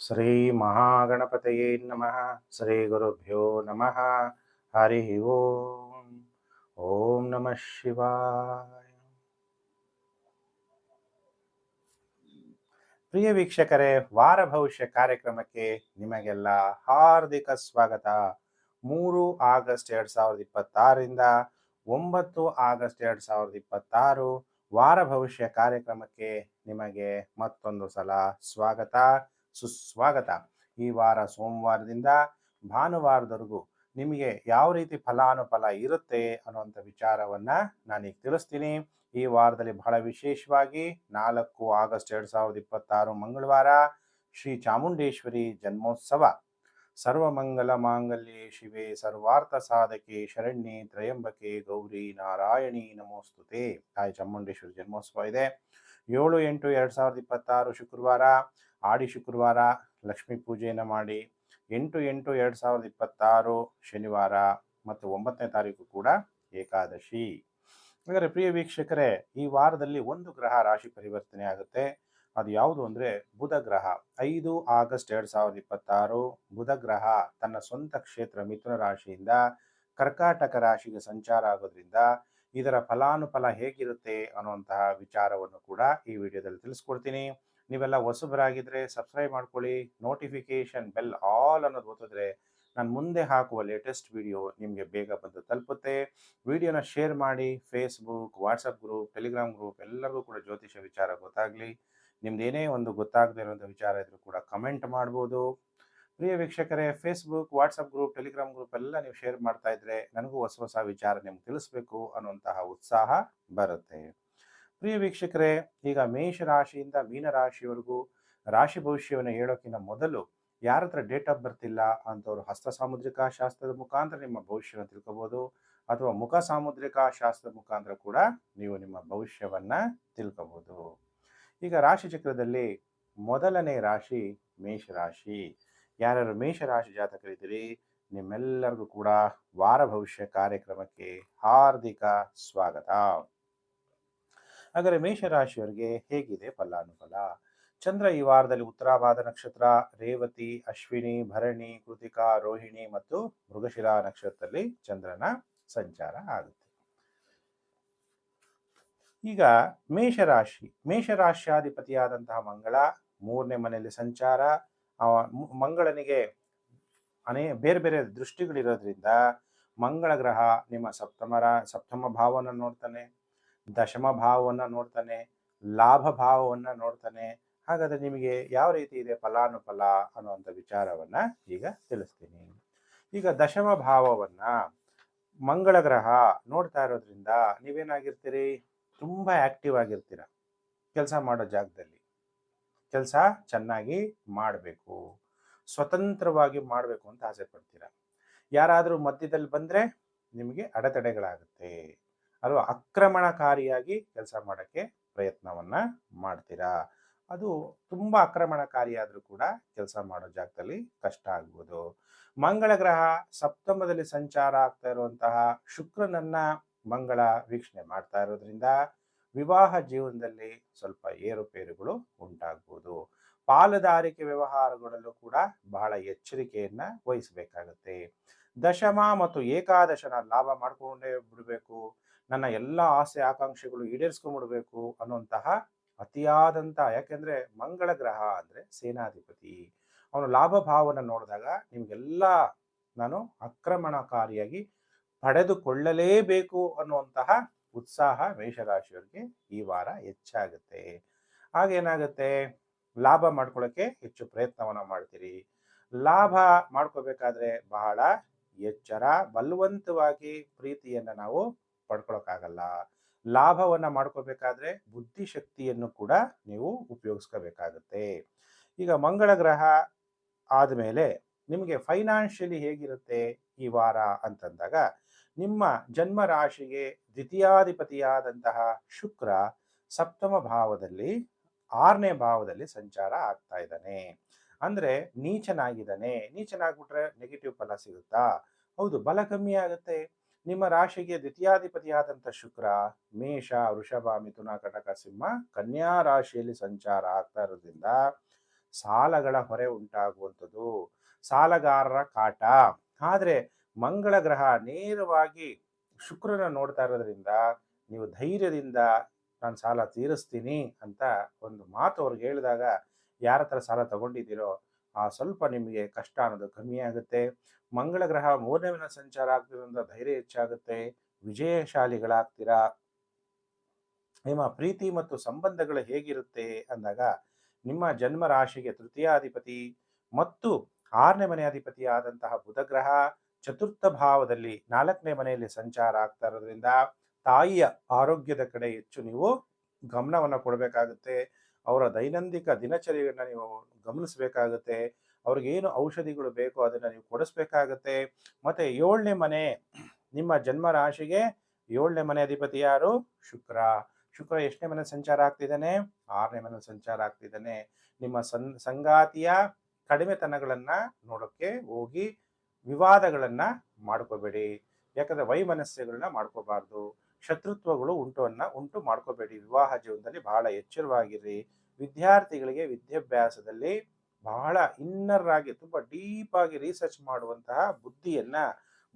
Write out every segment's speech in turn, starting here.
ಶ್ರೀ ಮಹಾಗಣಪತಯೇ ನಮಃ. ಶ್ರೀ ಗುರುಭ್ಯೋ ನಮಃ. ಹರಿ ಓಂ. ಓಂ ನಮಃ ಶಿವಾಯ. ಪ್ರಿಯ ವೀಕ್ಷಕರೇ, ವಾರ ಭವಿಷ್ಯ ಕಾರ್ಯಕ್ರಮಕ್ಕೆ ನಿಮಗೆಲ್ಲ ಹಾರ್ದಿಕ ಸ್ವಾಗತ. 3 ಆಗಸ್ಟ್ 2026ರಿಂದ 9 ಆಗಸ್ಟ್ 2026 ವಾರ ಭವಿಷ್ಯ ಕಾರ್ಯಕ್ರಮಕ್ಕೆ ನಿಮಗೆ ಮತ್ತೊಂದು ಸಲ ಸ್ವಾಗತ, ಸುಸ್ವಾಗತ. ಈ ವಾರ ಸೋಮವಾರದಿಂದ ಭಾನುವಾರದವರೆಗೂ ನಿಮಗೆ ಯಾವ ರೀತಿ ಫಲಾನುಫಲ ಇರುತ್ತೆ ಅನ್ನುವಂಥ ವಿಚಾರವನ್ನ ನಾನೀಗ ತಿಳಿಸ್ತೀನಿ. ಈ ವಾರದಲ್ಲಿ ಬಹಳ ವಿಶೇಷವಾಗಿ 4 ಆಗಸ್ಟ್ 2026 ಮಂಗಳವಾರ ಶ್ರೀ ಚಾಮುಂಡೇಶ್ವರಿ ಜನ್ಮೋತ್ಸವ. ಸರ್ವಮಂಗಲ ಮಾಂಗಲ್ಯೆ ಶಿವೆ ಸರ್ವಾರ್ಥ ಸಾಧಕೆ ಶರಣ್ಯೆ ತ್ರಯಂಬಕೆ ಗೌರಿ ನಾರಾಯಣಿ ನಮೋಸ್ತುತೆ. ತಾಯಿ ಚಾಮುಂಡೇಶ್ವರಿ ಜನ್ಮೋತ್ಸವ ಇದೆ. 7/8/2026 ಶುಕ್ರವಾರ, ಆಡಿ ಶುಕ್ರವಾರ ಲಕ್ಷ್ಮೀ ಪೂಜೆಯನ್ನು ಮಾಡಿ 8/8/2026 ಶನಿವಾರ ಮತ್ತು 9ನೇ ತಾರೀಕು ಕೂಡ ಏಕಾದಶಿ. ಹಾಗಾದರೆ ಪ್ರಿಯ ವೀಕ್ಷಕರೇ, ಈ ವಾರದಲ್ಲಿ ಒಂದು ಗ್ರಹ ರಾಶಿ ಪರಿವರ್ತನೆ ಆಗುತ್ತೆ. ಅದು ಯಾವುದು ಅಂದರೆ ಬುಧ ಗ್ರಹ. 5 ಆಗಸ್ಟ್ 2026 ಬುಧ ಗ್ರಹ ತನ್ನ ಸ್ವಂತ ಕ್ಷೇತ್ರ ಮಿಥುನ ರಾಶಿಯಿಂದ ಕರ್ಕಾಟಕ ರಾಶಿಗೆ ಸಂಚಾರ ಆಗೋದ್ರಿಂದ ಇದರ ಫಲಾನುಫಲ ಹೇಗಿರುತ್ತೆ ಅನ್ನುವಂತಹ ವಿಚಾರವನ್ನು ಕೂಡ ಈ ವಿಡಿಯೋದಲ್ಲಿ ತಿಳಿಸ್ಕೊಡ್ತೀನಿ. ನೀವೆಲ್ಲ ಹೊಸಬರಾಗಿದ್ದರೆ ಸಬ್ಸ್ಕ್ರೈಬ್ ಮಾಡ್ಕೊಳ್ಳಿ. ನೋಟಿಫಿಕೇಶನ್ ಬೆಲ್ ಆಲ್ ಅನ್ನೋದು ಒತ್ತಿದ್ರೆ ನಾನು ಮುಂದೆ ಹಾಕುವ ಲೇಟೆಸ್ಟ್ ವಿಡಿಯೋ ನಿಮಗೆ ಬೇಗ ಬಂದು ತಲುಪುತ್ತೆ. ವಿಡಿಯೋನ ಶೇರ್ ಮಾಡಿ. Facebook, WhatsApp group, Telegram group ಎಲ್ಲರಿಗೂ ಕೂಡ ಜ್ಯೋತಿಷ ವಿಚಾರ ಗೊತ್ತಾಗಲಿ. ನಿಮ್ದು ಏನೇ ಒಂದು ಗೊತ್ತಾಗದೇ ಇರುವಂಥ ವಿಚಾರ ಇದ್ರೂ ಕೂಡ ಕಮೆಂಟ್ ಮಾಡ್ಬೋದು. ಪ್ರಿಯ ವೀಕ್ಷಕರೇ, Facebook, WhatsApp group, Telegram group ಎಲ್ಲ ನೀವು ಶೇರ್ ಮಾಡ್ತಾ ಇದ್ರೆ ನನಗೂ ಹೊಸ ಹೊಸ ವಿಚಾರ ನಿಮ್ಗೆ ತಿಳಿಸ್ಬೇಕು ಅನ್ನುವಂತಹ ಉತ್ಸಾಹ ಬರುತ್ತೆ. ಪ್ರಿಯ ವೀಕ್ಷಕರೇ, ಈಗ ಮೇಷ ರಾಶಿಯಿಂದ ಮೀನ ರಾಶಿಯವರೆಗೂ ರಾಶಿ ಭವಿಷ್ಯವನ್ನು ಹೇಳೋಕ್ಕಿಂತ ಮೊದಲು ಯಾರ ಹತ್ರ ಡೇಟ್ ಆಫ್ ಬರ್ತ್ ಇಲ್ಲ ಅಂಥವ್ರು ಹಸ್ತ ಸಾಮುದ್ರಿಕ ಶಾಸ್ತ್ರದ ಮುಖಾಂತರ ನಿಮ್ಮ ಭವಿಷ್ಯವನ್ನು ತಿಳ್ಕೊಬೋದು, ಅಥವಾ ಮುಖ ಸಾಮುದ್ರಿಕ ಶಾಸ್ತ್ರದ ಮುಖಾಂತರ ಕೂಡ ನೀವು ನಿಮ್ಮ ಭವಿಷ್ಯವನ್ನ ತಿಳ್ಕೊಬೋದು. ಈಗ ರಾಶಿ ಚಕ್ರದಲ್ಲಿ ಮೊದಲನೇ ರಾಶಿ ಮೇಷರಾಶಿ. ಯಾರ್ಯಾರು ಮೇಷರಾಶಿ ಜಾತಕರಿದ್ದೀರಿ, ನಿಮ್ಮೆಲ್ಲರಿಗೂ ಕೂಡ ವಾರ ಭವಿಷ್ಯ ಕಾರ್ಯಕ್ರಮಕ್ಕೆ ಹಾರ್ದಿಕ ಸ್ವಾಗತ. ಹಾಗಾದರೆ ಮೇಷರಾಶಿಯವರಿಗೆ ಹೇಗಿದೆ ಫಲಾನುಫಲ? ಚಂದ್ರ ಈ ವಾರದಲ್ಲಿ ಉತ್ತರಾಭಾದ ನಕ್ಷತ್ರ, ರೇವತಿ, ಅಶ್ವಿನಿ, ಭರಣಿ, ಕೃತಿಕಾ, ರೋಹಿಣಿ ಮತ್ತು ಮೃಗಶಿರ ನಕ್ಷತ್ರದಲ್ಲಿ ಚಂದ್ರನ ಸಂಚಾರ ಆಗುತ್ತೆ. ಈಗ ಮೇಷರಾಶ್ಯಾಧಿಪತಿಯಾದಂತಹ ಮಂಗಳ 3ನೇ ಮನೆಯಲ್ಲಿ ಸಂಚಾರ. ಮಂಗಳನಿಗೆ ಬೇರೆ ಬೇರೆ ದೃಷ್ಟಿಗಳಿರೋದ್ರಿಂದ ಮಂಗಳ ಗ್ರಹ ನಿಮ್ಮ ಸಪ್ತಮ ಭಾವವನ್ನು ನೋಡ್ತಾನೆ, ದಶಮ ಭಾವವನ್ನು ನೋಡ್ತಾನೆ, ಲಾಭ ಭಾವವನ್ನು ನೋಡ್ತಾನೆ. ಹಾಗಾದ್ರೆ ನಿಮಗೆ ಯಾವ ರೀತಿ ಇದೆ ಫಲಾನುಫಲ ಅನ್ನುವಂಥ ವಿಚಾರವನ್ನ ಈಗ ತಿಳಿಸ್ತೀನಿ. ಈಗ ದಶಮ ಭಾವವನ್ನ ಮಂಗಳ ಗ್ರಹ ನೋಡ್ತಾ ಇರೋದ್ರಿಂದ ನೀವೇನಾಗಿರ್ತೀರಿ, ತುಂಬ ಆಕ್ಟಿವ್ ಆಗಿರ್ತೀರ. ಕೆಲಸ ಮಾಡೋ ಜಾಗದಲ್ಲಿ ಕೆಲಸ ಚೆನ್ನಾಗಿ ಮಾಡಬೇಕು, ಸ್ವತಂತ್ರವಾಗಿ ಮಾಡಬೇಕು ಅಂತ ಆಸೆ ಪಡ್ತೀರ. ಯಾರಾದರೂ ಮಧ್ಯದಲ್ಲಿ ಬಂದರೆ ನಿಮಗೆ ಅಡೆತಡೆಗಳಾಗುತ್ತೆ, ಅಲ್ವಾ? ಆಕ್ರಮಣಕಾರಿಯಾಗಿ ಕೆಲಸ ಮಾಡೋಕ್ಕೆ ಪ್ರಯತ್ನವನ್ನು ಮಾಡ್ತೀರಾ. ಅದು ತುಂಬ ಆಕ್ರಮಣಕಾರಿಯಾದರೂ ಕೂಡ ಕೆಲಸ ಮಾಡೋ ಜಾಗದಲ್ಲಿ ಕಷ್ಟ ಆಗ್ಬೋದು. ಮಂಗಳ ಗ್ರಹ ಸಪ್ತಮದಲ್ಲಿ ಸಂಚಾರ ಆಗ್ತಾ ಇರುವಂತಹ ಶುಕ್ರನನ್ನ ಮಂಗಳ ವೀಕ್ಷಣೆ ಮಾಡ್ತಾ ಇರೋದ್ರಿಂದ ವಿವಾಹ ಜೀವನದಲ್ಲಿ ಸ್ವಲ್ಪ ಏರುಪೇರುಗಳು ಉಂಟಾಗ್ಬೋದು. ಪಾಲುದಾರಿಕೆ ವ್ಯವಹಾರಗಳಲ್ಲೂ ಕೂಡ ಬಹಳ ಎಚ್ಚರಿಕೆಯನ್ನ ವಹಿಸಬೇಕಾಗತ್ತೆ. ದಶಮ ಮತ್ತು ಏಕಾದಶನ ಲಾಭ ಮಾಡ್ಕೊಂಡೇ ಬಿಡಬೇಕು, ನನ್ನ ಎಲ್ಲ ಆಸೆ ಆಕಾಂಕ್ಷೆಗಳು ಈಡೇರಿಸ್ಕೊಂಡ್ಬಿಡ್ಬೇಕು ಅನ್ನುವಂತಹ ಅತಿಯಾದಂಥ, ಯಾಕೆಂದ್ರೆ ಮಂಗಳ ಗ್ರಹ ಅಂದ್ರೆ ಸೇನಾಧಿಪತಿ, ಅವನು ಲಾಭ ಭಾವನ ನೋಡಿದಾಗ ನಿಮ್ಗೆಲ್ಲ ನಾನು ಆಕ್ರಮಣಕಾರಿಯಾಗಿ ಪಡೆದುಕೊಳ್ಳಲೇಬೇಕು ಅನ್ನುವಂತಹ ಉತ್ಸಾಹ ಮೇಷರಾಶಿಯವರಿಗೆ ಈ ವಾರ ಹೆಚ್ಚಾಗುತ್ತೆ. ಹಾಗೇನಾಗುತ್ತೆ, ಲಾಭ ಮಾಡ್ಕೊಳ್ಳೋಕೆ ಹೆಚ್ಚು ಪ್ರಯತ್ನವನ್ನ ಮಾಡ್ತೀರಿ. ಲಾಭ ಮಾಡ್ಕೋಬೇಕಾದ್ರೆ ಬಹಳ ಎಚ್ಚರ, ಬಲವಂತವಾಗಿ ಪ್ರೀತಿಯನ್ನ ನಾವು ಪಡ್ಕೊಳಕ್ಕಾಗಲ್ಲ. ಲಾಭವನ್ನ ಮಾಡ್ಕೋಬೇಕಾದ್ರೆ ಬುದ್ಧಿಶಕ್ತಿಯನ್ನು ಕೂಡ ನೀವು ಉಪಯೋಗಿಸ್ಕೋಬೇಕಾಗುತ್ತೆ. ಈಗ ಮಂಗಳ ಗ್ರಹ ಆದಮೇಲೆ ನಿಮಗೆ ಫೈನಾನ್ಷಿಯಲಿ ಹೇಗಿರುತ್ತೆ ಈ ವಾರ ಅಂತಂದಾಗ, ನಿಮ್ಮ ಜನ್ಮ ರಾಶಿಗೆ ದ್ವಿತೀಯಾಧಿಪತಿಯಾದಂತಹ ಶುಕ್ರ ಸಪ್ತಮ ಭಾವದಲ್ಲಿ 6ನೇ ಭಾವದಲ್ಲಿ ಸಂಚಾರ ಆಗ್ತಾ ಇದ್ದಾನೆ. ಅಂದ್ರೆ ನೀಚನಾಗಿದ್ದಾನೆ. ನೀಚನಾಗ್ಬಿಟ್ರೆ ನೆಗೆಟಿವ್ ಫಲ ಸಿಗುತ್ತಾ? ಹೌದು, ಬಲ ಕಮ್ಮಿ ಆಗುತ್ತೆ. ನಿಮ್ಮ ರಾಶಿಗೆ ದ್ವಿತೀಯಾಧಿಪತಿಯಾದಂಥ ಶುಕ್ರ ಮೇಷ, ವೃಷಭ, ಮಿಥುನ, ಕಟಕ, ಸಿಂಹ, ಕನ್ಯಾ ರಾಶಿಯಲ್ಲಿ ಸಂಚಾರ ಆಗ್ತಾ ಇರೋದ್ರಿಂದ ಸಾಲಗಳ ಹೊರೆ ಉಂಟಾಗುವಂಥದ್ದು, ಸಾಲಗಾರರ ಕಾಟ. ಆದರೆ ಮಂಗಳ ಗ್ರಹ ನೇರವಾಗಿ ಶುಕ್ರನ ನೋಡ್ತಾ ಇರೋದ್ರಿಂದ ನೀವು ಧೈರ್ಯದಿಂದ ನಾನು ಸಾಲ ತೀರಿಸ್ತೀನಿ ಅಂತ ಒಂದು ಮಾತು ಅವ್ರಿಗೆ ಹೇಳಿದಾಗ ಯಾರ ಹತ್ರ ಸಾಲ ತಗೊಂಡಿದ್ದೀರೋ ಆ ಸ್ವಲ್ಪ ನಿಮಗೆ ಕಷ್ಟ ಅನ್ನೋದು ಕಮ್ಮಿ ಆಗುತ್ತೆ. ಮಂಗಳ ಗ್ರಹ 3ನೇ ಮನೆ ಸಂಚಾರ ಆಗ್ತಿರೋದ್ರಿಂದ ಧೈರ್ಯ ಹೆಚ್ಚಾಗುತ್ತೆ, ವಿಜಯಶಾಲಿಗಳಾಗ್ತೀರಾ. ನಿಮ್ಮ ಪ್ರೀತಿ ಮತ್ತು ಸಂಬಂಧಗಳು ಹೇಗಿರುತ್ತೆ ಅಂದಾಗ ನಿಮ್ಮ ಜನ್ಮ ರಾಶಿಗೆ ತೃತೀಯಾಧಿಪತಿ ಮತ್ತು 6ನೇ ಮನೆ ಅಧಿಪತಿ ಆದಂತಹ ಬುಧ ಗ್ರಹ ಚತುರ್ಥ ಭಾವದಲ್ಲಿ 4ನೇ ಮನೆಯಲ್ಲಿ ಸಂಚಾರ ಆಗ್ತಾ ಇರೋದ್ರಿಂದ ತಾಯಿಯ ಆರೋಗ್ಯದ ಕಡೆ ಹೆಚ್ಚು ನೀವು ಗಮನವನ್ನು ಕೊಡಬೇಕಾಗುತ್ತೆ. ಅವರ ದೈನಂದಿಕ ದಿನಚರಿಯನ್ನು ನೀವು ಗಮನಿಸಬೇಕಾಗುತ್ತೆ. ಅವ್ರಿಗೇನು ಔಷಧಿಗಳು ಬೇಕೋ ಅದನ್ನು ನೀವು ಕೊಡಿಸ್ಬೇಕಾಗತ್ತೆ. ಮತ್ತೆ 7ನೇ ಮನೆ ನಿಮ್ಮ ಜನ್ಮ ರಾಶಿಗೆ 7ನೇ ಮನೆ ಅಧಿಪತಿ ಯಾರು? ಶುಕ್ರ. ಶುಕ್ರ ಎಷ್ಟನೇ ಮನೆ ಸಂಚಾರ ಆಗ್ತಿದ್ದಾನೆ? 6ನೇ ಮನೆ ಸಂಚಾರ ಆಗ್ತಿದ್ದಾನೆ. ನಿಮ್ಮ ಸಂಗಾತಿಯ ಕಡಿಮೆತನಗಳನ್ನ ನೋಡೋಕ್ಕೆ ಹೋಗಿ ವಿವಾದಗಳನ್ನ ಮಾಡ್ಕೋಬೇಡಿ. ಯಾಕಂದ್ರೆ ವೈಮನಸ್ಯಗಳನ್ನ ಮಾಡ್ಕೋಬಾರ್ದು. ಶತ್ರುತ್ವಗಳು ಉಂಟು ಮಾಡ್ಕೋಬೇಡಿ. ವಿವಾಹ ಜೀವನದಲ್ಲಿ ಬಹಳ ಎಚ್ಚರವಾಗಿರ್ರಿ. ವಿದ್ಯಾರ್ಥಿಗಳಿಗೆ ವಿದ್ಯಾಭ್ಯಾಸದಲ್ಲಿ ಬಹಳ ಇನ್ನರ್ ಆಗಿ ತುಂಬಾ ಡೀಪ್ ಆಗಿ ರಿಸರ್ಚ್ ಮಾಡುವಂತಹ ಬುದ್ಧಿಯನ್ನ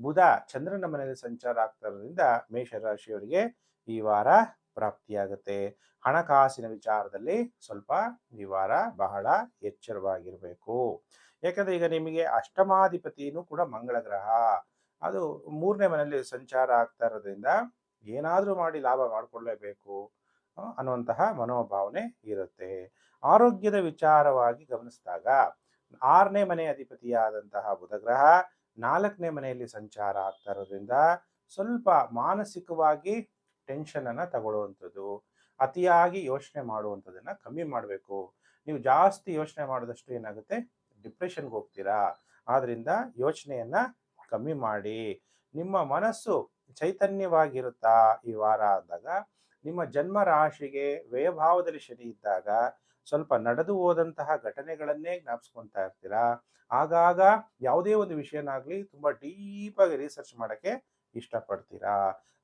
ಬುಧ ಚಂದ್ರನ ಮನೆಯಲ್ಲಿ ಸಂಚಾರ ಆಗ್ತಾ ಇರೋದ್ರಿಂದ ಮೇಷರಾಶಿಯವರಿಗೆ ಈ ವಾರ ಪ್ರಾಪ್ತಿಯಾಗುತ್ತೆ. ಹಣಕಾಸಿನ ವಿಚಾರದಲ್ಲಿ ಸ್ವಲ್ಪ ಈ ವಾರ ಬಹಳ ಎಚ್ಚರವಾಗಿರಬೇಕು. ಯಾಕಂದ್ರೆ ಈಗ ನಿಮಗೆ ಅಷ್ಟಮಾಧಿಪತಿನೂ ಕೂಡ ಮಂಗಳ ಗ್ರಹ, ಅದು 3ನೇ ಮನೆಯಲ್ಲಿ ಸಂಚಾರ ಆಗ್ತಾ ಇರೋದ್ರಿಂದ ಏನಾದರೂ ಮಾಡಿ ಲಾಭ ಮಾಡಿಕೊಳ್ಳಲೇಬೇಕು ಅನ್ನುವಂತಹ ಮನೋಭಾವನೆ ಇರುತ್ತೆ. ಆರೋಗ್ಯದ ವಿಚಾರವಾಗಿ ಗಮನಿಸಿದಾಗ 6ನೇ ಮನೆ ಅಧಿಪತಿಯಾದಂತಹ ಬುಧ ಗ್ರಹ 4ನೇ ಮನೆಯಲ್ಲಿ ಸಂಚಾರ ಆಗ್ತಾ ಇರೋದ್ರಿಂದ ಸ್ವಲ್ಪ ಮಾನಸಿಕವಾಗಿ ಟೆನ್ಷನ್ ಅನ್ನ ತಗೊಳ್ಳುವಂಥದ್ದು, ಅತಿಯಾಗಿ ಯೋಚನೆ ಮಾಡುವಂಥದ್ದನ್ನ ಕಮ್ಮಿ ಮಾಡಬೇಕು. ನೀವು ಜಾಸ್ತಿ ಯೋಚನೆ ಮಾಡಿದಷ್ಟು ಏನಾಗುತ್ತೆ, ಡಿಪ್ರೆಷನ್ಗೆ ಹೋಗ್ತೀರಾ. ಆದ್ರಿಂದ ಯೋಚನೆಯನ್ನ ಕಮ್ಮಿ ಮಾಡಿ. ನಿಮ್ಮ ಮನಸ್ಸು ಚೈತನ್ಯವಾಗಿರುತ್ತಾ ಈ ವಾರ ಅಂದಾಗ ನಿಮ್ಮ ಜನ್ಮ ರಾಶಿಗೆ ವ್ಯಯಭಾವದಲ್ಲಿ ಶನಿ ಇದ್ದಾಗ ಸ್ವಲ್ಪ ನಡೆದು ಹೋದಂತಹ ಘಟನೆಗಳನ್ನೇ ಜ್ಞಾಪಿಸ್ಕೊತಾ ಇರ್ತೀರಾ. ಆಗಾಗ ಯಾವುದೇ ಒಂದು ವಿಷಯನಾಗ್ಲಿ ತುಂಬಾ ಡೀಪ್ ಆಗಿ ರಿಸರ್ಚ್ ಮಾಡಕ್ಕೆ ಇಷ್ಟಪಡ್ತೀರಾ.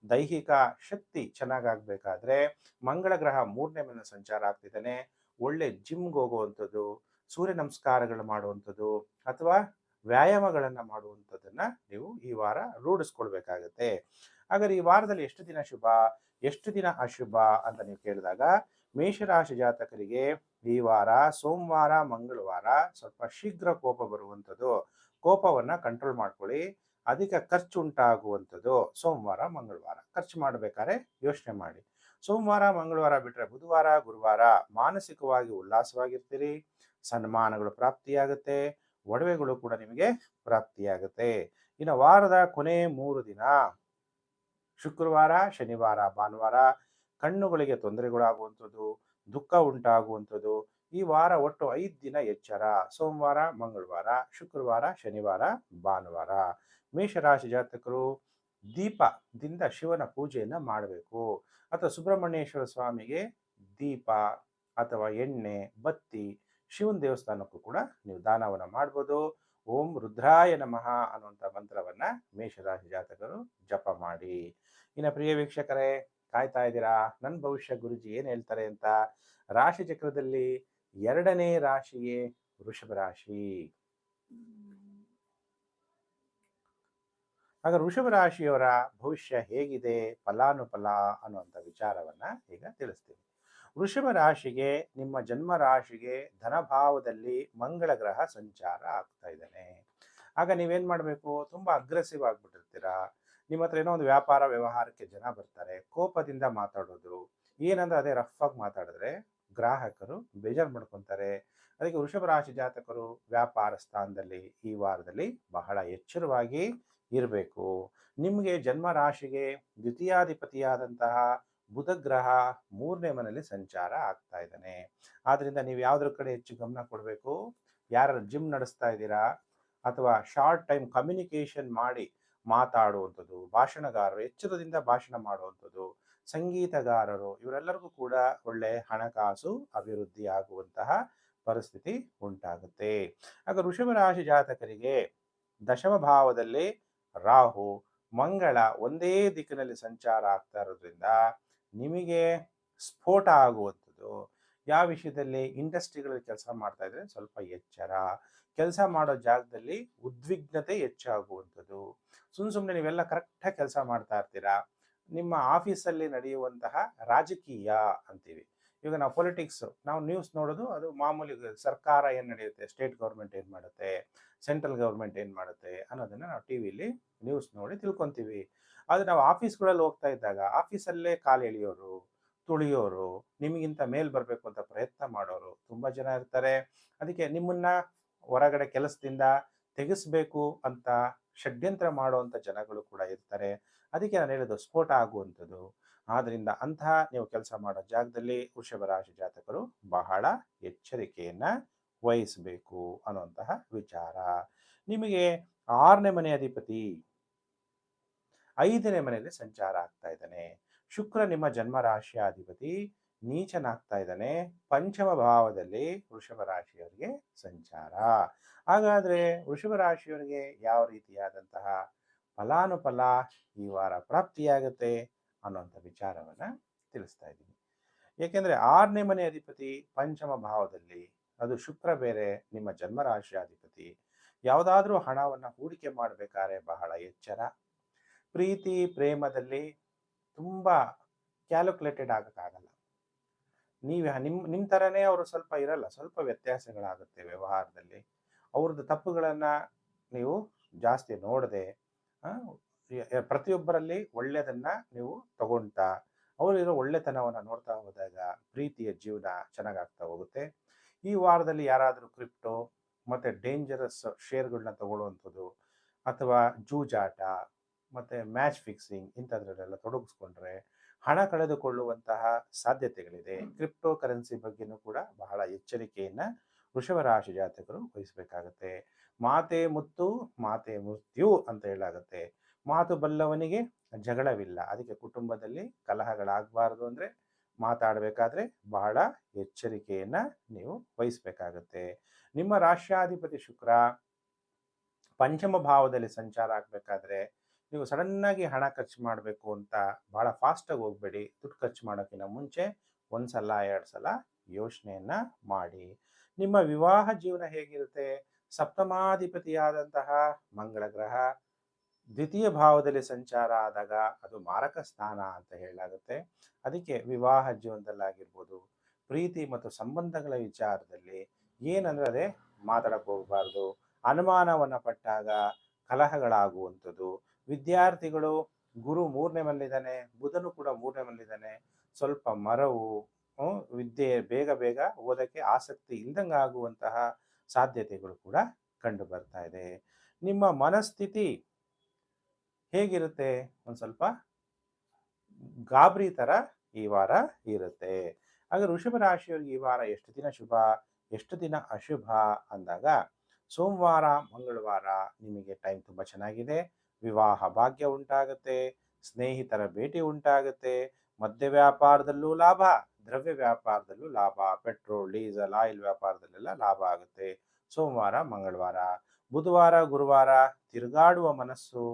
ದೈಹಿಕ ಶಕ್ತಿ ಚೆನ್ನಾಗಾಗಬೇಕಾದ್ರೆ ಮಂಗಳ ಗ್ರಹ 3ನೇ ಮನೆ ಸಂಚಾರ ಆಗ್ತಿದ್ದಾನೆ. ಒಳ್ಳೆ ಜಿಮ್ಗೆ ಹೋಗುವಂಥದ್ದು, ಸೂರ್ಯ ನಮಸ್ಕಾರಗಳು ಮಾಡುವಂಥದ್ದು ಅಥವಾ ವ್ಯಾಯಾಮಗಳನ್ನ ಮಾಡುವಂಥದ್ದನ್ನ ನೀವು ಈ ವಾರ ರೂಢಿಸ್ಕೊಳ್ಬೇಕಾಗತ್ತೆ. ಹಾಗಾದ್ರೆ ಈ ವಾರದಲ್ಲಿ ಎಷ್ಟು ದಿನ ಶುಭ, ಎಷ್ಟು ದಿನ ಅಶುಭ ಅಂತ ನೀವು ಕೇಳಿದಾಗ ಮೇಷರಾಶಿ ಜಾತಕರಿಗೆ ಈ ವಾರ ಸೋಮವಾರ ಮಂಗಳವಾರ ಸ್ವಲ್ಪ ಶೀಘ್ರ ಕೋಪ ಬರುವಂಥದ್ದು, ಕೋಪವನ್ನ ಕಂಟ್ರೋಲ್ ಮಾಡ್ಕೊಳ್ಳಿ. ಅಧಿಕ ಖರ್ಚು ಉಂಟಾಗುವಂಥದ್ದು ಸೋಮವಾರ ಮಂಗಳವಾರ. ಖರ್ಚು ಮಾಡಬೇಕಾದ್ರೆ ಯೋಚನೆ ಮಾಡಿ. ಸೋಮವಾರ ಮಂಗಳವಾರ ಬಿಟ್ಟರೆ ಬುಧವಾರ ಗುರುವಾರ ಮಾನಸಿಕವಾಗಿ ಉಲ್ಲಾಸವಾಗಿರ್ತೀರಿ. ಸನ್ಮಾನಗಳು ಪ್ರಾಪ್ತಿಯಾಗುತ್ತೆ, ಒಡವೆಗಳು ಕೂಡ ನಿಮಗೆ ಪ್ರಾಪ್ತಿಯಾಗುತ್ತೆ. ಇನ್ನು ವಾರದ ಕೊನೆ 3 ದಿನ ಶುಕ್ರವಾರ ಶನಿವಾರ ಭಾನುವಾರ ಕಣ್ಣುಗಳಿಗೆ ತೊಂದರೆಗಳಾಗುವಂಥದ್ದು, ದುಃಖ ಉಂಟಾಗುವಂಥದ್ದು. ಈ ವಾರ ಒಟ್ಟು 5 ದಿನ ಎಚ್ಚರ. ಸೋಮವಾರ ಮಂಗಳವಾರ ಶುಕ್ರವಾರ ಶನಿವಾರ ಭಾನುವಾರ. ಮೇಷರಾಶಿ ಜಾತಕರು ದೀಪದಿಂದ ಶಿವನ ಪೂಜೆಯನ್ನ ಮಾಡಬೇಕು. ಅಥವಾ ಸುಬ್ರಹ್ಮಣ್ಯೇಶ್ವರ ಸ್ವಾಮಿಗೆ ದೀಪ ಅಥವಾ ಎಣ್ಣೆ ಬತ್ತಿ ಶಿವನ ದೇವಸ್ಥಾನಕ್ಕೂ ಕೂಡ ನೀವು ದಾನವನ್ನ ಮಾಡ್ಬೋದು. ಓಂ ರುದ್ರಾಯ ನಮಃ ಅನ್ನುವಂಥ ಮಂತ್ರವನ್ನ ಮೇಷರಾಶಿ ಜಾತಕರು ಜಪ ಮಾಡಿ. ಇನ್ನು ಪ್ರಿಯ ವೀಕ್ಷಕರೇ, ಕಾಯ್ತಾ ಇದ್ದೀರಾ ನನ್ನ ಭವಿಷ್ಯ ಗುರುಜಿ ಏನ್ ಹೇಳ್ತಾರೆ ಅಂತ. ರಾಶಿ ಚಕ್ರದಲ್ಲಿ 2ನೇ ರಾಶಿಯೇ ವೃಷಭ ರಾಶಿ. ಆಗ ವೃಷಭ ರಾಶಿಯವರ ಭವಿಷ್ಯ ಹೇಗಿದೆ, ಫಲಾನುಫಲ ಅನ್ನುವಂಥ ವಿಚಾರವನ್ನ ಈಗ ತಿಳಿಸ್ತೀನಿ. ವೃಷಭ ರಾಶಿಗೆ ನಿಮ್ಮ ಜನ್ಮ ರಾಶಿಗೆ ಧನಭಾವದಲ್ಲಿ ಮಂಗಳ ಗ್ರಹ ಸಂಚಾರ ಆಗ್ತಾ ಇದ್ದಾನೆ. ಆಗ ನೀವೇನ್ ಮಾಡಬೇಕು, ತುಂಬಾ ಅಗ್ರೆಸಿವ್ ಆಗ್ಬಿಟ್ಟಿರ್ತೀರಾ. ನಿಮ್ಮ ಹತ್ರ ಏನೋ ಒಂದು ವ್ಯಾಪಾರ ವ್ಯವಹಾರಕ್ಕೆ ಜನ ಬರ್ತಾರೆ, ಕೋಪದಿಂದ ಮಾತಾಡೋದು, ಏನಂದ್ರೆ ಅದೇ ರಫ್ ಆಗಿ ಮಾತಾಡಿದ್ರೆ ಗ್ರಾಹಕರು ಬೇಜಾರು ಮಾಡ್ಕೊತಾರೆ. ಅದಕ್ಕೆ ವೃಷಭ ರಾಶಿ ಜಾತಕರು ವ್ಯಾಪಾರ ಸ್ಥಾನದಲ್ಲಿ ಈ ವಾರದಲ್ಲಿ ಬಹಳ ಎಚ್ಚರವಾಗಿ ಇರಬೇಕು. ನಿಮಗೆ ಜನ್ಮ ರಾಶಿಗೆ ದ್ವಿತೀಯಾಧಿಪತಿಯಾದಂತಹ ಬುಧ ಗ್ರಹ 3ನೇ ಮನೆಯಲ್ಲಿ ಸಂಚಾರ ಆಗ್ತಾ ಇದ್ದಾನೆ. ಆದ್ರಿಂದ ನೀವು ಯಾವುದ್ರ ಕಡೆ ಹೆಚ್ಚು ಗಮನ ಕೊಡಬೇಕು, ಯಾರು ಜಿಮ್ ನಡೆಸ್ತಾ ಇದ್ದೀರಾ ಅಥವಾ ಶಾರ್ಟ್ ಟೈಮ್ ಕಮ್ಯುನಿಕೇಶನ್ ಮಾಡಿ ಮಾತಾಡುವಂಥದ್ದು, ಭಾಷಣಗಾರರು ಎಚ್ಚರದಿಂದ ಭಾಷಣ ಮಾಡುವಂಥದ್ದು, ಸಂಗೀತಗಾರರು, ಇವರೆಲ್ಲರಿಗೂ ಕೂಡ ಒಳ್ಳೆ ಹಣಕಾಸು ಅಭಿವೃದ್ಧಿ ಆಗುವಂತಹ ಪರಿಸ್ಥಿತಿ ಉಂಟಾಗುತ್ತೆ. ಆಗ ವೃಷಭ ರಾಶಿ ಜಾತಕರಿಗೆ ದಶಮ ಭಾವದಲ್ಲಿ ರಾಹು ಮಂಗಳ ಒಂದೇ ದಿಕ್ಕಿನಲ್ಲಿ ಸಂಚಾರ ಆಗ್ತಾ ಇರೋದ್ರಿಂದ ನಿಮಗೆ ಸ್ಫೋಟ ಆಗುವಂಥದ್ದು, ಯಾವ ವಿಷಯದಲ್ಲಿ? ಇಂಡಸ್ಟ್ರಿಗಳಲ್ಲಿ ಕೆಲಸ ಮಾಡ್ತಾ ಇದ್ರೆ ಸ್ವಲ್ಪ ಎಚ್ಚರ. ಕೆಲಸ ಮಾಡೋ ಜಾಗದಲ್ಲಿ ಉದ್ವಿಗ್ನತೆ ಹೆಚ್ಚಾಗುವಂಥದ್ದು. ಸುಮ್ಮನೆ ನೀವೆಲ್ಲ ಕರೆಕ್ಟಾಗಿ ಕೆಲಸ ಮಾಡ್ತಾ ಇರ್ತೀರಾ, ನಿಮ್ಮ ಆಫೀಸಲ್ಲಿ ನಡೆಯುವಂತಹ ರಾಜಕೀಯ ಅಂತೀವಿ. ಈಗ ನಾವು ಪೊಲಿಟಿಕ್ಸ್, ನಾವು ನ್ಯೂಸ್ ನೋಡೋದು ಅದು ಮಾಮೂಲಿ. ಸರ್ಕಾರ ಏನು ನಡೆಯುತ್ತೆ, ಸ್ಟೇಟ್ ಗೌರ್ಮೆಂಟ್ ಏನು ಮಾಡುತ್ತೆ, ಸೆಂಟ್ರಲ್ ಗೌರ್ಮೆಂಟ್ ಏನು ಮಾಡುತ್ತೆ ಅನ್ನೋದನ್ನು ನಾವು ಟಿ ವಿಲಿ ನ್ಯೂಸ್ ನೋಡಿ ತಿಳ್ಕೊತೀವಿ. ಆದರೆ ನಾವು ಆಫೀಸ್ಗಳಲ್ಲಿ ಹೋಗ್ತಾ ಇದ್ದಾಗ ಆಫೀಸಲ್ಲೇ ಕಾಲು ಎಳೆಯೋರು, ತುಳಿಯೋರು, ನಿಮಗಿಂತ ಮೇಲ್ ಬರಬೇಕು ಅಂತ ಪ್ರಯತ್ನ ಮಾಡೋರು ತುಂಬ ಜನ ಇರ್ತಾರೆ. ಅದಕ್ಕೆ ನಿಮ್ಮನ್ನ ಹೊರಗಡೆ ಕೆಲಸದಿಂದ ತೆಗೆಸಬೇಕು ಅಂತ ಷಡ್ಯಂತ್ರ ಮಾಡುವಂಥ ಜನಗಳು ಕೂಡ ಇರ್ತಾರೆ. ಅದಕ್ಕೆ ನಾನು ಹೇಳಿದ್ದು ಸ್ಫೋಟ ಆಗುವಂಥದ್ದು. ಆದ್ದರಿಂದ ಅಂತಹ ನೀವು ಕೆಲಸ ಮಾಡೋ ಜಾಗದಲ್ಲಿ ವೃಷಭ ರಾಶಿ ಜಾತಕರು ಬಹಳ ಎಚ್ಚರಿಕೆಯನ್ನು ವಹಿಸಬೇಕು ಅನ್ನುವಂತಹ ವಿಚಾರ. ನಿಮಗೆ 6ನೇ ಮನೆ ಅಧಿಪತಿ 5ನೇ ಮನೆಯಲ್ಲಿ ಸಂಚಾರ ಆಗ್ತಾ ಇದ್ದಾನೆ. ಶುಕ್ರ ನಿಮ್ಮ ಜನ್ಮ ರಾಶಿಯ ಅಧಿಪತಿ ನೀಚನಾಗ್ತಾ ಇದ್ದಾನೆ ಪಂಚಮ ಭಾವದಲ್ಲಿ ವೃಷಭ ರಾಶಿಯವರಿಗೆ ಸಂಚಾರ. ಹಾಗಾದ್ರೆ ವೃಷಭ ರಾಶಿಯವರಿಗೆ ಯಾವ ರೀತಿಯಾದಂತಹ ಫಲಾನುಫಲ ಈ ವಾರ ಪ್ರಾಪ್ತಿಯಾಗುತ್ತೆ ಅನ್ನುವಂಥ ವಿಚಾರವನ್ನ ತಿಳಿಸ್ತಾ ಇದ್ದೀನಿ. ಏಕೆಂದ್ರೆ 6ನೇ ಮನೆ ಅಧಿಪತಿ ಪಂಚಮ ಭಾವದಲ್ಲಿ, ಅದು ಶುಕ್ರ ಬೇರೆ ನಿಮ್ಮ ಜನ್ಮರಾಶಿಯ ಅಧಿಪತಿ. ಯಾವುದಾದ್ರೂ ಹಣವನ್ನು ಹೂಡಿಕೆ ಮಾಡಬೇಕಾದ್ರೆ ಬಹಳ ಎಚ್ಚರ. ಪ್ರೀತಿ ಪ್ರೇಮದಲ್ಲಿ ತುಂಬ ಕ್ಯಾಲ್ಕುಲೇಟೆಡ್ ಆಗಕ್ಕಾಗಲ್ಲ. ನೀವು ನಿಮ್ಮ ಥರನೇ ಅವರು ಸ್ವಲ್ಪ ಇರಲ್ಲ, ಸ್ವಲ್ಪ ವ್ಯತ್ಯಾಸಗಳಾಗುತ್ತೆ ವ್ಯವಹಾರದಲ್ಲಿ. ಅವ್ರದ್ದು ತಪ್ಪುಗಳನ್ನು ನೀವು ಜಾಸ್ತಿ ನೋಡದೆ ಪ್ರತಿಯೊಬ್ಬರಲ್ಲಿ ಒಳ್ಳೆಯದನ್ನ ನೀವು ತಗೊಳ್ತಾ ಅವರಿರೋ ಒಳ್ಳೆತನವನ್ನು ನೋಡ್ತಾ ಹೋದಾಗ ಪ್ರೀತಿಯ ಜೀವನ ಚೆನ್ನಾಗಾಗ್ತಾ ಹೋಗುತ್ತೆ. ಈ ವಾರದಲ್ಲಿ ಯಾರಾದರೂ ಕ್ರಿಪ್ಟೋ ಮತ್ತು ಡೇಂಜರಸ್ ಶೇರ್ಗಳನ್ನ ತಗೊಳ್ಳುವಂಥದ್ದು ಅಥವಾ ಜೂಜಾಟ ಮತ್ತು ಮ್ಯಾಚ್ ಫಿಕ್ಸಿಂಗ್ ಇಂಥದ್ರಲ್ಲೆಲ್ಲ ತೊಡಗಿಸ್ಕೊಂಡ್ರೆ ಹಣ ಕಳೆದುಕೊಳ್ಳುವಂತಹ ಸಾಧ್ಯತೆಗಳಿದೆ. ಕ್ರಿಪ್ಟೋ ಕರೆನ್ಸಿ ಬಗ್ಗೆನೂ ಕೂಡ ಬಹಳ ಎಚ್ಚರಿಕೆಯನ್ನು ವೃಷಭ ರಾಶಿ ಜಾತಕರು ವಹಿಸಬೇಕಾಗತ್ತೆ. ಮಾತೆ ಮುತ್ತು ಮಾತೆ ಮೃತ್ಯು ಅಂತ ಹೇಳಾಗುತ್ತೆ. ಮಾತು ಬಲ್ಲವನಿಗೆ ಜಗಳವಿಲ್ಲ. ಅದಕ್ಕೆ ಕುಟುಂಬದಲ್ಲಿ ಕಲಹಗಳಾಗಬಾರ್ದು ಅಂದರೆ ಮಾತಾಡಬೇಕಾದ್ರೆ ಬಹಳ ಎಚ್ಚರಿಕೆಯನ್ನು ನೀವು ವಹಿಸಬೇಕಾಗತ್ತೆ. ನಿಮ್ಮ ರಾಷ್ಟ್ರಾಧಿಪತಿ ಶುಕ್ರ ಪಂಚಮ ಭಾವದಲ್ಲಿ ಸಂಚಾರ ಆಗಬೇಕಾದ್ರೆ ನೀವು ಸಡನ್ನಾಗಿ ಹಣ ಖರ್ಚು ಮಾಡಬೇಕು ಅಂತ ಭಾಳ ಫಾಸ್ಟಾಗಿ ಹೋಗಬೇಡಿ. ದುಡ್ಡು ಖರ್ಚು ಮಾಡೋಕ್ಕಿಂತ ಮುಂಚೆ ಒಂದು ಸಲ 2 ಸಲ ಯೋಚನೆಯನ್ನು ಮಾಡಿ. ನಿಮ್ಮ ವಿವಾಹ ಜೀವನ ಹೇಗಿರುತ್ತೆ? ಸಪ್ತಮಾಧಿಪತಿಯಾದಂತಹ ಮಂಗಳ ಗ್ರಹ ದ್ವಿತೀಯ ಭಾವದಲ್ಲಿ ಸಂಚಾರ ಆದಾಗ ಅದು ಮಾರಕ ಸ್ಥಾನ ಅಂತ ಹೇಳಲಾಗುತ್ತೆ. ಅದಕ್ಕೆ ವಿವಾಹ ಜೀವನದಲ್ಲಾಗಿರ್ಬೋದು, ಪ್ರೀತಿ ಮತ್ತು ಸಂಬಂಧಗಳ ವಿಚಾರದಲ್ಲಿ ಏನಂದ್ರೆ ಅದೇ ಮಾತಾಡಕ್ಕೆ ಹೋಗಬಾರ್ದು. ಅನುಮಾನವನ್ನು ಪಟ್ಟಾಗ ಕಲಹಗಳಾಗುವಂಥದ್ದು. ವಿದ್ಯಾರ್ಥಿಗಳು ಗುರು 3ನೇ ಮನೆಯಲ್ಲಿದ್ದಾನೆ, ಬುಧನು ಕೂಡ 3ನೇ ಮನೆಯಲ್ಲಿದ್ದಾನೆ. ಸ್ವಲ್ಪ ಮರವು ವಿದ್ಯೆ ಬೇಗ ಬೇಗ ಓದಕ್ಕೆ ಆಸಕ್ತಿ ಇಲ್ದಂಗೆ ಆಗುವಂತಹ ಸಾಧ್ಯತೆಗಳು ಕೂಡ ಕಂಡು ಬರ್ತಾ ಇದೆ. ನಿಮ್ಮ ಮನಸ್ಥಿತಿ ಹೇಗಿರುತ್ತೆ? ಒಂದು ಸ್ವಲ್ಪ ಗಾಬರಿ ಥರ ಈ ವಾರ ಇರುತ್ತೆ. ಹಾಗೆ ವೃಷಭ ರಾಶಿಯವರಿಗೆ ಈ ವಾರ ಎಷ್ಟು ದಿನ ಶುಭ, ಎಷ್ಟು ದಿನ ಅಶುಭ ಅಂದಾಗ ಸೋಮವಾರ ಮಂಗಳವಾರ ನಿಮಗೆ ಟೈಮ್ ತುಂಬ ಚೆನ್ನಾಗಿದೆ. ವಿವಾಹ ಭಾಗ್ಯ ಉಂಟಾಗುತ್ತೆ, ಸ್ನೇಹಿತರ ಭೇಟಿ ಉಂಟಾಗುತ್ತೆ, ಮದ್ಯ ವ್ಯಾಪಾರದಲ್ಲೂ ಲಾಭ, ದ್ರವ್ಯ ವ್ಯಾಪಾರದಲ್ಲೂ ಲಾಭ, ಪೆಟ್ರೋಲ್ ಡೀಸೆಲ್ ಆಯಿಲ್ ವ್ಯಾಪಾರದಲ್ಲೆಲ್ಲ ಲಾಭ ಆಗುತ್ತೆ ಸೋಮವಾರ ಮಂಗಳವಾರ. ಬುಧವಾರ ಗುರುವಾರ ತಿರುಗಾಡುವ ಮನಸ್ಸು,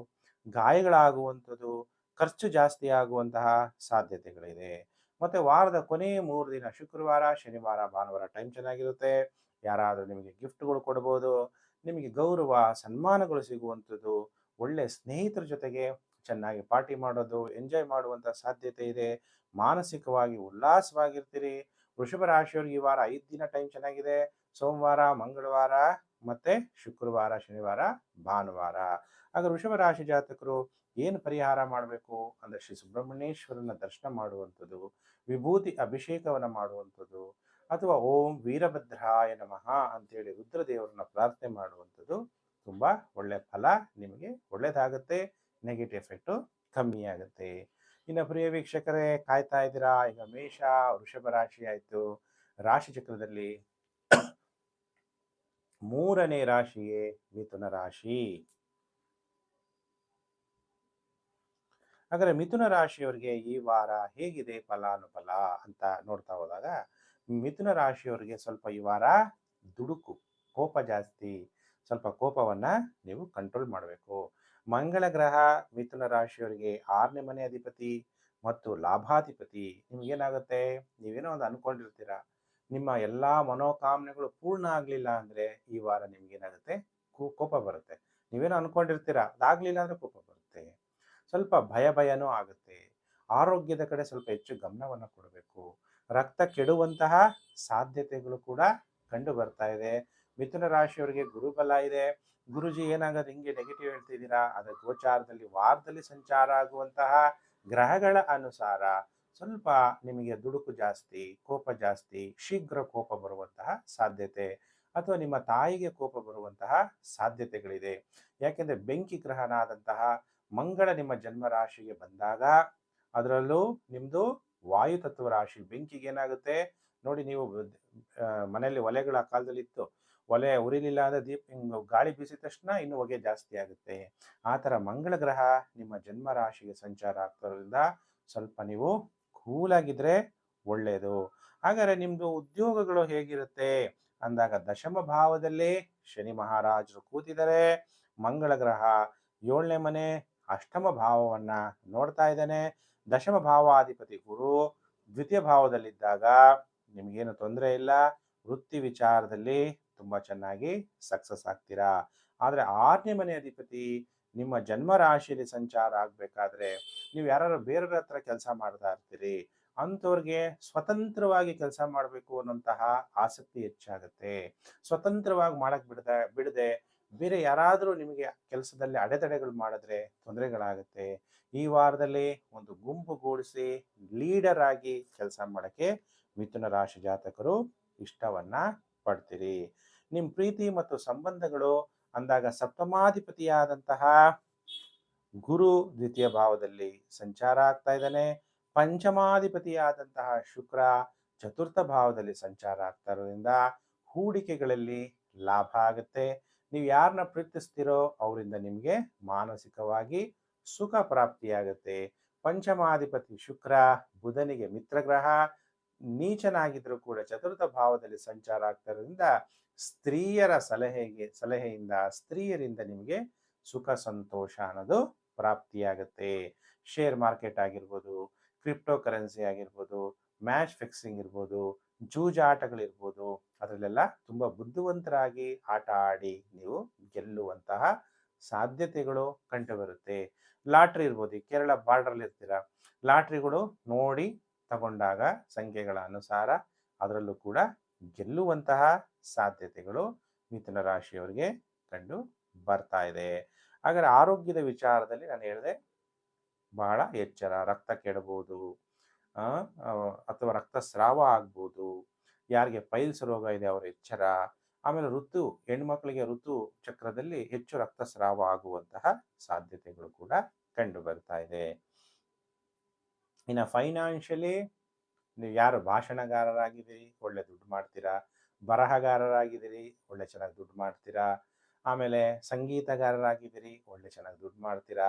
ಗಾಯಗಳಾಗುವಂಥದ್ದು, ಖರ್ಚು ಜಾಸ್ತಿ ಆಗುವಂತಹ ಸಾಧ್ಯತೆಗಳಿದೆ. ಮತ್ತು ವಾರದ ಕೊನೆಯ 3 ದಿನ ಶುಕ್ರವಾರ ಶನಿವಾರ ಭಾನುವಾರ ಟೈಮ್ ಚೆನ್ನಾಗಿರುತ್ತೆ. ಯಾರಾದರೂ ನಿಮಗೆ ಗಿಫ್ಟ್ಗಳು ಕೊಡ್ಬೋದು, ನಿಮಗೆ ಗೌರವ ಸನ್ಮಾನಗಳು ಸಿಗುವಂಥದ್ದು, ಒಳ್ಳೆ ಸ್ನೇಹಿತರ ಜೊತೆಗೆ ಚೆನ್ನಾಗಿ ಪಾರ್ಟಿ ಮಾಡೋದು, ಎಂಜಾಯ್ ಮಾಡುವಂಥ ಸಾಧ್ಯತೆ ಇದೆ. ಮಾನಸಿಕವಾಗಿ ಉಲ್ಲಾಸವಾಗಿರ್ತೀರಿ. ವೃಷಭ ರಾಶಿಯವರಿಗೆ ಈ ವಾರ 5 ದಿನ ಟೈಮ್ ಚೆನ್ನಾಗಿದೆ. ಸೋಮವಾರ ಮಂಗಳವಾರ ಮತ್ತು ಶುಕ್ರವಾರ ಶನಿವಾರ ಭಾನುವಾರ. ಆಗ ವೃಷಭ ರಾಶಿ ಜಾತಕರು ಏನು ಪರಿಹಾರ ಮಾಡಬೇಕು ಅಂದರೆ ಶ್ರೀ ಸುಬ್ರಹ್ಮಣ್ಯೇಶ್ವರನ ದರ್ಶನ ಮಾಡುವಂಥದ್ದು, ವಿಭೂತಿ ಅಭಿಷೇಕವನ್ನು ಮಾಡುವಂಥದ್ದು, ಅಥವಾ ಓಂ ವೀರಭದ್ರಾಯ ನಮಃ ಅಂತೇಳಿ ರುದ್ರದೇವರನ್ನ ಪ್ರಾರ್ಥನೆ ಮಾಡುವಂಥದ್ದು ತುಂಬ ಒಳ್ಳೆಯ ಫಲ, ನಿಮಗೆ ಒಳ್ಳೆಯದಾಗುತ್ತೆ. ನೆಗೆಟಿವ್ ಎಫೆಕ್ಟು ಕಮ್ಮಿ ಆಗುತ್ತೆ. ಇನ್ನು ಪ್ರಿಯ ವೀಕ್ಷಕರೇ, ಕಾಯ್ತಾ ಇದ್ದೀರಾ? ಈಗ ಮೇಷ ವೃಷಭ ರಾಶಿ ಆಯಿತು. ರಾಶಿ ಚಕ್ರದಲ್ಲಿ 3ನೇ ರಾಶಿಯೇ ಮಿಥುನ ರಾಶಿ. ಹಾಗಾದರೆ ಮಿಥುನ ರಾಶಿಯವರಿಗೆ ಈ ವಾರ ಹೇಗಿದೆ ಫಲಾನುಫಲ ಅಂತ ನೋಡ್ತಾ ಹೋದಾಗ ಮಿಥುನ ರಾಶಿಯವರಿಗೆ ಸ್ವಲ್ಪ ಈ ವಾರ ದುಡುಕು, ಕೋಪ ಜಾಸ್ತಿ. ಸ್ವಲ್ಪ ಕೋಪವನ್ನು ನೀವು ಕಂಟ್ರೋಲ್ ಮಾಡಬೇಕು. ಮಂಗಳ ಗ್ರಹ ಮಿಥುನ ರಾಶಿಯವರಿಗೆ 6ನೇ ಮನೆ ಅಧಿಪತಿ ಮತ್ತು ಲಾಭಾಧಿಪತಿ. ನಿಮ್ಗೇನಾಗುತ್ತೆ, ನೀವೇನೋ ಒಂದು ಅಂದ್ಕೊಂಡಿರ್ತೀರ, ನಿಮ್ಮ ಎಲ್ಲ ಮನೋಕಾಮನೆಗಳು ಪೂರ್ಣ ಆಗಲಿಲ್ಲ ಅಂದರೆ ಈ ವಾರ ನಿಮ್ಗೇನಾಗುತ್ತೆ, ಕೋಪ ಬರುತ್ತೆ. ನೀವೇನೋ ಅನ್ಕೊಂಡಿರ್ತೀರಾ, ಅದಾಗಲಿಲ್ಲ ಅಂದರೆ ಕೋಪ ಬರುತ್ತೆ. ಸ್ವಲ್ಪ ಭಯನೂ ಆಗುತ್ತೆ. ಆರೋಗ್ಯದ ಕಡೆ ಸ್ವಲ್ಪ ಹೆಚ್ಚು ಗಮನವನ್ನು ಕೊಡಬೇಕು. ರಕ್ತ ಕೆಡುವಂತಹ ಸಾಧ್ಯತೆಗಳು ಕೂಡ ಕಂಡು ಬರ್ತಾ ಇದೆ. ಮಿಥುನ ರಾಶಿಯವರಿಗೆ ಗುರುಬಲ ಇದೆ. ಗುರುಜಿ ಏನಾಗೋದು ಹಿಂಗೆ ನೆಗೆಟಿವ್ ಹೇಳ್ತಿದ್ದೀರಾ, ಅದರ ಗೋಚಾರದಲ್ಲಿ ವಾರದಲ್ಲಿ ಸಂಚಾರ ಆಗುವಂತಹ ಗ್ರಹಗಳ ಅನುಸಾರ ಸ್ವಲ್ಪ ನಿಮಗೆ ದುಡುಕು ಜಾಸ್ತಿ, ಕೋಪ ಜಾಸ್ತಿ, ಶೀಘ್ರ ಕೋಪ ಬರುವಂತಹ ಸಾಧ್ಯತೆ, ಅಥವಾ ನಿಮ್ಮ ತಾಯಿಗೆ ಕೋಪ ಬರುವಂತಹ ಸಾಧ್ಯತೆಗಳಿದೆ. ಯಾಕೆಂದರೆ ಬೆಂಕಿ ಗ್ರಹನಾದಂತಹ ಮಂಗಳ ನಿಮ್ಮ ಜನ್ಮ ರಾಶಿಗೆ ಬಂದಾಗ, ಅದರಲ್ಲೂ ನಿಮ್ಮದು ವಾಯುತತ್ವ ರಾಶಿ, ಬೆಂಕಿಗೆ ಏನಾಗುತ್ತೆ ನೋಡಿ, ನೀವು ಮನೆಯಲ್ಲಿ ಒಲೆಗಳ ಕಾಲದಲ್ಲಿ ಇತ್ತು, ಒಲೆ ಉರಿಲಿಲ್ಲ ಅಂದರೆ ಗಾಳಿ ಬೀಸಿದ ತಕ್ಷಣ ಇನ್ನು ಹೊಗೆ ಜಾಸ್ತಿ ಆಗುತ್ತೆ. ಆ ಥರ ಮಂಗಳ ಗ್ರಹ ನಿಮ್ಮ ಜನ್ಮ ರಾಶಿಗೆ ಸಂಚಾರ ಆಗ್ತಿರೋದ್ರಿಂದ ಸ್ವಲ್ಪ ನೀವು ಕೂಲಾಗಿದ್ರೆ ಒಳ್ಳೆಯದು. ಹಾಗಾದರೆ ನಿಮ್ಮದು ಉದ್ಯೋಗಗಳು ಹೇಗಿರುತ್ತೆ ಅಂದಾಗ, ದಶಮ ಭಾವದಲ್ಲಿ ಶನಿ ಮಹಾರಾಜರು ಕೂತಿದ್ದಾರೆ. ಮಂಗಳ ಗ್ರಹ 7ನೇ ಮನೆ ಅಷ್ಟಮ ಭಾವವನ್ನು ನೋಡ್ತಾ ಇದ್ದಾನೆ. ದಶಮ ಭಾವಾಧಿಪತಿ ಗುರು ದ್ವಿತೀಯ ಭಾವದಲ್ಲಿದ್ದಾಗ ನಿಮಗೇನು ತೊಂದರೆ ಇಲ್ಲ. ವೃತ್ತಿ ವಿಚಾರದಲ್ಲಿ ತುಂಬ ಚೆನ್ನಾಗಿ ಸಕ್ಸಸ್ ಆಗ್ತೀರಾ. ಆದರೆ 6ನೇ ಮನೆ ಅಧಿಪತಿ ನಿಮ್ಮ ಜನ್ಮ ರಾಶಿಯಲ್ಲಿ ಸಂಚಾರ ಆಗಬೇಕಾದ್ರೆ, ನೀವು ಯಾರು ಬೇರೆಯವ್ರ ಹತ್ರ ಕೆಲಸ ಮಾಡ್ತಾ ಇರ್ತೀರಿ, ಅಂಥವ್ರಿಗೆ ಸ್ವತಂತ್ರವಾಗಿ ಕೆಲಸ ಮಾಡಬೇಕು ಅನ್ನೋಂತಹ ಆಸಕ್ತಿ ಹೆಚ್ಚಾಗುತ್ತೆ. ಸ್ವತಂತ್ರವಾಗಿ ಮಾಡಕ್ಕೆ ಬಿಡದೆ ಬೇರೆ ಯಾರಾದರೂ ನಿಮಗೆ ಕೆಲಸದಲ್ಲಿ ಅಡೆತಡೆಗಳು ಮಾಡಿದ್ರೆ ತೊಂದರೆಗಳಾಗುತ್ತೆ. ಈ ವಾರದಲ್ಲಿ ಒಂದು ಗುಂಪುಗೂಡಿಸಿ ಲೀಡರ್ ಆಗಿ ಕೆಲಸ ಮಾಡೋಕ್ಕೆ ಮಿಥುನ ರಾಶಿ ಜಾತಕರು ಇಷ್ಟವನ್ನ ಪಡ್ತೀರಿ. ನಿಮ್ಮ ಪ್ರೀತಿ ಮತ್ತು ಸಂಬಂಧಗಳು ಅಂದಾಗ, ಸಪ್ತಮಾಧಿಪತಿಯಾದಂತಹ ಗುರು ದ್ವಿತೀಯ ಭಾವದಲ್ಲಿ ಸಂಚಾರ ಆಗ್ತಾ ಇದ್ದಾನೆ. ಪಂಚಮಾಧಿಪತಿಯಾದಂತಹ ಶುಕ್ರ ಚತುರ್ಥ ಭಾವದಲ್ಲಿ ಸಂಚಾರ ಆಗ್ತಾ ಇರೋದ್ರಿಂದ ಹೂಡಿಕೆಗಳಲ್ಲಿ ಲಾಭ ಆಗುತ್ತೆ. ನೀವು ಯಾರನ್ನ ಪ್ರೀತಿಸ್ತೀರೋ ಅವರಿಂದ ನಿಮಗೆ ಮಾನಸಿಕವಾಗಿ ಸುಖ ಪ್ರಾಪ್ತಿಯಾಗುತ್ತೆ. ಪಂಚಮಾಧಿಪತಿ ಶುಕ್ರ ಬುಧನಿಗೆ ಮಿತ್ರಗ್ರಹ, ನೀಚನಾಗಿದ್ರೂ ಕೂಡ ಚತುರ್ಥ ಭಾವದಲ್ಲಿ ಸಂಚಾರ ಆಗ್ತಾ ಇರೋದ್ರಿಂದ ಸ್ತ್ರೀಯರ ಸಲಹೆಯಿಂದ ಸ್ತ್ರೀಯರಿಂದ ನಿಮಗೆ ಸುಖ ಸಂತೋಷ ಅನ್ನೋದು ಪ್ರಾಪ್ತಿಯಾಗುತ್ತೆ. ಶೇರ್ ಮಾರ್ಕೆಟ್ ಆಗಿರ್ಬೋದು, ಕ್ರಿಪ್ಟೋ ಕರೆನ್ಸಿ ಆಗಿರ್ಬೋದು, ಮ್ಯಾಚ್ ಫಿಕ್ಸಿಂಗ್ ಇರ್ಬೋದು, ಜೂಜಾಟಗಳಿರ್ಬೋದು, ಅದರಲ್ಲೆಲ್ಲ ತುಂಬ ಬುದ್ಧಿವಂತರಾಗಿ ಆಟ ಆಡಿ ನೀವು ಗೆಲ್ಲುವಂತಹ ಸಾಧ್ಯತೆಗಳು ಕಂಡುಬರುತ್ತೆ. ಲಾಟ್ರಿ ಇರ್ಬೋದು, ಕೇರಳ ಬಾರ್ಡ್ರಲ್ಲಿ ಇರ್ತೀರ, ಲಾಟ್ರಿಗಳು ನೋಡಿ ತಗೊಂಡಾಗ ಸಂಖ್ಯೆಗಳ ಅನುಸಾರ ಅದರಲ್ಲೂ ಕೂಡ ಗೆಲ್ಲುವಂತಹ ಸಾಧ್ಯತೆಗಳು ಮಿಥುನ ರಾಶಿಯವರಿಗೆ ಕಂಡು ಬರ್ತಾ ಇದೆ. ಹಾಗಾದರೆ ಆರೋಗ್ಯದ ವಿಚಾರದಲ್ಲಿ ನಾನು ಹೇಳಿದೆ, ಬಹಳ ಎಚ್ಚರ. ರಕ್ತ ಕೆಡಬಹುದು, ಅಥವಾ ರಕ್ತಸ್ರಾವ ಆಗ್ಬೋದು. ಯಾರಿಗೆ ಪೈಲ್ಸ್ ರೋಗ ಇದೆ ಅವರ ಎಚ್ಚರ. ಆಮೇಲೆ ಹೆಣ್ಮಕ್ಳಿಗೆ ಋತು ಚಕ್ರದಲ್ಲಿ ಹೆಚ್ಚು ರಕ್ತಸ್ರಾವ ಆಗುವಂತಹ ಸಾಧ್ಯತೆಗಳು ಕೂಡ ಕಂಡು ಬರ್ತಾ ಇದೆ. ಇನ್ನು ಫೈನಾನ್ಷಿಯಲಿ ನೀವು ಯಾರು ಭಾಷಣಗಾರರಾಗಿದ್ದೀರಿ, ಒಳ್ಳೆ ದುಡ್ಡು ಮಾಡ್ತೀರಾ. ಬರಹಗಾರರಾಗಿದ್ದೀರಿ, ಒಳ್ಳೆ ಚೆನ್ನಾಗಿ ದುಡ್ಡು ಮಾಡ್ತೀರಾ. ಆಮೇಲೆ ಸಂಗೀತಗಾರರಾಗಿದ್ದೀರಿ, ಒಳ್ಳೆ ಚೆನ್ನಾಗಿ ದುಡ್ಡು ಮಾಡ್ತೀರಾ.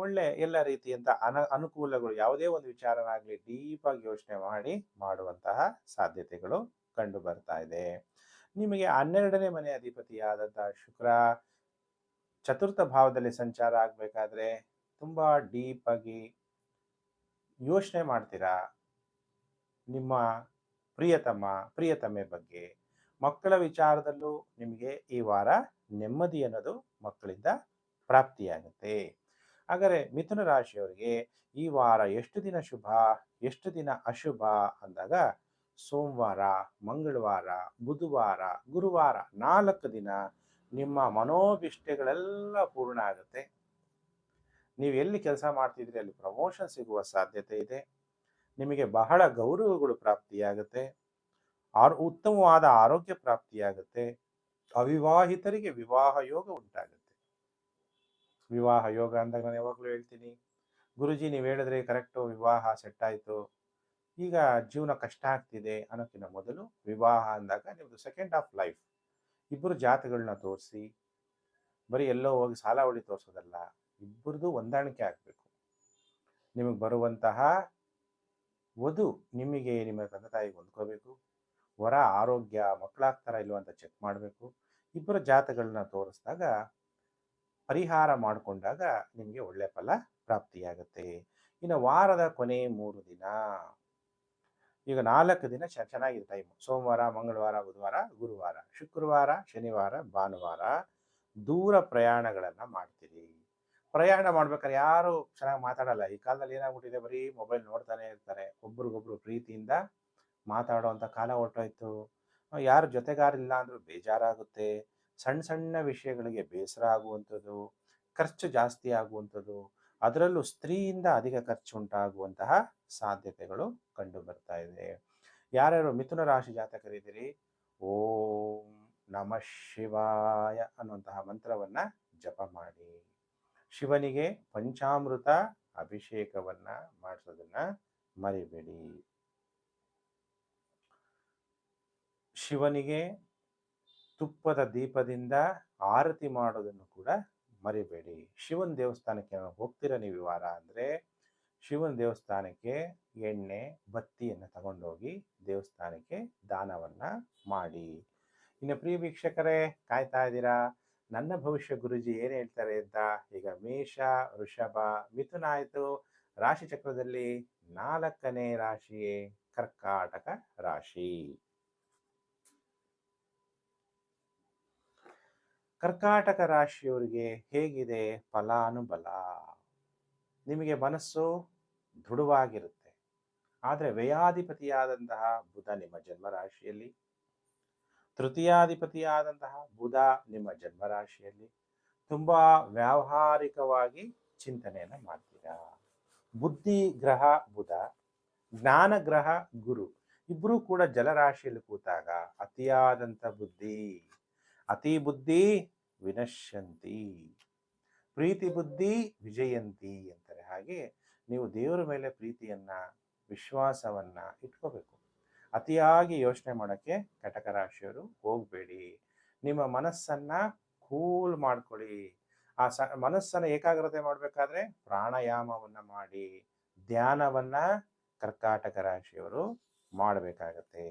ಒಳ್ಳೆ ಎಲ್ಲ ರೀತಿಯಂಥ ಅನುಕೂಲಗಳು, ಯಾವುದೇ ಒಂದು ವಿಚಾರನಾಗಲಿ ಡೀಪಾಗಿ ಯೋಚನೆ ಮಾಡಿ ಮಾಡುವಂತಹ ಸಾಧ್ಯತೆಗಳು ಕಂಡು ಬರ್ತಾ ಇದೆ. ನಿಮಗೆ 12ನೇ ಮನೆ ಅಧಿಪತಿಯಾದಂತಹ ಶುಕ್ರ ಚತುರ್ಥ ಭಾವದಲ್ಲಿ ಸಂಚಾರ ಆಗಬೇಕಾದ್ರೆ ತುಂಬ ಡೀಪಾಗಿ ಯೋಚನೆ ಮಾಡ್ತೀರಾ ನಿಮ್ಮ ಪ್ರಿಯತಮೆ ಬಗ್ಗೆ. ಮಕ್ಕಳ ವಿಚಾರದಲ್ಲೂ ನಿಮಗೆ ಈ ವಾರ ನೆಮ್ಮದಿ ಅನ್ನೋದು ಮಕ್ಕಳಿಂದ ಪ್ರಾಪ್ತಿಯಾಗುತ್ತೆ. ಹಾಗಾದರೆ ಮಿಥುನ ರಾಶಿಯವರಿಗೆ ಈ ವಾರ ಎಷ್ಟು ದಿನ ಶುಭ, ಎಷ್ಟು ದಿನ ಅಶುಭ ಅಂದಾಗ, ಸೋಮವಾರ, ಮಂಗಳವಾರ, ಬುಧವಾರ, ಗುರುವಾರ 4 ದಿನ ನಿಮ್ಮ ಮನೋಭಿಷ್ಟಗಳೆಲ್ಲ ಪೂರ್ಣ ಆಗುತ್ತೆ. ನೀವು ಎಲ್ಲಿ ಕೆಲಸ ಮಾಡ್ತಿದ್ರಿ ಅಲ್ಲಿ ಪ್ರಮೋಷನ್ ಸಿಗುವ ಸಾಧ್ಯತೆ ಇದೆ. ನಿಮಗೆ ಬಹಳ ಗೌರವಗಳು ಪ್ರಾಪ್ತಿಯಾಗುತ್ತೆ. ಉತ್ತಮವಾದ ಆರೋಗ್ಯ ಪ್ರಾಪ್ತಿಯಾಗುತ್ತೆ. ಅವಿವಾಹಿತರಿಗೆ ವಿವಾಹ ಯೋಗ ಉಂಟಾಗುತ್ತೆ. ವಿವಾಹ ಯೋಗ ಅಂದಾಗ ನಾನು ಯಾವಾಗಲೂ ಹೇಳ್ತೀನಿ, ಗುರುಜಿ ನೀವು ಹೇಳಿದ್ರೆ ಕರೆಕ್ಟು, ವಿವಾಹ ಸೆಟ್ ಆಯಿತು, ಈಗ ಜೀವನ ಕಷ್ಟ ಆಗ್ತಿದೆ ಅನ್ನೋಕ್ಕಿಂತ ಮೊದಲು ವಿವಾಹ ಅಂದಾಗ ನಿಮ್ಮದು ಸೆಕೆಂಡ್ ಆಫ್ ಲೈಫ್, ಇಬ್ಬರು ಜಾತಗಳನ್ನ ತೋರಿಸಿ, ಬರೀ ಎಲ್ಲೋ ಹೋಗಿ ಸಾಲ ಹೊಡಿ ತೋರಿಸೋದಲ್ಲ, ಇಬ್ಬರದು ಹೊಂದಾಣಿಕೆ ಆಗಬೇಕು. ನಿಮಗೆ ಬರುವಂತಹ ವಧು ನಿಮಗೆ ನಿಮ್ಮ ತಂದೆ ತಾಯಿಗೆ ಹೊಂದ್ಕೋಬೇಕು. ವರ ಆರೋಗ್ಯ, ಮಕ್ಕಳಾಗ್ತಾರ ಇಲ್ವ ಅಂತ ಚೆಕ್ ಮಾಡಬೇಕು. ಇಬ್ಬರ ಜಾತಗಳನ್ನ ತೋರಿಸಿದಾಗ, ಪರಿಹಾರ ಮಾಡಿಕೊಂಡಾಗ ನಿಮಗೆ ಒಳ್ಳೆ ಫಲ ಪ್ರಾಪ್ತಿಯಾಗುತ್ತೆ. ಇನ್ನು ವಾರದ ಕೊನೆ 3 ದಿನ ಈಗ 4 ದಿನ ಚೆನ್ನಾಗಿದೆ ಟೈಮು. ಸೋಮವಾರ, ಮಂಗಳವಾರ, ಬುಧವಾರ, ಗುರುವಾರ, ಶುಕ್ರವಾರ, ಶನಿವಾರ, ಭಾನುವಾರ ದೂರ ಪ್ರಯಾಣಗಳನ್ನು ಮಾಡ್ತೀರಿ. ಪ್ರಯಾಣ ಮಾಡ್ಬೇಕಾದ್ರೆ ಯಾರು ಚೆನ್ನಾಗಿ ಮಾತಾಡಲ್ಲ. ಈ ಕಾಲದಲ್ಲಿ ಏನಾಗ್ಬಿಟ್ಟಿದೆ, ಬರೀ ಮೊಬೈಲ್ ನೋಡ್ತಾನೆ ಇರ್ತಾರೆ. ಒಬ್ರಿಗೊಬ್ರು ಪ್ರೀತಿಯಿಂದ ಮಾತಾಡುವಂಥ ಕಾಲ ಹೊರಟೋಯ್ತು. ಯಾರು ಜೊತೆಗಾರಿಲ್ಲ ಅಂದ್ರೂ ಬೇಜಾರಾಗುತ್ತೆ. ಸಣ್ಣ ಸಣ್ಣ ವಿಷಯಗಳಿಗೆ ಬೇಸರ ಆಗುವಂಥದ್ದು, ಖರ್ಚು ಜಾಸ್ತಿ ಆಗುವಂಥದ್ದು, ಅದರಲ್ಲೂ ಸ್ತ್ರೀಯಿಂದ ಅಧಿಕ ಖರ್ಚು ಉಂಟಾಗುವಂತಹ ಸಾಧ್ಯತೆಗಳು ಕಂಡು ಬರ್ತಾ ಇದೆ. ಯಾರ್ಯಾರು ಮಿಥುನ ರಾಶಿ ಜಾತಕರಿದ್ದೀರಿ, ಓಂ ನಮಃ ಶಿವಾಯ ಅನ್ನುವಂತಹ ಮಂತ್ರವನ್ನ ಜಪ ಮಾಡಿ. ಶಿವನಿಗೆ ಪಂಚಾಮೃತ ಅಭಿಷೇಕವನ್ನ ಮಾಡಿಸೋದನ್ನ ಮರಿಬೇಡಿ. ಶಿವನಿಗೆ ತುಪ್ಪದ ದೀಪದಿಂದ ಆರತಿ ಮಾಡೋದನ್ನು ಕೂಡ ಮರಿಬೇಡಿ. ಶಿವನ ದೇವಸ್ಥಾನಕ್ಕೆ ಹೋಗ್ತೀರ ನೀವು ಈ ವಾರ ಅಂದರೆ ಶಿವನ ದೇವಸ್ಥಾನಕ್ಕೆ ಎಣ್ಣೆ ಬತ್ತಿಯನ್ನು ತಗೊಂಡೋಗಿ ದೇವಸ್ಥಾನಕ್ಕೆ ದಾನವನ್ನ ಮಾಡಿ. ಇನ್ನು ಪ್ರಿಯ ವೀಕ್ಷಕರೇ, ಕಾಯ್ತಾ ಇದ್ದೀರಾ ನನ್ನ ಭವಿಷ್ಯ ಗುರುಜಿ ಏನು ಹೇಳ್ತಾರೆ ಅಂತ. ಈಗ ಮೇಷ, ವೃಷಭ, ಮಿಥುನ ಆಯಿತು. ರಾಶಿ ಚಕ್ರದಲ್ಲಿ 4ನೇ ರಾಶಿಯೇ ಕರ್ಕಾಟಕ ರಾಶಿ. ಕರ್ಕಾಟಕ ರಾಶಿಯವರಿಗೆ ಹೇಗಿದೆ ಫಲಾನುಬಲ? ನಿಮಗೆ ಮನಸ್ಸು ದೃಢವಾಗಿರುತ್ತೆ, ಆದರೆ ವ್ಯಯಾಧಿಪತಿಯಾದಂತಹ ಬುಧ ನಿಮ್ಮ ಜನ್ಮರಾಶಿಯಲ್ಲಿ, ತೃತೀಯಾಧಿಪತಿಯಾದಂತಹ ಬುಧ ನಿಮ್ಮ ಜನ್ಮರಾಶಿಯಲ್ಲಿ ತುಂಬಾ ವ್ಯಾವಹಾರಿಕವಾಗಿ ಚಿಂತನೆಯನ್ನು ಮಾಡ್ತೀರಾ. ಬುದ್ಧಿ ಗ್ರಹ ಬುಧ, ಜ್ಞಾನ ಗ್ರಹ ಗುರು ಇಬ್ಬರೂ ಕೂಡ ಜಲರಾಶಿಯಲ್ಲಿ ಕೂತಾಗ ಅತಿಯಾದಂಥ ಬುದ್ಧಿ, ಅತಿ ಬುದ್ಧಿ ವಿನಶ್ಯಂತಿ, ಪ್ರೀತಿ ಬುದ್ಧಿ ವಿಜಯಂತಿ ಅಂತಾರೆ. ಹಾಗೆ ನೀವು ದೇವರ ಮೇಲೆ ಪ್ರೀತಿಯನ್ನ ವಿಶ್ವಾಸವನ್ನ ಇಟ್ಕೋಬೇಕು. ಅತಿಯಾಗಿ ಯೋಚನೆ ಮಾಡೋಕ್ಕೆ ಕಟಕ ರಾಶಿಯವರು ಹೋಗಬೇಡಿ. ನಿಮ್ಮ ಮನಸ್ಸನ್ನ ಕೂಲ್ ಮಾಡ್ಕೊಳ್ಳಿ. ಆ ಮನಸ್ಸನ್ನು ಏಕಾಗ್ರತೆ ಮಾಡಬೇಕಾದ್ರೆ ಪ್ರಾಣಾಯಾಮವನ್ನ ಮಾಡಿ, ಧ್ಯಾನವನ್ನ ಕರ್ಕಾಟಕ ರಾಶಿಯವರು ಮಾಡಬೇಕಾಗತ್ತೆ.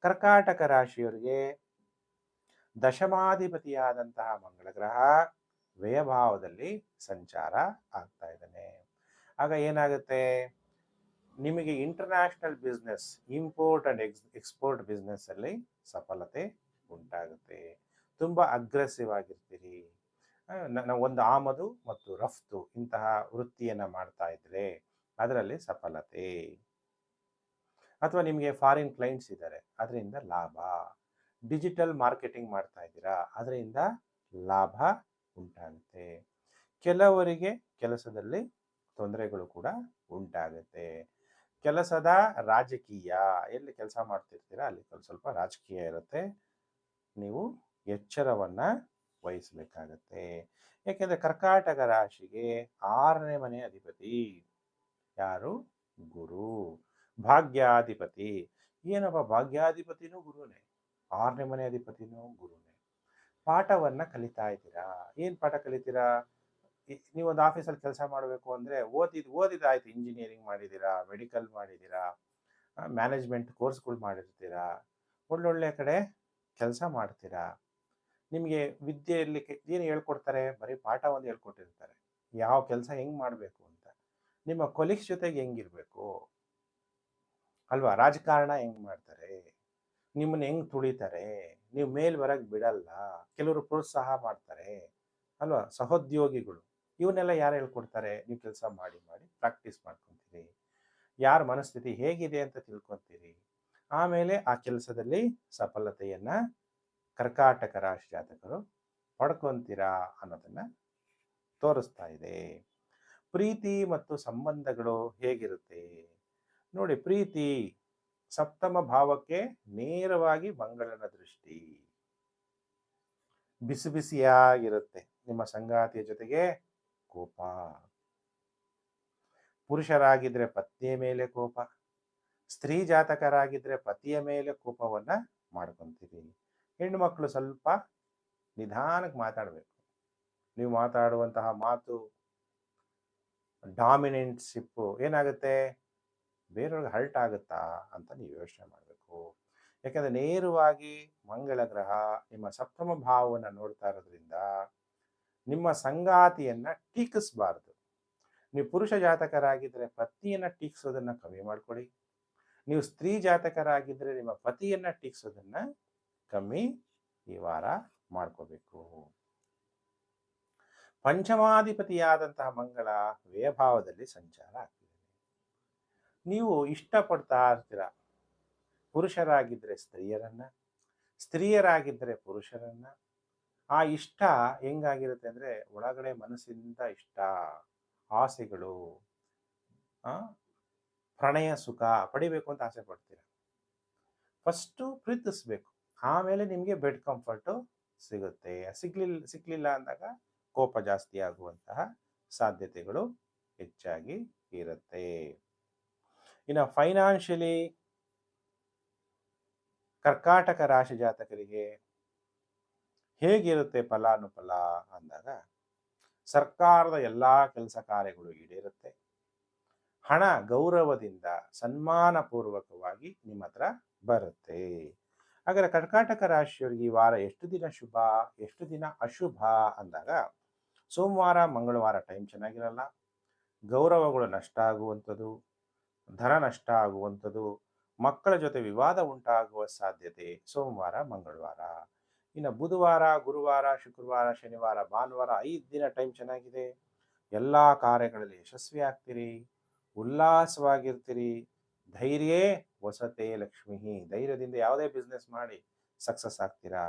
ಕರ್ಕಾಟಕ ರಾಶಿಯವರಿಗೆ ದಶಮಾಧಿಪತಿಯಾದಂತಹ ಮಂಗಳ ಗ್ರಹ ವ್ಯಯಭಾವದಲ್ಲಿ ಸಂಚಾರ ಆಗ್ತಾ ಇದ್ದಾನೆ. ಆಗ ಏನಾಗುತ್ತೆ, ನಿಮಗೆ international business, import and export business ಅಲ್ಲಿ ಸಫಲತೆ ಉಂಟಾಗುತ್ತೆ. ತುಂಬ ಅಗ್ರೆಸಿವ್ ಆಗಿರ್ತೀರಿ. ನಾವು ಒಂದು ಆಮದು ಮತ್ತು ರಫ್ತು ಇಂತಹ ವೃತ್ತಿಯನ್ನು ಮಾಡ್ತಾ ಇದ್ರೆ ಅದರಲ್ಲಿ ಸಫಲತೆ. ಅಥವಾ ನಿಮಗೆ ಫಾರಿನ್ ಕ್ಲೈಂಟ್ಸ್ ಇದ್ದಾರೆ, ಅದರಿಂದ ಲಾಭ. ಡಿಜಿಟಲ್ ಮಾರ್ಕೆಟಿಂಗ್ ಮಾಡ್ತಾ ಇದ್ದೀರಾ, ಅದರಿಂದ ಲಾಭ ಉಂಟಾಗುತ್ತೆ. ಕೆಲವರಿಗೆ ಕೆಲಸದಲ್ಲಿ ತೊಂದರೆಗಳು ಕೂಡ ಉಂಟಾಗುತ್ತೆ. ಕೆಲಸದ ರಾಜಕೀಯ, ಎಲ್ಲಿ ಕೆಲಸ ಮಾಡ್ತಿರ್ತೀರಾ ಅಲ್ಲಿ ಸ್ವಲ್ಪ ರಾಜಕೀಯ ಇರುತ್ತೆ, ನೀವು ಎಚ್ಚರವನ್ನ ವಹಿಸಬೇಕಾಗತ್ತೆ. ಯಾಕೆಂದ್ರೆ ಕರ್ಕಾಟಕ ರಾಶಿಗೆ 6ನೇ ಮನೆ ಅಧಿಪತಿ ಯಾರು? ಗುರು. ಭಾಗ್ಯಾಧಿಪತಿ. ಏನಪ್ಪ ಭಾಗ್ಯಾಧಿಪತಿನೂ ಗುರುನೇ, 6ನೇ ಮನೆ ಅಧಿಪತಿನೂ ಗುರುನೇ. ಪಾಠವನ್ನ ಕಲಿತಾ ಇದ್ದೀರಾ. ಏನ್ ಪಾಠ ಕಲಿತೀರಾ? ನೀವೊಂದು ಆಫೀಸಲ್ಲಿ ಕೆಲಸ ಮಾಡಬೇಕು ಅಂದರೆ ಓದಿದಾಯ್ತು. ಇಂಜಿನಿಯರಿಂಗ್ ಮಾಡಿದ್ದೀರಾ, ಮೆಡಿಕಲ್ ಮಾಡಿದ್ದೀರಾ, ಮ್ಯಾನೇಜ್ಮೆಂಟ್ ಕೋರ್ಸ್ಗಳು ಮಾಡಿರ್ತೀರಾ, ಒಳ್ಳೊಳ್ಳೆ ಕಡೆ ಕೆಲಸ ಮಾಡ್ತೀರಾ. ನಿಮಗೆ ವಿದ್ಯೆಯಲ್ಲಿ ಏನು ಹೇಳ್ಕೊಡ್ತಾರೆ? ಬರೀ ಪಾಠ ಒಂದು ಹೇಳ್ಕೊಟ್ಟಿರ್ತಾರೆ, ಯಾವ ಕೆಲಸ ಹೆಂಗೆ ಮಾಡಬೇಕು ಅಂತ. ನಿಮ್ಮ ಕೊಲೀಗ್ಸ್ ಜೊತೆಗೆ ಹೆಂಗಿರ್ಬೇಕು ಅಲ್ವಾ? ರಾಜಕಾರಣ ಹೆಂಗೆ ಮಾಡ್ತಾರೆ, ನಿಮ್ಮನ್ನ ಹೆಂಗೆ ತುಳಿತಾರೆ, ನೀವು ಮೇಲ್ ಬರಕ್ಕೆ ಬಿಡಲ್ಲ, ಕೆಲವರು ಪ್ರೋತ್ಸಾಹ ಮಾಡ್ತಾರೆ ಅಲ್ವಾ? ಸಹೋದ್ಯೋಗಿಗಳು, ಇವನ್ನೆಲ್ಲ ಯಾರು ಹೇಳ್ಕೊಡ್ತಾರೆ? ನೀವು ಕೆಲಸ ಮಾಡಿ ಮಾಡಿ ಪ್ರಾಕ್ಟೀಸ್ ಮಾಡ್ಕೊತೀರಿ. ಯಾರ ಮನಸ್ಥಿತಿ ಹೇಗಿದೆ ಅಂತ ತಿಳ್ಕೊತೀರಿ. ಆಮೇಲೆ ಆ ಕೆಲಸದಲ್ಲಿ ಸಫಲತೆಯನ್ನ ಕರ್ಕಾಟಕ ರಾಶಿ ಜಾತಕರು ಪಡ್ಕೊಂತೀರಾ ಅನ್ನೋದನ್ನ ತೋರಿಸ್ತಾ ಇದೆ. ಪ್ರೀತಿ ಮತ್ತು ಸಂಬಂಧಗಳು ಹೇಗಿರುತ್ತೆ ನೋಡಿ. ಪ್ರೀತಿ ಸಪ್ತಮ ಭಾವಕ್ಕೆ ನೇರವಾಗಿ ಮಂಗಳನ ದೃಷ್ಟಿ, ಬಿಸಿ ಬಿಸಿಯಾಗಿರುತ್ತೆ. ನಿಮ್ಮ ಸಂಗಾತಿಯ ಜೊತೆಗೆ ಕೋಪ, ಪುರುಷರಾಗಿದ್ರೆ ಪತ್ನಿಯ ಮೇಲೆ ಕೋಪ, ಸ್ತ್ರೀ ಜಾತಕರಾಗಿದ್ರೆ ಪತಿಯ ಮೇಲೆ ಕೋಪವನ್ನ ಮಾಡ್ಕೊಂತೀರಿ. ಹೆಣ್ಣು ಮಕ್ಕಳು ಸ್ವಲ್ಪ ನಿಧಾನಕ್ಕೆ ಮಾತಾಡಬೇಕು. ನೀವು ಮಾತಾಡುವಂತಹ ಮಾತು ಡಾಮಿನೆಂಟ್ಶಿಪ್ಪು ಏನಾಗುತ್ತೆ, ಬೇರೆಯವ್ರಿಗೆ ಹರ್ಟ್ ಆಗುತ್ತಾ ಅಂತ ನೀವು ಯೋಚನೆ ಮಾಡಬೇಕು. ಯಾಕಂದ್ರೆ ನೇರವಾಗಿ ಮಂಗಳ ಗ್ರಹ ನಿಮ್ಮ ಸಪ್ತಮ ಭಾವವನ್ನು ನೋಡ್ತಾ ಇರೋದ್ರಿಂದ ನಿಮ್ಮ ಸಂಗಾತಿಯನ್ನ ಟೀಕಿಸಬಾರ್ದು. ನೀವು ಪುರುಷ ಜಾತಕರಾಗಿದ್ರೆ ಪತ್ನಿಯನ್ನ ಟೀಕಿಸೋದನ್ನ ಕಮ್ಮಿ ಮಾಡ್ಕೊಳ್ಳಿ. ನೀವು ಸ್ತ್ರೀ ಜಾತಕರಾಗಿದ್ದರೆ ನಿಮ್ಮ ಪತಿಯನ್ನ ಟೀಕಿಸೋದನ್ನ ಕಮ್ಮಿ ಈ ವಾರ ಮಾಡ್ಕೋಬೇಕು. ಪಂಚಮಾಧಿಪತಿಯಾದಂತಹ ಮಂಗಳ ವ್ಯಯಭಾವದಲ್ಲಿ ಸಂಚಾರ ಆಗ್ತಿದೆ. ನೀವು ಇಷ್ಟಪಡ್ತಾ ಇರ್ತೀರ, ಪುರುಷರಾಗಿದ್ದರೆ ಸ್ತ್ರೀಯರನ್ನ, ಸ್ತ್ರೀಯರಾಗಿದ್ದರೆ ಪುರುಷರನ್ನ. ಆ ಇಷ್ಟ ಹೆಂಗಾಗಿರುತ್ತೆ ಅಂದರೆ ಒಳಗಡೆ ಮನಸ್ಸಿಂದ ಇಷ್ಟ, ಆಸೆಗಳು, ಪ್ರಣಯ ಸುಖ ಪಡಿಬೇಕು ಅಂತ ಆಸೆ ಪಡ್ತೀರ. ಫಸ್ಟು ಪ್ರೀತಿಸ್ಬೇಕು, ಆಮೇಲೆ ನಿಮಗೆ ಬೆಡ್ ಕಂಫರ್ಟು ಸಿಗುತ್ತೆ. ಸಿಕ್ಲಿಲ್ಲ ಅಂದಾಗ ಕೋಪ ಜಾಸ್ತಿ ಆಗುವಂತಹ ಸಾಧ್ಯತೆಗಳು ಹೆಚ್ಚಾಗಿ ಇರುತ್ತೆ. ಇನ್ನು ಫೈನಾನ್ಷಿಯಲಿ ಕರ್ಕಾಟಕ ರಾಶಿ ಜಾತಕರಿಗೆ ಹೇಗಿರುತ್ತೆ ಫಲಾನುಫಲ ಅಂದಾಗ, ಸರ್ಕಾರದ ಎಲ್ಲ ಕೆಲಸ ಕಾರ್ಯಗಳು ಈಡೇರುತ್ತೆ. ಹಣ ಗೌರವದಿಂದ ಸನ್ಮಾನಪೂರ್ವಕವಾಗಿ ನಿಮ್ಮ ಹತ್ರ ಬರುತ್ತೆ. ಹಾಗಾದರೆ ಕರ್ಕಾಟಕ ರಾಶಿಯವರಿಗೆ ಈ ವಾರ ಎಷ್ಟು ದಿನ ಶುಭ, ಎಷ್ಟು ದಿನ ಅಶುಭ ಅಂದಾಗ, ಸೋಮವಾರ ಮಂಗಳವಾರ ಟೈಮ್ ಚೆನ್ನಾಗಿರಲ್ಲ. ಗೌರವಗಳು ನಷ್ಟ ಆಗುವಂಥದ್ದು, ಧನ ನಷ್ಟ ಆಗುವಂಥದ್ದು, ಮಕ್ಕಳ ಜೊತೆ ವಿವಾದ ಉಂಟಾಗುವ ಸಾಧ್ಯತೆ ಸೋಮವಾರ ಮಂಗಳವಾರ. ಇನ್ನು ಬುಧವಾರ, ಗುರುವಾರ, ಶುಕ್ರವಾರ, ಶನಿವಾರ, ಭಾನುವಾರ 5 ದಿನ ಟೈಮ್ ಚೆನ್ನಾಗಿದೆ. ಎಲ್ಲ ಕಾರ್ಯಗಳಲ್ಲಿ ಯಶಸ್ವಿ ಆಗ್ತೀರಿ, ಉಲ್ಲಾಸವಾಗಿರ್ತೀರಿ. ಧೈರ್ಯೇ ವಸತೆ ಲಕ್ಷ್ಮಿ. ಧೈರ್ಯದಿಂದ ಯಾವುದೇ ಬಿಸ್ನೆಸ್ ಮಾಡಿ ಸಕ್ಸಸ್ ಆಗ್ತೀರಾ.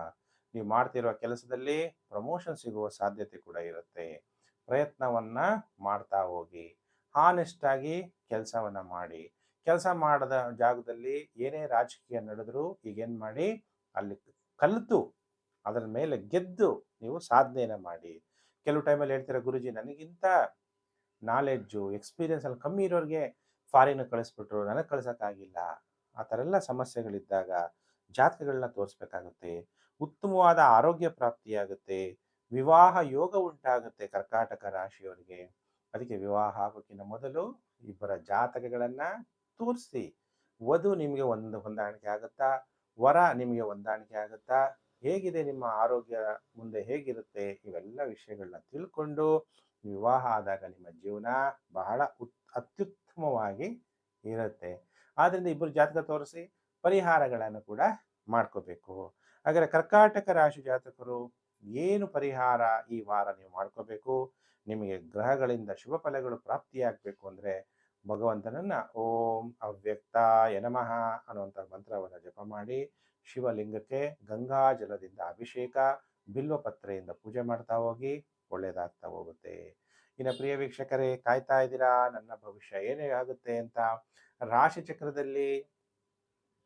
ನೀವು ಮಾಡ್ತಿರೋ ಕೆಲಸದಲ್ಲಿ ಪ್ರಮೋಷನ್ ಸಿಗುವ ಸಾಧ್ಯತೆ ಕೂಡ ಇರುತ್ತೆ. ಪ್ರಯತ್ನವನ್ನ ಮಾಡ್ತಾ ಹೋಗಿ, ಹಾನೆಸ್ಟ್ ಆಗಿ ಕೆಲಸವನ್ನ ಮಾಡಿ. ಕೆಲಸ ಮಾಡದ ಜಾಗದಲ್ಲಿ ಏನೇ ರಾಜಕೀಯ ನಡೆದರೂ ಈಗೇನು ಮಾಡಿ, ಅಲ್ಲಿ ಕಲಿತು ಅದರ ಮೇಲೆ ಗೆದ್ದು ನೀವು ಸಾಧನೆಯನ್ನು ಮಾಡಿ. ಕೆಲವು ಟೈಮಲ್ಲಿ ಹೇಳ್ತೀರಾ, ಗುರುಜಿ ನನಗಿಂತ ನಾಲೆಡ್ಜು ಎಕ್ಸ್ಪೀರಿಯನ್ಸ್ ಅಲ್ಲಿ ಕಮ್ಮಿ ಇರೋರಿಗೆ ಫಾರಿನ್ ಕಳಿಸ್ಬಿಟ್ರು, ನನಗೆ ಕಳ್ಸೋಕ್ಕಾಗಿಲ್ಲ. ಆ ಥರ ಎಲ್ಲ ಸಮಸ್ಯೆಗಳಿದ್ದಾಗ ಜಾತಕಗಳನ್ನ ತೋರಿಸ್ಬೇಕಾಗುತ್ತೆ. ಉತ್ತಮವಾದ ಆರೋಗ್ಯ ಪ್ರಾಪ್ತಿಯಾಗುತ್ತೆ, ವಿವಾಹ ಯೋಗ ಉಂಟಾಗುತ್ತೆ ಕರ್ಕಾಟಕ ರಾಶಿಯವರಿಗೆ. ಅದಕ್ಕೆ ವಿವಾಹ ಆಗೋಕ್ಕಿಂತ ಮೊದಲು ಇಬ್ಬರ ಜಾತಕಗಳನ್ನು ತೋರಿಸಿ, ವಧು ನಿಮಗೆ ಹೊಂದಾಣಿಕೆ ಆಗುತ್ತಾ, ವರ ನಿಮಗೆ ಹೊಂದಾಣಿಕೆ ಆಗುತ್ತಾ, ಹೇಗಿದೆ ನಿಮ್ಮ ಆರೋಗ್ಯ ಮುಂದೆ ಹೇಗಿರುತ್ತೆ, ಇವೆಲ್ಲ ವಿಷಯಗಳನ್ನ ತಿಳ್ಕೊಂಡು ವಿವಾಹ ಆದಾಗ ನಿಮ್ಮ ಜೀವನ ಬಹಳ ಅತ್ಯುತ್ತಮವಾಗಿ ಇರುತ್ತೆ. ಆದ್ದರಿಂದ ಇಬ್ಬರು ಜಾತಕ ತೋರಿಸಿ ಪರಿಹಾರಗಳನ್ನು ಕೂಡ ಮಾಡ್ಕೋಬೇಕು. ಹಾಗಾದರೆ ಕರ್ಕಾಟಕ ರಾಶಿ ಜಾತಕರು ಏನು ಪರಿಹಾರ ಈ ವಾರ ನೀವು ಮಾಡ್ಕೋಬೇಕು? ನಿಮಗೆ ಗ್ರಹಗಳಿಂದ ಶುಭ ಫಲಗಳು ಪ್ರಾಪ್ತಿಯಾಗಬೇಕು ಅಂದರೆ ಭಗವಂತನನ್ನ ಓಂ ಅವ್ಯಕ್ತಾಯ ನಮಃ ಅನ್ನುವಂಥ ಮಂತ್ರವನ್ನು ಜಪ ಮಾಡಿ, ಶಿವಲಿಂಗಕ್ಕೆ ಗಂಗಾ ಜಲದಿಂದ ಅಭಿಷೇಕ, ಬಿಲ್ವಪತ್ರೆಯಿಂದ ಪೂಜೆ ಮಾಡ್ತಾ ಹೋಗಿ, ಒಳ್ಳೆಯದಾಗ್ತಾ ಹೋಗುತ್ತೆ. ಇನ್ನು ಪ್ರಿಯ ವೀಕ್ಷಕರೇ, ಕಾಯ್ತಾ ಇದ್ದೀರಾ ನನ್ನ ಭವಿಷ್ಯ ಏನೇ ಆಗುತ್ತೆ ಅಂತ. ರಾಶಿ ಚಕ್ರದಲ್ಲಿ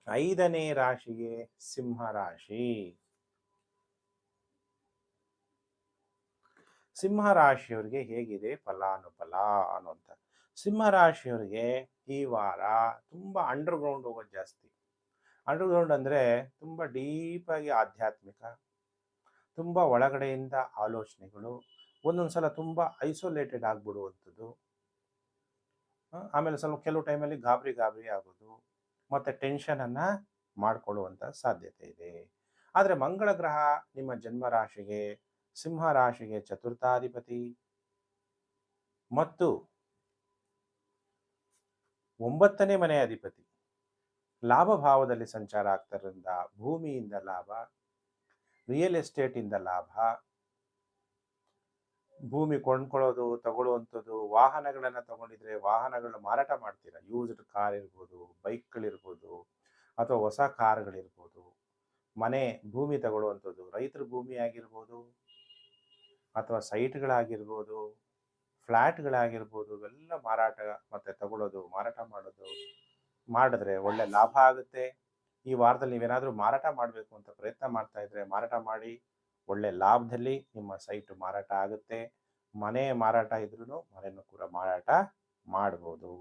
5ನೇ ರಾಶಿಗೆ ಸಿಂಹ ರಾಶಿ. ಸಿಂಹ ರಾಶಿಯವರಿಗೆ ಹೇಗಿದೆ ಫಲಾನುಫಲ ಅನ್ನುವಂಥ. ಸಿಂಹ ರಾಶಿಯವರಿಗೆ ಈ ವಾರ ತುಂಬ ಅಂಡರ್ಗ್ರೌಂಡ್ ಹೋಗೋದು ಜಾಸ್ತಿ. ಅಂಡರ್ಗ್ರೌಂಡ್ ಅಂದರೆ ತುಂಬ ಡೀಪಾಗಿ ಆಧ್ಯಾತ್ಮಿಕ, ತುಂಬ ಒಳಗಡೆಯಿಂದ ಆಲೋಚನೆಗಳು, ಒಂದೊಂದು ಸಲ ತುಂಬ ಐಸೋಲೇಟೆಡ್ ಆಗಿಬಿಡುವಂಥದ್ದು. ಆಮೇಲೆ ಸ್ವಲ್ಪ ಕೆಲವು ಟೈಮಲ್ಲಿ ಗಾಬರಿ ಆಗೋದು, ಮತ್ತು ಟೆನ್ಷನನ್ನು ಮಾಡಿಕೊಳ್ಳುವಂಥ ಸಾಧ್ಯತೆ ಇದೆ. ಆದರೆ ಮಂಗಳ ಗ್ರಹ ನಿಮ್ಮ ಜನ್ಮ ರಾಶಿಗೆ, ಸಿಂಹ ರಾಶಿಗೆ ಚತುರ್ಥಾಧಿಪತಿ ಮತ್ತು 9ನೇ ಮನೆ ಅಧಿಪತಿ ಲಾಭ ಭಾವದಲ್ಲಿ ಸಂಚಾರ ಆಗ್ತಾರಿಂದ ಭೂಮಿಯಿಂದ ಲಾಭ, ರಿಯಲ್ ಎಸ್ಟೇಟಿಂದ ಲಾಭ, ಭೂಮಿ ಕೊಂಡ್ಕೊಳ್ಳೋದು, ತಗೊಳ್ಳುವಂಥದ್ದು, ವಾಹನಗಳನ್ನು ತಗೊಂಡಿದ್ರೆ ವಾಹನಗಳನ್ನ ಮಾರಾಟ ಮಾಡ್ತೀರಾ. ಯೂಸ್ಡ್ ಕಾರ್ ಇರ್ಬೋದು, ಬೈಕ್ಗಳಿರ್ಬೋದು, ಅಥವಾ ಹೊಸ ಕಾರ್ಗಳಿರ್ಬೋದು, ಮನೆ ಭೂಮಿ ತಗೊಳ್ಳುವಂಥದ್ದು, ರೈತರ ಭೂಮಿ ಆಗಿರ್ಬೋದು, ಅಥವಾ ಸೈಟ್ಗಳಾಗಿರ್ಬೋದು, ಫ್ಲ್ಯಾಟ್ಗಳಾಗಿರ್ಬೋದು, ಇವೆಲ್ಲ ಮಾರಾಟ ಮತ್ತು ತಗೊಳ್ಳೋದು, ಮಾರಾಟ ಮಾಡೋದು ಮಾಡಿದ್ರೆ ಒಳ್ಳೆ ಲಾಭ ಆಗುತ್ತೆ. ಈ ವಾರದಲ್ಲಿ ನೀವೇನಾದರೂ ಮಾರಾಟ ಮಾಡಬೇಕು ಅಂತ ಪ್ರಯತ್ನ ಮಾಡ್ತಾ ಇದ್ರೆ ಮಾರಾಟ ಮಾಡಿ, ಒಳ್ಳೆ ಲಾಭದಲ್ಲಿ ನಿಮ್ಮ ಸೈಟು ಮಾರಾಟ ಆಗುತ್ತೆ. ಮನೆ ಮಾರಾಟ ಇದ್ರೂ ಮನೆಯನ್ನು ಕೂಡ ಮಾರಾಟ ಮಾಡ್ಬೋದು.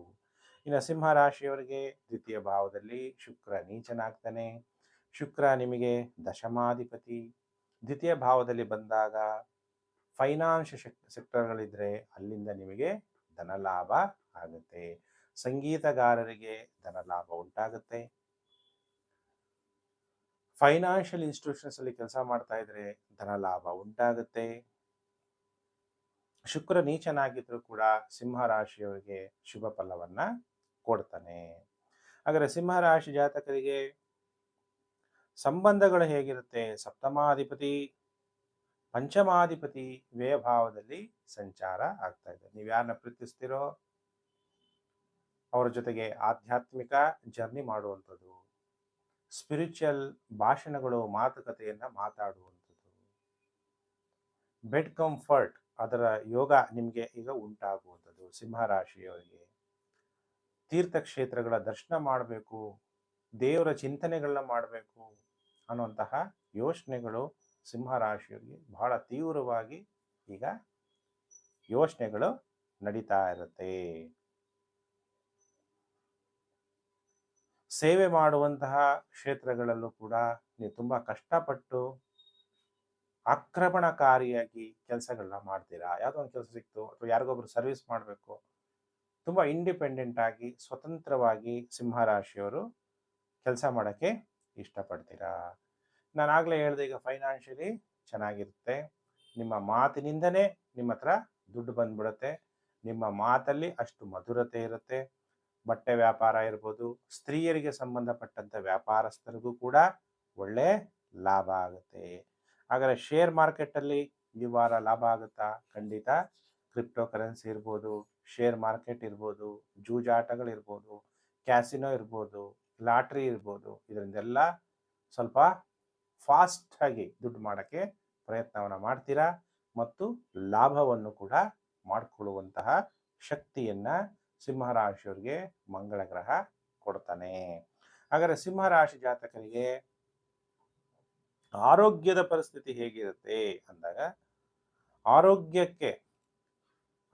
ಇನ್ನು ಸಿಂಹ ರಾಶಿಯವರಿಗೆ ದ್ವಿತೀಯ ಭಾವದಲ್ಲಿ ಶುಕ್ರ ನೀಚನಾಗ್ತಾನೆ. ಶುಕ್ರ ನಿಮಗೆ ದಶಮಾಧಿಪತಿ. ದ್ವಿತೀಯ ಭಾವದಲ್ಲಿ ಬಂದಾಗ ಫೈನಾನ್ಷ್ ಸೆಕ್ಟರ್ಗಳಿದ್ರೆ ಅಲ್ಲಿಂದ ನಿಮಗೆ ಧನಲಾಭ ಆಗುತ್ತೆ. ಸಂಗೀತಗಾರರಿಗೆ ಧನಲಾಭ ಉಂಟಾಗುತ್ತೆ. ಫೈನಾನ್ಷಿಯಲ್ ಇನ್ಸ್ಟಿಟ್ಯೂಷನ್ಸ್ ಅಲ್ಲಿ ಕೆಲಸ ಮಾಡ್ತಾ ಇದ್ರೆ ಧನಲಾಭ ಉಂಟಾಗುತ್ತೆ. ಶುಕ್ರ ನೀಚನಾಗಿದ್ರು ಕೂಡ ಸಿಂಹ ರಾಶಿಯವರಿಗೆ ಶುಭ ಫಲವನ್ನ ಕೊಡ್ತಾನೆ. ಹಾಗಾದ್ರೆ ಸಿಂಹರಾಶಿ ಜಾತಕರಿಗೆ ಸಂಬಂಧಗಳು ಹೇಗಿರುತ್ತೆ? ಸಪ್ತಮಾಧಿಪತಿ ಪಂಚಮಾಧಿಪತಿ ವ್ಯಯಭಾವದಲ್ಲಿ ಸಂಚಾರ ಆಗ್ತಾ ಇದೆ. ನೀವು ಯಾರನ್ನ ಪ್ರೀತಿಸ್ತೀರೋ ಅವರ ಜೊತೆಗೆ ಆಧ್ಯಾತ್ಮಿಕ ಜರ್ನಿ ಮಾಡುವಂಥದ್ದು, ಸ್ಪಿರಿಚುವಲ್ ಭಾಷಣಗಳು, ಮಾತುಕತೆಯನ್ನ ಮಾತಾಡುವಂಥದ್ದು, ಬೆಡ್ ಕಂಫರ್ಟ್ ಅದರ ಯೋಗ ನಿಮಗೆ ಈಗ ಉಂಟಾಗುವಂಥದ್ದು. ಸಿಂಹರಾಶಿಯವರಿಗೆ ತೀರ್ಥಕ್ಷೇತ್ರಗಳ ದರ್ಶನ ಮಾಡಬೇಕು, ದೇವರ ಚಿಂತನೆಗಳನ್ನ ಮಾಡಬೇಕು ಅನ್ನುವಂತಹ ಯೋಚನೆಗಳು ಸಿಂಹರಾಶಿಯವರಿಗೆ ಬಹಳ ತೀವ್ರವಾಗಿ ಈಗ ಯೋಚನೆಗಳು ನಡೀತಾ ಇರುತ್ತೆ. ಸೇವೆ ಮಾಡುವಂತಹ ಕ್ಷೇತ್ರಗಳಲ್ಲೂ ಕೂಡ ನೀವು ತುಂಬ ಕಷ್ಟಪಟ್ಟು ಆಕ್ರಮಣಕಾರಿಯಾಗಿ ಕೆಲಸಗಳನ್ನ ಮಾಡ್ತೀರಾ. ಯಾವುದೋ ಒಂದು ಕೆಲಸ ಸಿಕ್ತು ಅಥವಾ ಯಾರಿಗೊಬ್ರು ಸರ್ವಿಸ್ ಮಾಡಬೇಕು, ತುಂಬ ಇಂಡಿಪೆಂಡೆಂಟ್ ಆಗಿ ಸ್ವತಂತ್ರವಾಗಿ ಸಿಂಹರಾಶಿಯವರು ಕೆಲಸ ಮಾಡೋಕ್ಕೆ ಇಷ್ಟಪಡ್ತೀರಾ. ನಾನು ಆಗಲೇ ಹೇಳಿದೆ, ಈಗ ಫೈನಾನ್ಷಿಯಲಿ ಚೆನ್ನಾಗಿರುತ್ತೆ. ನಿಮ್ಮ ಮಾತಿನಿಂದನೇ ನಿಮ್ಮ ಹತ್ರ ದುಡ್ಡು ಬಂದ್ಬಿಡುತ್ತೆ. ನಿಮ್ಮ ಮಾತಲ್ಲಿ ಅಷ್ಟು ಮಧುರತೆ ಇರುತ್ತೆ. ಬಟ್ಟೆ ವ್ಯಾಪಾರ ಇರ್ಬೋದು, ಸ್ತ್ರೀಯರಿಗೆ ಸಂಬಂಧಪಟ್ಟಂಥ ವ್ಯಾಪಾರಸ್ಥರಿಗೂ ಕೂಡ ಒಳ್ಳೆ ಲಾಭ ಆಗುತ್ತೆ. ಹಾಗಾದರೆ ಶೇರ್ ಮಾರ್ಕೆಟಲ್ಲಿ ಈ ವಾರ ಲಾಭ ಆಗುತ್ತಾ? ಖಂಡಿತ. ಕ್ರಿಪ್ಟೋ ಕರೆನ್ಸಿ ಇರ್ಬೋದು, ಶೇರ್ ಮಾರ್ಕೆಟ್ ಇರ್ಬೋದು, ಜೂಜಾಟಗಳಿರ್ಬೋದು, ಕ್ಯಾಸಿನೋ ಇರ್ಬೋದು, ಲಾಟ್ರಿ ಇರ್ಬೋದು, ಇದರಿಂದೆಲ್ಲ ಸ್ವಲ್ಪ ಫಾಸ್ಟಾಗಿ ದುಡ್ಡು ಮಾಡೋಕ್ಕೆ ಪ್ರಯತ್ನವನ್ನು ಮಾಡ್ತೀರಾ ಮತ್ತು ಲಾಭವನ್ನು ಕೂಡ ಮಾಡಿಕೊಳ್ಳುವಂತಹ ಶಕ್ತಿಯನ್ನು ಸಿಂಹರಾಶಿಯವರಿಗೆ ಮಂಗಳ ಗ್ರಹ ಕೊಡ್ತಾನೆ. ಹಾಗಾದರೆ ಸಿಂಹರಾಶಿ ಜಾತಕರಿಗೆ ಆರೋಗ್ಯದ ಪರಿಸ್ಥಿತಿ ಹೇಗಿರುತ್ತೆ ಅಂದಾಗ,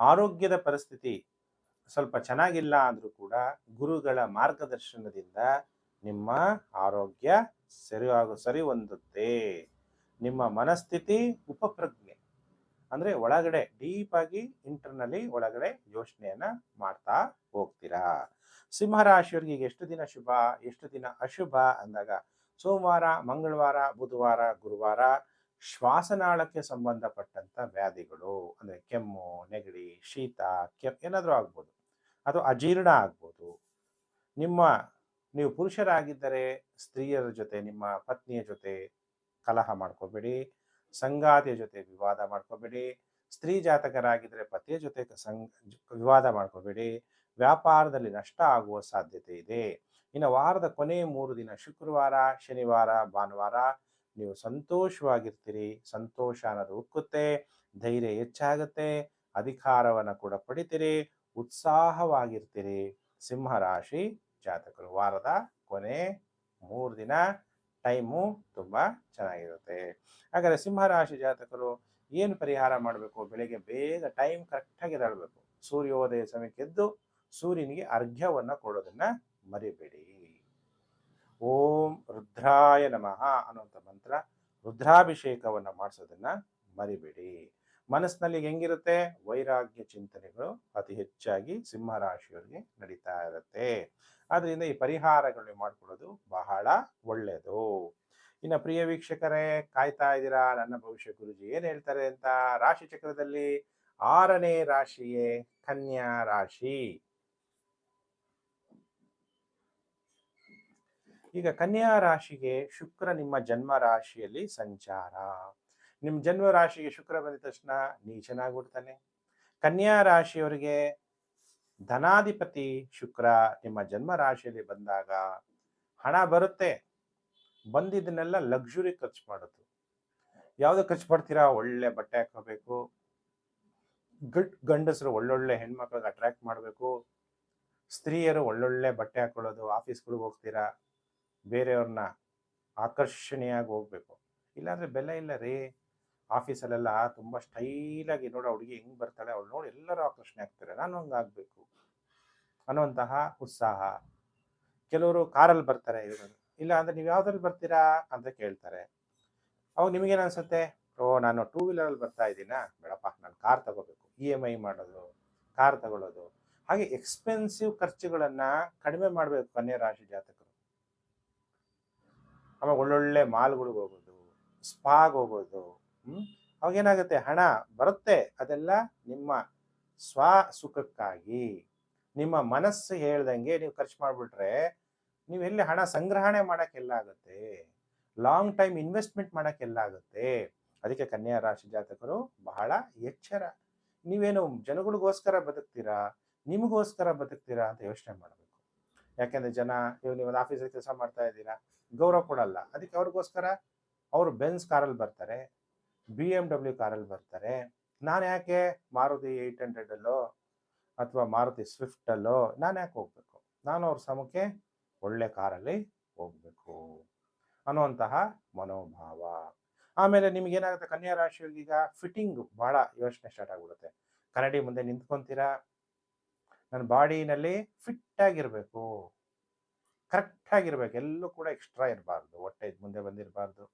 ಆರೋಗ್ಯದ ಪರಿಸ್ಥಿತಿ ಸ್ವಲ್ಪ ಚೆನ್ನಾಗಿಲ್ಲ ಅಂದರೂ ಕೂಡ ಗುರುಗಳ ಮಾರ್ಗದರ್ಶನದಿಂದ ನಿಮ್ಮ ಆರೋಗ್ಯ ಸರಿ ಹೊಂದುತ್ತೆ. ನಿಮ್ಮ ಮನಸ್ಥಿತಿ ಉಪಪ್ರಜ್ಞೆ ಅಂದರೆ ಒಳಗಡೆ ಡೀಪಾಗಿ ಇಂಟರ್ನಲ್ಲಿ ಒಳಗಡೆ ಯೋಚನೆಯನ್ನ ಮಾಡ್ತಾ ಹೋಗ್ತೀರಾ. ಸಿಂಹರಾಶಿಯವರಿಗೆ ಈಗ ಎಷ್ಟು ದಿನ ಶುಭ, ಎಷ್ಟು ದಿನ ಅಶುಭ ಅಂದಾಗ, ಸೋಮವಾರ, ಮಂಗಳವಾರ, ಬುಧವಾರ, ಗುರುವಾರ ಶ್ವಾಸನಾಳಕ್ಕೆ ಸಂಬಂಧಪಟ್ಟಂಥ ವ್ಯಾಧಿಗಳು ಅಂದರೆ ಕೆಮ್ಮು, ನೆಗಡಿ, ಶೀತ, ಏನಾದರೂ ಆಗ್ಬೋದು, ಅಥವಾ ಅಜೀರ್ಣ ಆಗ್ಬೋದು. ನೀವು ಪುರುಷರಾಗಿದ್ದರೆ ಸ್ತ್ರೀಯರ ಜೊತೆ, ನಿಮ್ಮ ಪತ್ನಿಯ ಜೊತೆ ಕಲಹ ಮಾಡ್ಕೋಬೇಡಿ, ಸಂಗಾತಿಯ ಜೊತೆ ವಿವಾದ ಮಾಡ್ಕೋಬೇಡಿ. ಸ್ತ್ರೀ ಜಾತಕರಾಗಿದ್ದರೆ ಪತಿಯ ಜೊತೆ ವಿವಾದ ಮಾಡ್ಕೋಬೇಡಿ. ವ್ಯಾಪಾರದಲ್ಲಿ ನಷ್ಟ ಆಗುವ ಸಾಧ್ಯತೆ ಇದೆ. ಇನ್ನು ವಾರದ ಕೊನೆ 3 ದಿನ ಶುಕ್ರವಾರ, ಶನಿವಾರ, ಭಾನುವಾರ ನೀವು ಸಂತೋಷವಾಗಿರ್ತೀರಿ. ಸಂತೋಷ ಅನ್ನೋದು ಉಕ್ಕುತ್ತೆ, ಧೈರ್ಯ ಹೆಚ್ಚಾಗುತ್ತೆ, ಅಧಿಕಾರವನ್ನು ಕೂಡ ಪಡಿತೀರಿ, ಉತ್ಸಾಹವಾಗಿರ್ತೀರಿ. ಸಿಂಹರಾಶಿ ಜಾತಕರು ವಾರದ ಕೊನೆ 3 ದಿನ ಟೈಮು ತುಂಬ ಚೆನ್ನಾಗಿರುತ್ತೆ. ಹಾಗಾದರೆ ಸಿಂಹರಾಶಿ ಜಾತಕರು ಏನು ಪರಿಹಾರ ಮಾಡಬೇಕು? ಬೆಳಗ್ಗೆ ಬೇಗ ಟೈಮ್ ಕರೆಕ್ಟಾಗಿ ಎದ್ದೇಳಬೇಕು. ಸೂರ್ಯೋದಯ ಸಮಯಕ್ಕೆ ಎದ್ದು ಸೂರ್ಯನಿಗೆ ಅರ್ಘ್ಯವನ್ನು ಕೊಡೋದನ್ನು ಮರಿಬೇಡಿ. ಓಂ ರುದ್ರಾಯ ನಮಃ ಅನ್ನುವಂಥ ಮಂತ್ರ, ರುದ್ರಾಭಿಷೇಕವನ್ನು ಮಾಡಿಸೋದನ್ನು ಮರಿಬೇಡಿ. ಮನಸ್ಸಿನಲ್ಲಿ ಹೆಂಗಿರುತ್ತೆ? ವೈರಾಗ್ಯ ಚಿಂತನೆಗಳು ಅತಿ ಹೆಚ್ಚಾಗಿ ಸಿಂಹರಾಶಿಯವರಿಗೆ ನಡೀತಾ ಇರುತ್ತೆ. ಆದ್ದರಿಂದ ಈ ಪರಿಹಾರಗಳನ್ನು ಮಾಡಿಕೊಳ್ಳೋದು ಬಹಳ ಒಳ್ಳೆಯದು. ಇನ್ನು ಪ್ರಿಯ ವೀಕ್ಷಕರೇ, ಕಾಯ್ತಾ ಇದ್ದೀರಾ ನನ್ನ ಭವಿಷ್ಯ ಗುರುಜಿ ಏನು ಹೇಳ್ತಾರೆ ಅಂತ. ರಾಶಿ ಚಕ್ರದಲ್ಲಿ 6ನೇ ರಾಶಿಯೇ ಕನ್ಯಾ ರಾಶಿ. ಈಗ ಕನ್ಯಾ ರಾಶಿಗೆ ಶುಕ್ರ ನಿಮ್ಮ ಜನ್ಮ ರಾಶಿಯಲ್ಲಿ ಸಂಚಾರ. ನಿಮ್ಮ ಜನ್ಮ ರಾಶಿಗೆ ಶುಕ್ರ ಬಂದ ತಕ್ಷಣ ನೀಚನಾಗ್ಬಿಡ್ತಾನೆ. ಕನ್ಯಾ ರಾಶಿಯವರಿಗೆ ಧನಾಧಿಪತಿ ಶುಕ್ರ ನಿಮ್ಮ ಜನ್ಮ ರಾಶಿಯಲ್ಲಿ ಬಂದಾಗ ಹಣ ಬರುತ್ತೆ, ಬಂದಿದ್ದನ್ನೆಲ್ಲ ಲಕ್ಸುರಿ ಖರ್ಚು ಮಾಡೋದು. ಯಾವುದು ಖರ್ಚು ಮಾಡ್ತೀರಾ? ಒಳ್ಳೆ ಬಟ್ಟೆ ಹಾಕೋಬೇಕು, ಗಂಡಸರು ಒಳ್ಳೊಳ್ಳೆ ಹೆಣ್ಮಕ್ಳಿಗೆ ಅಟ್ರಾಕ್ಟ್ ಮಾಡಬೇಕು, ಸ್ತ್ರೀಯರು ಒಳ್ಳೊಳ್ಳೆ ಬಟ್ಟೆ ಹಾಕೊಳ್ಳೋದು, ಆಫೀಸ್ಗಳಿಗೆ ಹೋಗ್ತೀರಾ, ಬೇರೆಯವ್ರನ್ನ ಆಕರ್ಷಣೀಯಾಗಿ ಹೋಗ್ಬೇಕು. ಇಲ್ಲಾಂದ್ರೆ ಬೆಲೆ ಇಲ್ಲ ರೀ. ಆಫೀಸಲ್ಲೆಲ್ಲ ತುಂಬ ಸ್ಟೈಲಾಗಿ ನೋಡೋ ಹುಡುಗಿ ಹೆಂಗೆ ಬರ್ತಾಳೆ, ಅವಳು ನೋಡಿ ಎಲ್ಲರೂ ಆಕರ್ಷಣೆ ಆಗ್ತಾರೆ, ನಾನು ಹಂಗಾಗಬೇಕು ಅನ್ನುವಂತಹ ಉತ್ಸಾಹ. ಕೆಲವರು ಕಾರಲ್ಲಿ ಬರ್ತಾರೆ, ಇವರು ಇಲ್ಲ ಅಂದರೆ ನೀವು ಯಾವುದ್ರಲ್ಲಿ ಬರ್ತೀರಾ ಅಂತ ಕೇಳ್ತಾರೆ. ಅವಾಗ ನಿಮಗೇನು ಅನಿಸುತ್ತೆ? ನಾನು 2 ವೀಲರಲ್ಲಿ ಬರ್ತಾ ಇದ್ದೀನಾ, ಬೇಡಪ್ಪ ನಾನು ಕಾರ್ ತಗೋಬೇಕು, EMI ಮಾಡೋದು, ಕಾರ್ ತಗೊಳ್ಳೋದು. ಹಾಗೆ ಎಕ್ಸ್ಪೆನ್ಸಿವ್ ಖರ್ಚುಗಳನ್ನು ಕಡಿಮೆ ಮಾಡಬೇಕು ಕನ್ಯಾ ರಾಶಿ ಜಾತಕರು. ಆವಾಗ ಒಳ್ಳೊಳ್ಳೆ ಮಾಲ್ಗಳಿಗೆ ಹೋಗೋದು, ಸ್ಪಾಗೆ ಹೋಗೋದು. ಅವಾಗೇನಾಗುತ್ತೆ? ಹಣ ಬರುತ್ತೆ, ಅದೆಲ್ಲ ನಿಮ್ಮ ಸ್ವ ಸುಖಕ್ಕಾಗಿ. ನಿಮ್ಮ ಮನಸ್ಸು ಹೇಳ್ದಂಗೆ ನೀವು ಖರ್ಚು ಮಾಡಿಬಿಟ್ರೆ ನೀವೆಲ್ಲಿ ಹಣ ಸಂಗ್ರಹಣೆ ಮಾಡೋಕ್ಕೆಲ್ಲ ಆಗುತ್ತೆ, ಲಾಂಗ್ ಟೈಮ್ ಇನ್ವೆಸ್ಟ್ಮೆಂಟ್ ಮಾಡೋಕ್ಕೆಲ್ಲ ಆಗುತ್ತೆ. ಅದಕ್ಕೆ ಕನ್ಯಾ ರಾಶಿ ಜಾತಕರು ಬಹಳ ಎಚ್ಚರ. ನೀವೇನು ಜನಗಳಿಗೋಸ್ಕರ ಬದುಕ್ತೀರಾ, ನಿಮಗೋಸ್ಕರ ಬದುಕ್ತೀರಾ ಅಂತ ಯೋಚನೆ ಮಾಡಬೇಕು. ಯಾಕೆಂದ್ರೆ ಜನ, ಇವಾಗ ನೀವು ಒಂದು ಆಫೀಸಲ್ಲಿ ಕೆಲಸ ಮಾಡ್ತಾ ಇದ್ದೀರಾ, ಗೌರವ ಕೊಡಲ್ಲ. ಅದಕ್ಕೆ ಅವ್ರಿಗೋಸ್ಕರ ಅವರು ಬೆನ್ಸ್ ಕಾರಲ್ಲಿ ಬರ್ತಾರೆ, BMW ಕಾರಲ್ಲಿ ಬರ್ತಾರೆ. ನಾನು ಯಾಕೆ ಮಾರುತಿ 800 ಅಥವಾ ಮಾರುತಿ ಸ್ವಿಫ್ಟಲ್ಲೋ ನಾನು ಯಾಕೆ ಹೋಗ್ಬೇಕು? ನಾನು ಅವ್ರ ಸಮಕ್ಕೆ ಒಳ್ಳೆ ಕಾರಲ್ಲಿ ಹೋಗ್ಬೇಕು ಅನ್ನುವಂತಹ ಮನೋಭಾವ. ಆಮೇಲೆ ನಿಮ್ಗೇನಾಗುತ್ತೆ, ಕನ್ಯಾ ರಾಶಿಯವರಿಗೆ ಈಗ ಫಿಟ್ಟಿಂಗ್ ಬಹಳ ಯೋಚನೆ ಸ್ಟಾರ್ಟ್ ಆಗ್ಬಿಡುತ್ತೆ. ಕನ್ನಡಿ ಮುಂದೆ ನಿಂತ್ಕೊಂತೀರಾ, ನನ್ನ ಬಾಡಿನಲ್ಲಿ ಫಿಟ್ ಆಗಿರಬೇಕು, ಕರೆಕ್ಟ್ ಆಗಿರ್ಬೇಕು, ಎಲ್ಲೂ ಕೂಡ ಎಕ್ಸ್ಟ್ರಾ ಇರಬಾರ್ದು. ಹೊಟ್ಟೆ ಮುಂದೆ ಬಂದಿರಬಾರ್ದು,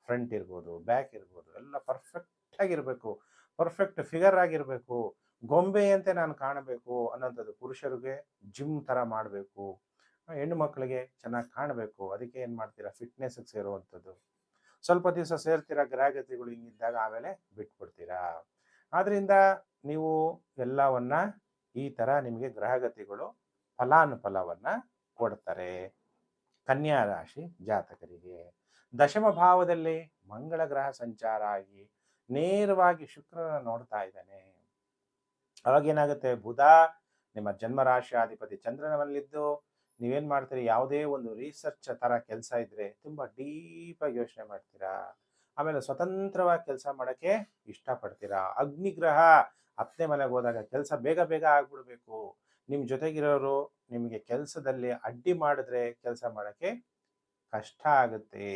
ಫ್ರಂಟ್ ಇರ್ಬೋದು, ಬ್ಯಾಕ್ ಇರ್ಬೋದು, ಎಲ್ಲ ಪರ್ಫೆಕ್ಟ್ ಆಗಿರಬೇಕು, ಪರ್ಫೆಕ್ಟ್ ಫಿಗರ್ ಆಗಿರಬೇಕು. ಗೊಂಬೆಯಂತೆ ನಾನು ಕಾಣಬೇಕು ಅನ್ನೋಂಥದ್ದು. ಪುರುಷರಿಗೆ ಜಿಮ್ ಥರ ಮಾಡಬೇಕು, ಹೆಣ್ಣು ಮಕ್ಕಳಿಗೆ ಚೆನ್ನಾಗಿ ಕಾಣಬೇಕು. ಅದಕ್ಕೆ ಏನು ಮಾಡ್ತೀರಾ, ಫಿಟ್ನೆಸ್ಗೆ ಸೇರುವಂಥದ್ದು. ಸ್ವಲ್ಪ ದಿವಸ ಸೇರ್ತೀರಾ, ಗ್ರಹಗತಿಗಳು ಹಿಂಗಿದ್ದಾಗ ಆಮೇಲೆ ಬಿಟ್ಬಿಡ್ತೀರಾ. ಆದ್ರಿಂದ ನೀವು ಎಲ್ಲವನ್ನ ಈ ಥರ ನಿಮಗೆ ಗ್ರಹಗತಿಗಳು ಫಲಾನುಫಲವನ್ನ ಕೊಡ್ತಾರೆ. ಕನ್ಯಾ ರಾಶಿ ಜಾತಕರಿಗೆ ದಶಮ ಭಾವದಲ್ಲಿ ಮಂಗಳ ಗ್ರಹ ಸಂಚಾರ ಆಗಿ ನೇರವಾಗಿ ಶುಕ್ರನ ನೋಡ್ತಾ ಇದ್ದಾನೆ. ಅವಾಗೇನಾಗುತ್ತೆ, ಬುಧ ನಿಮ್ಮ ಜನ್ಮ ರಾಶಿ ಅಧಿಪತಿ ಚಂದ್ರನಲ್ಲಿದ್ದು ನೀವೇನ್ ಮಾಡ್ತೀರಿ, ಯಾವುದೇ ಒಂದು ರಿಸರ್ಚ್ ತರ ಕೆಲಸ ಇದ್ರೆ ತುಂಬಾ ಡೀಪ್ ಆಗಿ ಯೋಚನೆ ಮಾಡ್ತೀರಾ. ಆಮೇಲೆ ಸ್ವತಂತ್ರವಾಗಿ ಕೆಲಸ ಮಾಡಕ್ಕೆ ಇಷ್ಟಪಡ್ತೀರಾ. ಅಗ್ನಿಗ್ರಹ 10ನೇ ಮನೆಗೆ ಹೋದಾಗ ಕೆಲಸ ಬೇಗ ಬೇಗ ಆಗ್ಬಿಡ್ಬೇಕು. ನಿಮ್ ಜೊತೆಗಿರೋರು ನಿಮಗೆ ಕೆಲಸದಲ್ಲಿ ಅಡ್ಡಿ ಮಾಡಿದ್ರೆ ಕೆಲಸ ಮಾಡಕ್ಕೆ ಕಷ್ಟ ಆಗುತ್ತೆ.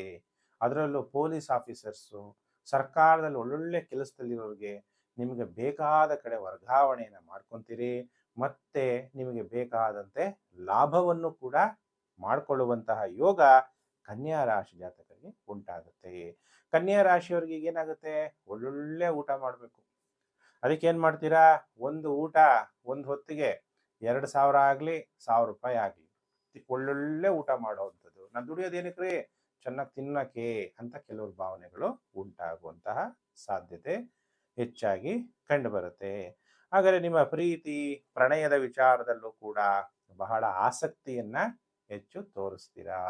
ಅದರಲ್ಲೂ ಪೊಲೀಸ್ ಆಫೀಸರ್ಸು, ಸರ್ಕಾರದಲ್ಲಿ ಒಳ್ಳೊಳ್ಳೆ ಕೆಲಸದಲ್ಲಿರೋರಿಗೆ ನಿಮಗೆ ಬೇಕಾದ ಕಡೆ ವರ್ಗಾವಣೆಯನ್ನು ಮಾಡ್ಕೊತೀರಿ. ಮತ್ತೆ ನಿಮಗೆ ಬೇಕಾದಂತೆ ಲಾಭವನ್ನು ಕೂಡ ಮಾಡಿಕೊಳ್ಳುವಂತಹ ಯೋಗ ಕನ್ಯಾ ರಾಶಿ ಜಾತಕರಿಗೆ ಉಂಟಾಗುತ್ತೆ. ಕನ್ಯಾ ರಾಶಿಯವರಿಗೆ ಏನಾಗುತ್ತೆ, ಒಳ್ಳೊಳ್ಳೆ ಊಟ ಮಾಡಬೇಕು. ಅದಕ್ಕೆ ಏನು ಮಾಡ್ತೀರಾ, ಒಂದು ಊಟ ಒಂದು ಹೊತ್ತಿಗೆ 2000 ಆಗಲಿ 1000 ರೂಪಾಯಿ ಆಗಲಿ ಒಳ್ಳೊಳ್ಳೆ ಊಟ ಮಾಡೋವಂಥದ್ದು. ನಾನು ದುಡಿಯೋದೇನಕ್ರಿ, ಚೆನ್ನಾಗಿ ತಿನ್ನಕ್ಕೆ ಅಂತ ಕೆಲವ್ರ ಭಾವನೆಗಳು ಉಂಟಾಗುವಂತಹ ಸಾಧ್ಯತೆ ಹೆಚ್ಚಾಗಿ ಕಂಡು ಬರುತ್ತೆ. ಹಾಗಾದರೆ ನಿಮ್ಮ ಪ್ರೀತಿ ಪ್ರಣಯದ ವಿಚಾರದಲ್ಲೂ ಕೂಡ ಬಹಳ ಆಸಕ್ತಿಯನ್ನ ಹೆಚ್ಚು ತೋರಿಸ್ತೀರಾ.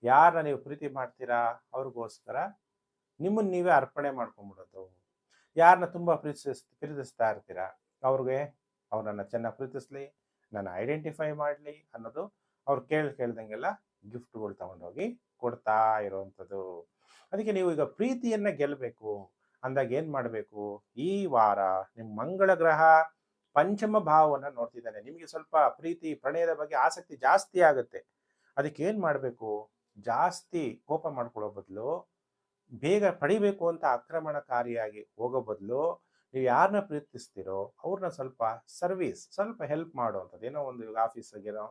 ಯಾರನ್ನ ನೀವು ಪ್ರೀತಿ ಮಾಡ್ತೀರಾ ಅವ್ರಿಗೋಸ್ಕರ ನಿಮ್ಮನ್ನು ನೀವೇ ಅರ್ಪಣೆ ಮಾಡ್ಕೊಂಡ್ಬಿಡೋದು. ಯಾರನ್ನ ತುಂಬಾ ಪ್ರೀತಿಸ್ತಾ ಇರ್ತೀರಾ ಅವ್ರಿಗೆ ಅವ್ರನ್ನ ಚೆನ್ನಾಗಿ ಪ್ರೀತಿಸ್ಲಿ, ನನ್ನ ಐಡೆಂಟಿಫೈ ಮಾಡಲಿ ಅನ್ನೋದು ಅವ್ರು ಕೇಳ್ದಂಗೆಲ್ಲ ಗಿಫ್ಟ್ಗಳು ತಗೊಂಡೋಗಿ ಕೊಡ್ತಾ ಇರೋವಂಥದ್ದು. ಅದಕ್ಕೆ ನೀವು ಈಗ ಪ್ರೀತಿಯನ್ನ ಗೆಲ್ಲಬೇಕು ಅಂದಾಗ ಏನ್ ಮಾಡಬೇಕು, ಈ ವಾರ ನಿಮ್ಮ ಮಂಗಳ ಗ್ರಹ ಪಂಚಮ ಭಾವವನ್ನು ನೋಡ್ತಿದ್ದಾನೆ. ನಿಮಗೆ ಸ್ವಲ್ಪ ಪ್ರೀತಿ ಪ್ರಣಯದ ಬಗ್ಗೆ ಆಸಕ್ತಿ ಜಾಸ್ತಿ ಆಗುತ್ತೆ. ಅದಕ್ಕೆ ಏನ್ ಮಾಡಬೇಕು, ಜಾಸ್ತಿ ಕೋಪ ಮಾಡ್ಕೊಳ್ಳೋ ಬದಲು, ಬೇಗ ಪಡಿಬೇಕು ಅಂತ ಆಕ್ರಮಣಕಾರಿಯಾಗಿ ಹೋಗೋ ಬದಲು, ನೀವು ಯಾರನ್ನ ಪ್ರೀತಿಸ್ತೀರೋ ಅವ್ರನ್ನ ಸ್ವಲ್ಪ ಸ್ವಲ್ಪ ಹೆಲ್ಪ್ ಮಾಡುವಂಥದ್ದು. ಏನೋ ಒಂದು ಆಫೀಸಿಗೇನೋ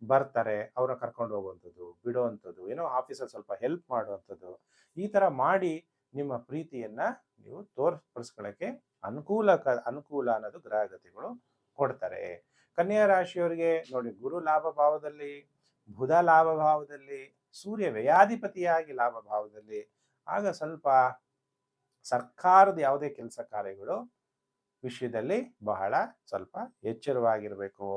ಬರ್ತಾರೆ, ಅವ್ರನ್ನ ಕರ್ಕೊಂಡು ಹೋಗುವಂಥದ್ದು, ಬಿಡುವಂಥದ್ದು, ಏನೋ ಆಫೀಸಲ್ಲಿ ಸ್ವಲ್ಪ ಹೆಲ್ಪ್ ಮಾಡುವಂಥದ್ದು. ಈ ಥರ ಮಾಡಿ ನಿಮ್ಮ ಪ್ರೀತಿಯನ್ನ ನೀವು ತೋರ್ಪಡಿಸ್ಕೊಳ್ಳೋಕ್ಕೆ ಅನುಕೂಲ ಅನ್ನೋದು ಗ್ರಹಗತಿಗಳು ಕೊಡ್ತಾರೆ. ಕನ್ಯಾ ರಾಶಿಯವರಿಗೆ ನೋಡಿ, ಗುರು ಲಾಭ ಭಾವದಲ್ಲಿ, ಬುಧ ಲಾಭ ಭಾವದಲ್ಲಿ, ಸೂರ್ಯ ವ್ಯಯಾಧಿಪತಿಯಾಗಿ ಲಾಭ ಭಾವದಲ್ಲಿ. ಆಗ ಸ್ವಲ್ಪ ಸರ್ಕಾರದ ಯಾವುದೇ ಕೆಲಸ ಕಾರ್ಯಗಳು ವಿಷಯದಲ್ಲಿ ಬಹಳ ಸ್ವಲ್ಪ ಎಚ್ಚರವಾಗಿರಬೇಕು.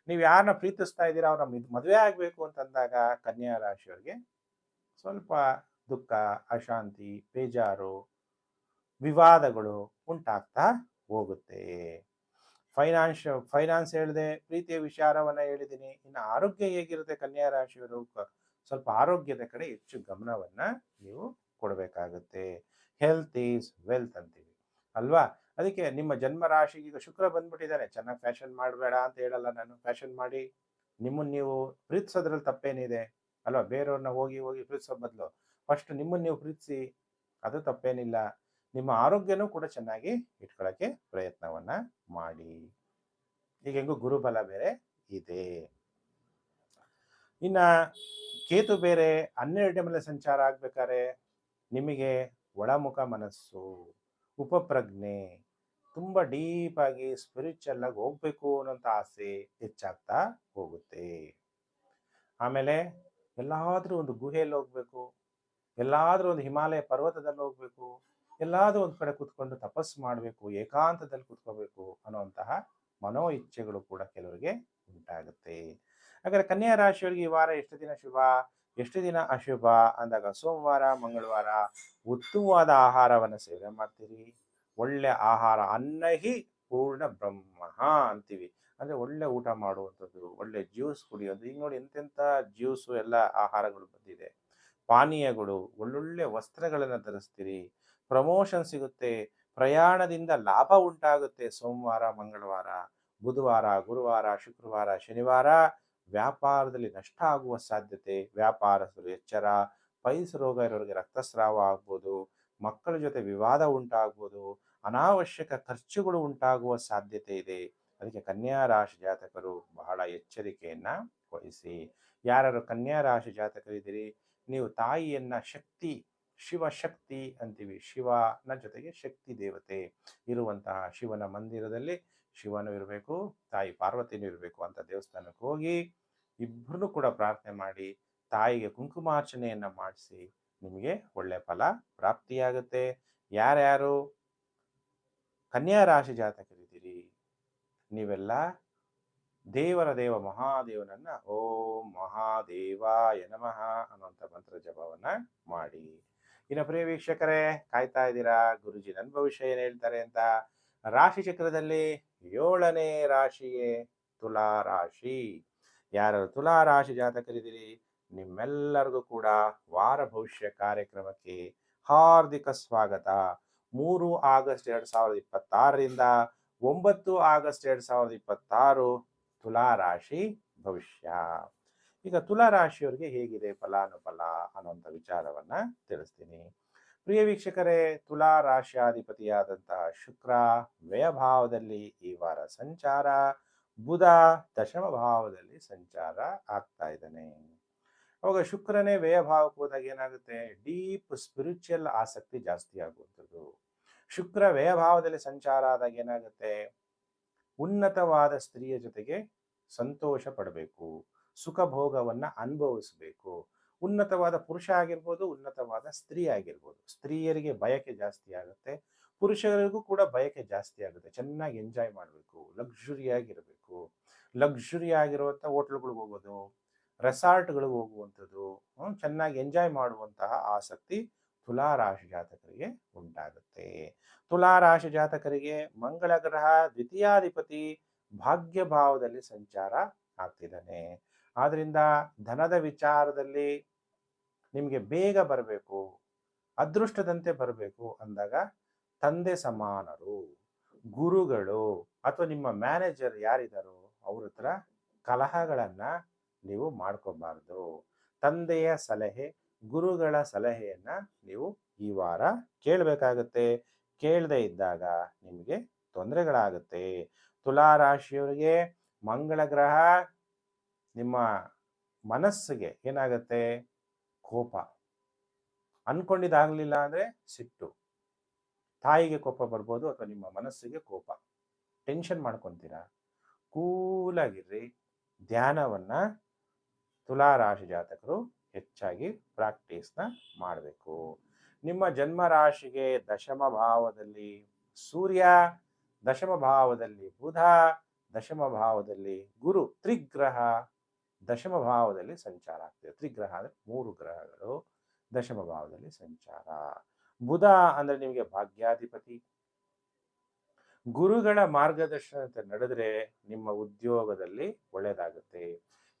ನೀವು ಯಾರನ್ನ ಪ್ರೀತಿಸ್ತಾ ಇದ್ದೀರಾ ಅವ್ರನ್ನ ಮದುವೆ ಆಗಬೇಕು ಅಂತಂದಾಗ ಕನ್ಯಾ ರಾಶಿಯವರಿಗೆ ಸ್ವಲ್ಪ ದುಃಖ, ಅಶಾಂತಿ, ಬೇಜಾರು, ವಿವಾದಗಳು ಉಂಟಾಗ್ತಾ ಹೋಗುತ್ತೆ. ಫೈನಾನ್ಸ್ ಹೇಳಿದೆ, ಪ್ರೀತಿಯ ವಿಚಾರವನ್ನ ಹೇಳಿದ್ದೀನಿ. ಇನ್ನು ಆರೋಗ್ಯ ಹೇಗಿರುತ್ತೆ, ಕನ್ಯಾ ರಾಶಿಯವರು ಸ್ವಲ್ಪ ಆರೋಗ್ಯದ ಕಡೆ ಹೆಚ್ಚು ಗಮನವನ್ನ ನೀವು ಕೊಡಬೇಕಾಗುತ್ತೆ. ಹೆಲ್ತ್ ಈಸ್ ವೆಲ್ತ್ ಅಂತೀವಿ ಅಲ್ವಾ. ಅದಕ್ಕೆ ನಿಮ್ಮ ಜನ್ಮ ರಾಶಿಗೆ ಈಗ ಶುಕ್ರ ಬಂದ್ಬಿಟ್ಟಿದ್ದಾನೆ. ಚೆನ್ನಾಗಿ ಫ್ಯಾಷನ್ ಮಾಡಬೇಡ ಅಂತ ಹೇಳಲ್ಲ ನಾನು, ಫ್ಯಾಷನ್ ಮಾಡಿ. ನಿಮ್ಮನ್ನು ನೀವು ಪ್ರೀತಿಸೋದ್ರಲ್ಲಿ ತಪ್ಪೇನಿದೆ ಅಲ್ವಾ. ಬೇರೆಯವ್ರನ್ನ ಹೋಗಿ ಪ್ರೀತಿಸೋ ಬದಲು ಫಸ್ಟ್ ನಿಮ್ಮನ್ನು ನೀವು ಪ್ರೀತಿಸಿ, ಅದು ತಪ್ಪೇನಿಲ್ಲ. ನಿಮ್ಮ ಆರೋಗ್ಯನೂ ಕೂಡ ಚೆನ್ನಾಗಿ ಇಟ್ಕೊಳ್ಳೋಕ್ಕೆ ಪ್ರಯತ್ನವನ್ನ ಮಾಡಿ. ಈಗ ಹೆಂಗು ಗುರುಬಲ ಬೇರೆ ಇದೆ. ಇನ್ನ ಕೇತು ಬೇರೆ 12ನೇ ಮನೆ ಸಂಚಾರ ಆಗ್ಬೇಕಾದ್ರೆ ನಿಮಗೆ ಒಳಮುಖ ಮನಸ್ಸು, ಉಪಪ್ರಜ್ಞೆ, ತುಂಬ ಡೀಪ್ ಆಗಿ ಸ್ಪಿರಿಚುವಲ್ ಆಗಿ ಹೋಗ್ಬೇಕು ಅನ್ನೋಂಥ ಆಸೆ ಹೆಚ್ಚಾಗ್ತಾ ಹೋಗುತ್ತೆ. ಆಮೇಲೆ ಎಲ್ಲಾದ್ರೂ ಒಂದು ಗುಹೆಯಲ್ಲಿ ಹೋಗ್ಬೇಕು, ಎಲ್ಲಾದ್ರೂ ಒಂದು ಹಿಮಾಲಯ ಪರ್ವತದಲ್ಲಿ ಹೋಗ್ಬೇಕು, ಎಲ್ಲಾದ್ರೂ ಒಂದು ಕಡೆ ಕೂತ್ಕೊಂಡು ತಪಸ್ಸು ಮಾಡಬೇಕು, ಏಕಾಂತದಲ್ಲಿ ಕೂತ್ಕೋಬೇಕು ಅನ್ನುವಂತಹ ಮನೋ ಇಚ್ಛೆಗಳು ಕೂಡ ಕೆಲವರಿಗೆ ಉಂಟಾಗುತ್ತೆ. ಹಾಗಾದ್ರೆ ಕನ್ಯಾ ರಾಶಿಯವರಿಗೆ ಈ ವಾರ ಎಷ್ಟು ದಿನ ಶುಭ, ಎಷ್ಟು ದಿನ ಅಶುಭ ಅಂದಾಗ ಸೋಮವಾರ ಮಂಗಳವಾರ ಉತ್ತಮವಾದ ಆಹಾರವನ್ನು ಸೇವನೆ ಮಾಡ್ತೀರಿ. ಒಳ್ಳೆ ಆಹಾರ, ಅನ್ನಹಿ ಪೂರ್ಣ ಬ್ರಹ್ಮ ಅಂತೀವಿ. ಅಂದ್ರೆ ಒಳ್ಳೆ ಊಟ ಮಾಡುವಂಥದ್ದು, ಒಳ್ಳೆ ಜ್ಯೂಸ್ ಕುಡಿಯೋದು. ಈಗ ನೋಡಿ ಎಂತೆಂಥ ಜ್ಯೂಸು ಎಲ್ಲ ಆಹಾರಗಳು ಬಂದಿದೆ. ಪಾನೀಯಗಳು, ಒಳ್ಳೊಳ್ಳೆ ವಸ್ತ್ರಗಳನ್ನು ಧರಿಸ್ತೀರಿ, ಪ್ರಮೋಷನ್ ಸಿಗುತ್ತೆ, ಪ್ರಯಾಣದಿಂದ ಲಾಭ ಉಂಟಾಗುತ್ತೆ. ಸೋಮವಾರ ಮಂಗಳವಾರ, ಬುಧವಾರ ಗುರುವಾರ ಶುಕ್ರವಾರ ಶನಿವಾರ ವ್ಯಾಪಾರದಲ್ಲಿ ನಷ್ಟ ಆಗುವ ಸಾಧ್ಯತೆ, ವ್ಯಾಪಾರಸ್ಥರು ಎಚ್ಚರ. ಪೈಲ್ಸ್ ರೋಗ ಇರೋರಿಗೆ ರಕ್ತಸ್ರಾವ ಆಗ್ಬೋದು, ಮಕ್ಕಳ ಜೊತೆ ವಿವಾದ ಉಂಟಾಗ್ಬೋದು, ಅನಾವಶ್ಯಕ ಖರ್ಚುಗಳು ಉಂಟಾಗುವ ಸಾಧ್ಯತೆ ಇದೆ. ಅದಕ್ಕೆ ಕನ್ಯಾ ರಾಶಿ ಜಾತಕರು ಬಹಳ ಎಚ್ಚರಿಕೆಯನ್ನ ವಹಿಸಿ. ಯಾರು ಕನ್ಯಾ ರಾಶಿ ಜಾತಕರಿದ್ದೀರಿ, ನೀವು ತಾಯಿಯನ್ನ ಶಕ್ತಿ, ಶಿವಶಕ್ತಿ ಅಂತೀವಿ, ಶಿವನ ಜೊತೆಗೆ ಶಕ್ತಿ ದೇವತೆ ಇರುವಂತಹ ಶಿವನ ಮಂದಿರದಲ್ಲಿ ಶಿವನು ಇರಬೇಕು, ತಾಯಿ ಪಾರ್ವತಿನೂ ಇರಬೇಕು ಅಂತ ದೇವಸ್ಥಾನಕ್ಕೆ ಹೋಗಿ ಇಬ್ಬರನ್ನು ಕೂಡ ಪ್ರಾರ್ಥನೆ ಮಾಡಿ ತಾಯಿಗೆ ಕುಂಕುಮಾರ್ಚನೆಯನ್ನ ಮಾಡಿಸಿ, ನಿಮಗೆ ಒಳ್ಳೆ ಫಲ ಪ್ರಾಪ್ತಿಯಾಗುತ್ತೆ. ಯಾರ್ಯಾರು ಕನ್ಯಾ ರಾಶಿ ಜಾತಕರಿದ್ದೀರಿ, ನೀವೆಲ್ಲ ದೇವ ಮಹಾದೇವನನ್ನ ಓಂ ಮಹಾದೇವಾಯ ನಮಃ ಅನ್ನುವಂಥ ಮಂತ್ರ ಜಪವನ್ನ ಮಾಡಿ. ಇನ್ನು ಪ್ರಿಯ ವೀಕ್ಷಕರೇ, ಕಾಯ್ತಾ ಇದ್ದೀರಾ ಗುರುಜಿ ನನ್ನ ಭವಿಷ್ಯ ಏನ್ ಹೇಳ್ತಾರೆ ಅಂತ. ರಾಶಿ ಚಕ್ರದಲ್ಲಿ 7ನೇ ರಾಶಿಯೇ ತುಲಾ ರಾಶಿ. ಯಾರು ತುಲಾ ರಾಶಿ ಜಾತಕರಿದ್ದೀರಿ, ನಿಮ್ಮೆಲ್ಲರಿಗೂ ಕೂಡ ವಾರ ಭವಿಷ್ಯ ಕಾರ್ಯಕ್ರಮಕ್ಕೆ ಹಾರ್ದಿಕ ಸ್ವಾಗತ. 3 ಆಗಸ್ಟ್ 2026ರಿಂದ 9 ಆಗಸ್ಟ್ 2026 ತುಲಾ ರಾಶಿ ಭವಿಷ್ಯ. ಈಗ ತುಲಾ ರಾಶಿಯವರಿಗೆ ಹೇಗಿದೆ ಫಲಾನುಫಲ ಅನ್ನುವಂಥ ವಿಚಾರವನ್ನ ತಿಳಿಸ್ತೀನಿ. ಪ್ರಿಯ ವೀಕ್ಷಕರೇ, ತುಲಾ ರಾಶಿಯಾಧಿಪತಿಯಾದಂತಹ ಶುಕ್ರ ವ್ಯಯಭಾವದಲ್ಲಿ ಈ ವಾರ ಸಂಚಾರ, ಬುಧ ದಶಮ ಭಾವದಲ್ಲಿ ಸಂಚಾರ ಆಗ್ತಾ ಇದ್ದಾನೆ. ಅವಾಗ ಶುಕ್ರನೇ ವ್ಯಯಭಾವಕ್ಕೆ ಹೋದಾಗ ಏನಾಗುತ್ತೆ, ಡೀಪ್ ಸ್ಪಿರಿಚುವಲ್ ಆಸಕ್ತಿ ಜಾಸ್ತಿ ಆಗುವಂಥದ್ದು. ಶುಕ್ರ ವ್ಯಯಭಾವದಲ್ಲಿ ಸಂಚಾರ ಆದಾಗ ಏನಾಗುತ್ತೆ, ಉನ್ನತವಾದ ಸ್ತ್ರೀಯ ಜೊತೆಗೆ ಸಂತೋಷ ಪಡಬೇಕು, ಸುಖ ಭೋಗವನ್ನ ಅನುಭವಿಸಬೇಕು. ಉನ್ನತವಾದ ಪುರುಷ ಆಗಿರ್ಬೋದು, ಉನ್ನತವಾದ ಸ್ತ್ರೀ ಆಗಿರ್ಬೋದು. ಸ್ತ್ರೀಯರಿಗೆ ಬಯಕೆ ಜಾಸ್ತಿ ಆಗುತ್ತೆ, ಪುರುಷರಿಗೂ ಕೂಡ ಬಯಕೆ ಜಾಸ್ತಿ ಆಗುತ್ತೆ. ಚೆನ್ನಾಗಿ ಎಂಜಾಯ್ ಮಾಡಬೇಕು, ಲಕ್ಸುರಿಯಾಗಿರಬೇಕು. ಲಕ್ಸುರಿ ಆಗಿರುವಂಥ ಹೋಟ್ಲ್ಗಳಿಗೆ ಹೋಗೋದು, ರೆಸಾರ್ಟ್ಗಳಿಗೆ ಹೋಗುವಂಥದ್ದು, ಚೆನ್ನಾಗಿ ಎಂಜಾಯ್ ಮಾಡುವಂತಹ ಆಸಕ್ತಿ ತುಲಾ ರಾಶಿ ಜಾತಕರಿಗೆ ಉಂಟಾಗುತ್ತೆ. ತುಲಾ ರಾಶಿ ಜಾತಕರಿಗೆ ಮಂಗಳ ಗ್ರಹ ದ್ವಿತೀಯಾಧಿಪತಿ ಭಾಗ್ಯ ಭಾವದಲ್ಲಿ ಸಂಚಾರ ಆಗ್ತಿದ್ದಾನೆ. ಆದ್ರಿಂದ ಧನದ ವಿಚಾರದಲ್ಲಿ ನಿಮಗೆ ಬೇಗ ಬರಬೇಕು, ಅದೃಷ್ಟದಂತೆ ಬರಬೇಕು ಅಂದಾಗ ತಂದೆ ಸಮಾನರು, ಗುರುಗಳು ಅಥವಾ ನಿಮ್ಮ ಮ್ಯಾನೇಜರ್ ಯಾರಿದ್ದಾರೋ ಅವ್ರ ಹತ್ರ ಕಲಹಗಳನ್ನ ನೀವು ಮಾಡ್ಕೋಬಾರ್ದು. ತಂದೆಯ ಸಲಹೆ, ಗುರುಗಳ ಸಲಹೆಯನ್ನ ನೀವು ಈ ವಾರ ಕೇಳಬೇಕಾಗತ್ತೆ. ಕೇಳದೆ ಇದ್ದಾಗ ನಿಮಗೆ ತೊಂದರೆಗಳಾಗುತ್ತೆ. ತುಲಾ ರಾಶಿಯವರಿಗೆ ಮಂಗಳ ಗ್ರಹ ನಿಮ್ಮ ಮನಸ್ಸಿಗೆ ಏನಾಗುತ್ತೆ, ಕೋಪ. ಅನ್ಕೊಂಡಿದ್ದಾಗಲಿಲ್ಲ ಅಂದ್ರೆ ಸಿಟ್ಟು, ತಾಯಿಗೆ ಕೋಪ ಬರ್ಬೋದು ಅಥವಾ ನಿಮ್ಮ ಮನಸ್ಸಿಗೆ ಕೋಪ. ಟೆನ್ಷನ್ ಮಾಡ್ಕೊತೀರಾ. ಕೂಲಾಗಿರ್ರಿ. ಧ್ಯಾನವನ್ನ ತುಲಾ ರಾಶಿ ಜಾತಕರು ಹೆಚ್ಚಾಗಿ ಪ್ರಾಕ್ಟೀಸ್ನ ಮಾಡಬೇಕು. ನಿಮ್ಮ ಜನ್ಮ ರಾಶಿಗೆ ದಶಮ ಭಾವದಲ್ಲಿ ಸೂರ್ಯ, ದಶಮ ಭಾವದಲ್ಲಿ ಬುಧ, ದಶಮ ಭಾವದಲ್ಲಿ ಗುರು, ತ್ರಿಗ್ರಹ ದಶಮ ಭಾವದಲ್ಲಿ ಸಂಚಾರ ಆಗ್ತದೆ. ತ್ರಿಗ್ರಹ ಅಂದ್ರೆ 3 ಗ್ರಹಗಳು ದಶಮ ಭಾವದಲ್ಲಿ ಸಂಚಾರ. ಬುಧ ಅಂದ್ರೆ ನಿಮಗೆ ಭಾಗ್ಯಾಧಿಪತಿ. ಗುರುಗಳ ಮಾರ್ಗದರ್ಶನತೆ ನಡೆದ್ರೆ ನಿಮ್ಮ ಉದ್ಯೋಗದಲ್ಲಿ ಒಳ್ಳೆಯದಾಗುತ್ತೆ.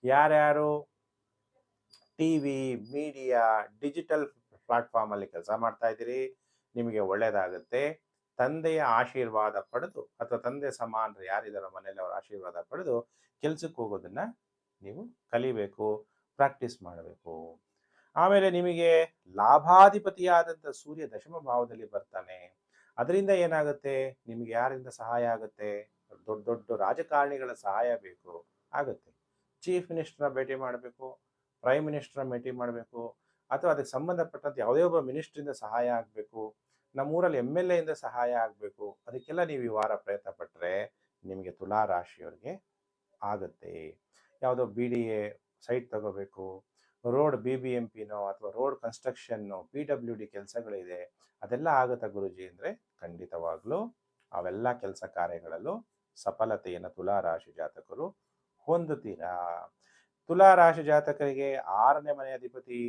ಯಾರ್ಯಾರು ಟಿವಿ, ಮೀಡಿಯಾ, ಡಿಜಿಟಲ್ ಪ್ಲಾಟ್ಫಾರ್ಮ್ ಅಲ್ಲಿ ಕೆಲಸ ಮಾಡ್ತಾ ಇದ್ದೀರಿ, ನಿಮಗೆ ಒಳ್ಳೆಯದಾಗುತ್ತೆ. ತಂದೆಯ ಆಶೀರ್ವಾದ ಪಡೆದು ಅಥವಾ ತಂದೆ ಸಮಾನರು ಯಾರಿದಾರೋ ಮನೆಯಲ್ಲಿ ಅವರ ಆಶೀರ್ವಾದ ಪಡೆದು ಕೆಲ್ಸಕ್ಕೆ ಹೋಗೋದನ್ನ ನೀವು ಕಲಿಬೇಕು, ಪ್ರಾಕ್ಟೀಸ್ ಮಾಡಬೇಕು. ಆಮೇಲೆ ನಿಮಗೆ ಲಾಭಾಧಿಪತಿಯಾದಂಥ ಸೂರ್ಯ ದಶಮ ಭಾವದಲ್ಲಿ ಬರ್ತಾನೆ. ಅದರಿಂದ ಏನಾಗುತ್ತೆ, ನಿಮ್ಗೆ ಯಾರಿಂದ ಸಹಾಯ ಆಗುತ್ತೆ, ದೊಡ್ಡ ದೊಡ್ಡ ರಾಜಕಾರಣಿಗಳ ಸಹಾಯ ಬೇಕು ಆಗುತ್ತೆ. ಚೀಫ್ ಮಿನಿಸ್ಟರ್ನ ಭೇಟಿ ಮಾಡಬೇಕು, ಪ್ರೈಮ್ ಮಿನಿಸ್ಟರ್ನ ಭೇಟಿ ಮಾಡಬೇಕು, ಅಥವಾ ಅದಕ್ಕೆ ಸಂಬಂಧಪಟ್ಟಂತೆ ಯಾವುದೇ ಒಬ್ಬ ಮಿನಿಸ್ಟ್ರಿಂದ ಸಹಾಯ ಆಗಬೇಕು, ನಮ್ಮೂರಲ್ಲಿ MLA ಇಂದ ಸಹಾಯ ಆಗಬೇಕು. ಅದಕ್ಕೆಲ್ಲ ನೀವು ಈ ವಾರ ಪ್ರಯತ್ನ ಪಟ್ಟರೆ ನಿಮಗೆ ತುಲಾ ರಾಶಿಯವರಿಗೆ ಆಗುತ್ತೆ. ಯಾವುದೋ BDA ಸೈಟ್ ತಗೋಬೇಕು, ರೋಡ್ BBMPನೋ ಅಥವಾ ರೋಡ್ ಕನ್ಸ್ಟ್ರಕ್ಷನ್ನು PWD ಕೆಲಸಗಳಿದೆ, ಅದೆಲ್ಲ ಆಗುತ್ತಾ ಗುರುಜಿ ಅಂದರೆ ಖಂಡಿತವಾಗ್ಲೂ ಅವೆಲ್ಲ ಕೆಲಸ ಕಾರ್ಯಗಳಲ್ಲೂ ಸಫಲತೆಯನ್ನು ತುಲಾ ರಾಶಿ ಜಾತಕರು ಹೊಂದುತ್ತೀರಾ. ತುಲಾ ರಾಶಿ ಜಾತಕರಿಗೆ 6ನೇ ಮನೆ ಅಧಿಪತಿ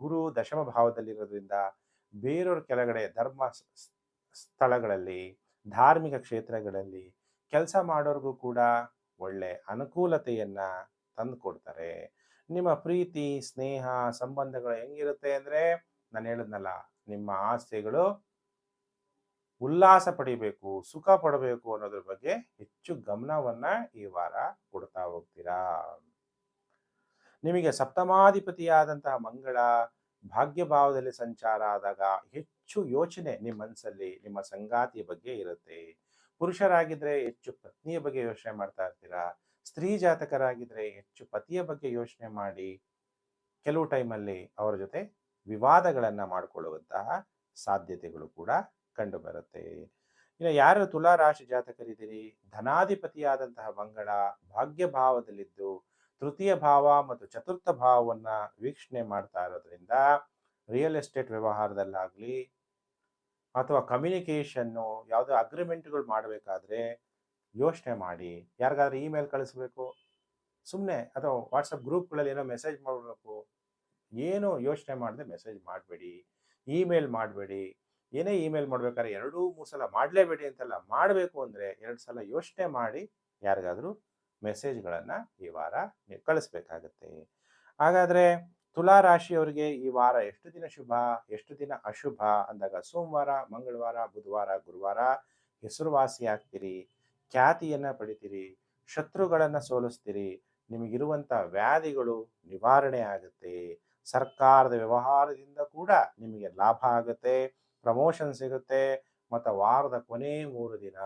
ಗುರು ದಶಮ ಭಾವದಲ್ಲಿರೋದ್ರಿಂದ ಬೇರೆಯವ್ರ ಕೆಳಗಡೆ ಧರ್ಮ ಸ್ಥಳಗಳಲ್ಲಿ, ಧಾರ್ಮಿಕ ಕ್ಷೇತ್ರಗಳಲ್ಲಿ ಕೆಲಸ ಮಾಡೋರ್ಗೂ ಕೂಡ ಒಳ್ಳೆ ಅನುಕೂಲತೆಯನ್ನ ತಂದು ಕೊಡ್ತಾರೆ. ನಿಮ್ಮ ಪ್ರೀತಿ, ಸ್ನೇಹ, ಸಂಬಂಧಗಳು ಹೆಂಗಿರುತ್ತೆ ಅಂದ್ರೆ, ನಾನು ಹೇಳಿದ್ನಲ್ಲ, ನಿಮ್ಮ ಆಸೆಗಳು ಉಲ್ಲಾಸ ಪಡಿಬೇಕು, ಸುಖ ಪಡಬೇಕು ಅನ್ನೋದ್ರ ಬಗ್ಗೆ ಹೆಚ್ಚು ಗಮನವನ್ನ ಈ ವಾರ ಕೊಡ್ತಾ ಹೋಗ್ತೀರಾ. ನಿಮಗೆ ಸಪ್ತಮಾಧಿಪತಿಯಾದಂತಹ ಮಂಗಳ ಭಾಗ್ಯ ಭಾವದಲ್ಲಿ ಸಂಚಾರ ಆದಾಗ ಹೆಚ್ಚು ಯೋಚನೆ ನಿಮ್ಮ ಮನಸ್ಸಲ್ಲಿ ನಿಮ್ಮ ಸಂಗಾತಿಯ ಬಗ್ಗೆ ಇರುತ್ತೆ. ಪುರುಷರಾಗಿದ್ರೆ ಹೆಚ್ಚು ಪತ್ನಿಯ ಬಗ್ಗೆ ಯೋಚನೆ ಮಾಡ್ತಾ ಇರ್ತೀರಾ. ಸ್ತ್ರೀ ಜಾತಕರಾಗಿದ್ರೆ ಹೆಚ್ಚು ಪತಿಯ ಬಗ್ಗೆ ಯೋಚನೆ ಮಾಡಿ ಕೆಲವು ಟೈಮಲ್ಲಿ ಅವರ ಜೊತೆ ವಿವಾದಗಳನ್ನ ಮಾಡಿಕೊಳ್ಳುವಂತಹ ಸಾಧ್ಯತೆಗಳು ಕೂಡ ಕಂಡು ಬರುತ್ತೆ. ಇನ್ನು ಯಾರು ತುಲಾ ರಾಶಿ ಜಾತಕರಿದ್ದೀರಿ, ಧನಾಧಿಪತಿಯಾದಂತಹ ಮಂಗಳ ಭಾಗ್ಯ ಭಾವದಲ್ಲಿದ್ದು ತೃತೀಯ ಭಾವ ಮತ್ತು ಚತುರ್ಥ ಭಾವವನ್ನ ವೀಕ್ಷಣೆ ಮಾಡ್ತಾ ಇರೋದ್ರಿಂದ ರಿಯಲ್ ಎಸ್ಟೇಟ್ ವ್ಯವಹಾರದಲ್ಲಾಗ್ಲಿ ಅಥವಾ ಕಮ್ಯುನಿಕೇಶನ್ನು ಯಾವುದೋ ಅಗ್ರಿಮೆಂಟ್ಗಳು ಮಾಡಬೇಕಾದ್ರೆ ಯೋಚನೆ ಮಾಡಿ. ಯಾರಿಗಾದ್ರೂ ಇಮೇಲ್ ಕಳಿಸ್ಬೇಕು, ಸುಮ್ಮನೆ ಅಥವಾ ವಾಟ್ಸಪ್ ಗ್ರೂಪ್ಗಳಲ್ಲಿ ಏನೋ ಮೆಸೇಜ್ ಮಾಡಬೇಕು, ಏನು ಯೋಚನೆ ಮಾಡದೆ ಮೆಸೇಜ್ ಮಾಡಬೇಡಿ, ಇಮೇಲ್ ಮಾಡಬೇಡಿ. ಏನೇ ಇಮೇಲ್ ಮಾಡ್ಬೇಕಾದ್ರೆ 2-3 ಸಲ ಮಾಡಲೇಬೇಡಿ ಅಂತಲ್ಲ, ಮಾಡಬೇಕು ಅಂದರೆ 2 ಸಲ ಯೋಚನೆ ಮಾಡಿ ಯಾರಿಗಾದರೂ ಮೆಸೇಜ್ಗಳನ್ನು ಈ ವಾರ ನೀವು ಕಳಿಸ್ಬೇಕಾಗತ್ತೆ. ಹಾಗಾದರೆ ತುಲಾ ರಾಶಿಯವರಿಗೆ ಈ ವಾರ ಎಷ್ಟು ದಿನ ಶುಭ, ಎಷ್ಟು ದಿನ ಅಶುಭ ಅಂದಾಗ, ಸೋಮವಾರ, ಮಂಗಳವಾರ, ಬುಧವಾರ, ಗುರುವಾರ ಹೆಸರುವಾಸಿ ಆಗ್ತೀರಿ, ಖ್ಯಾತಿಯನ್ನು ಪಡಿತೀರಿ, ಶತ್ರುಗಳನ್ನು ಸೋಲಿಸ್ತೀರಿ, ನಿಮಗಿರುವಂಥ ವ್ಯಾಧಿಗಳು ನಿವಾರಣೆ ಆಗುತ್ತೆ, ಸರ್ಕಾರದ ವ್ಯವಹಾರದಿಂದ ಕೂಡ ನಿಮಗೆ ಲಾಭ ಆಗುತ್ತೆ, ಪ್ರಮೋಷನ್ ಸಿಗುತ್ತೆ. ಮತ್ತು ವಾರದ ಕೊನೆ 3 ದಿನ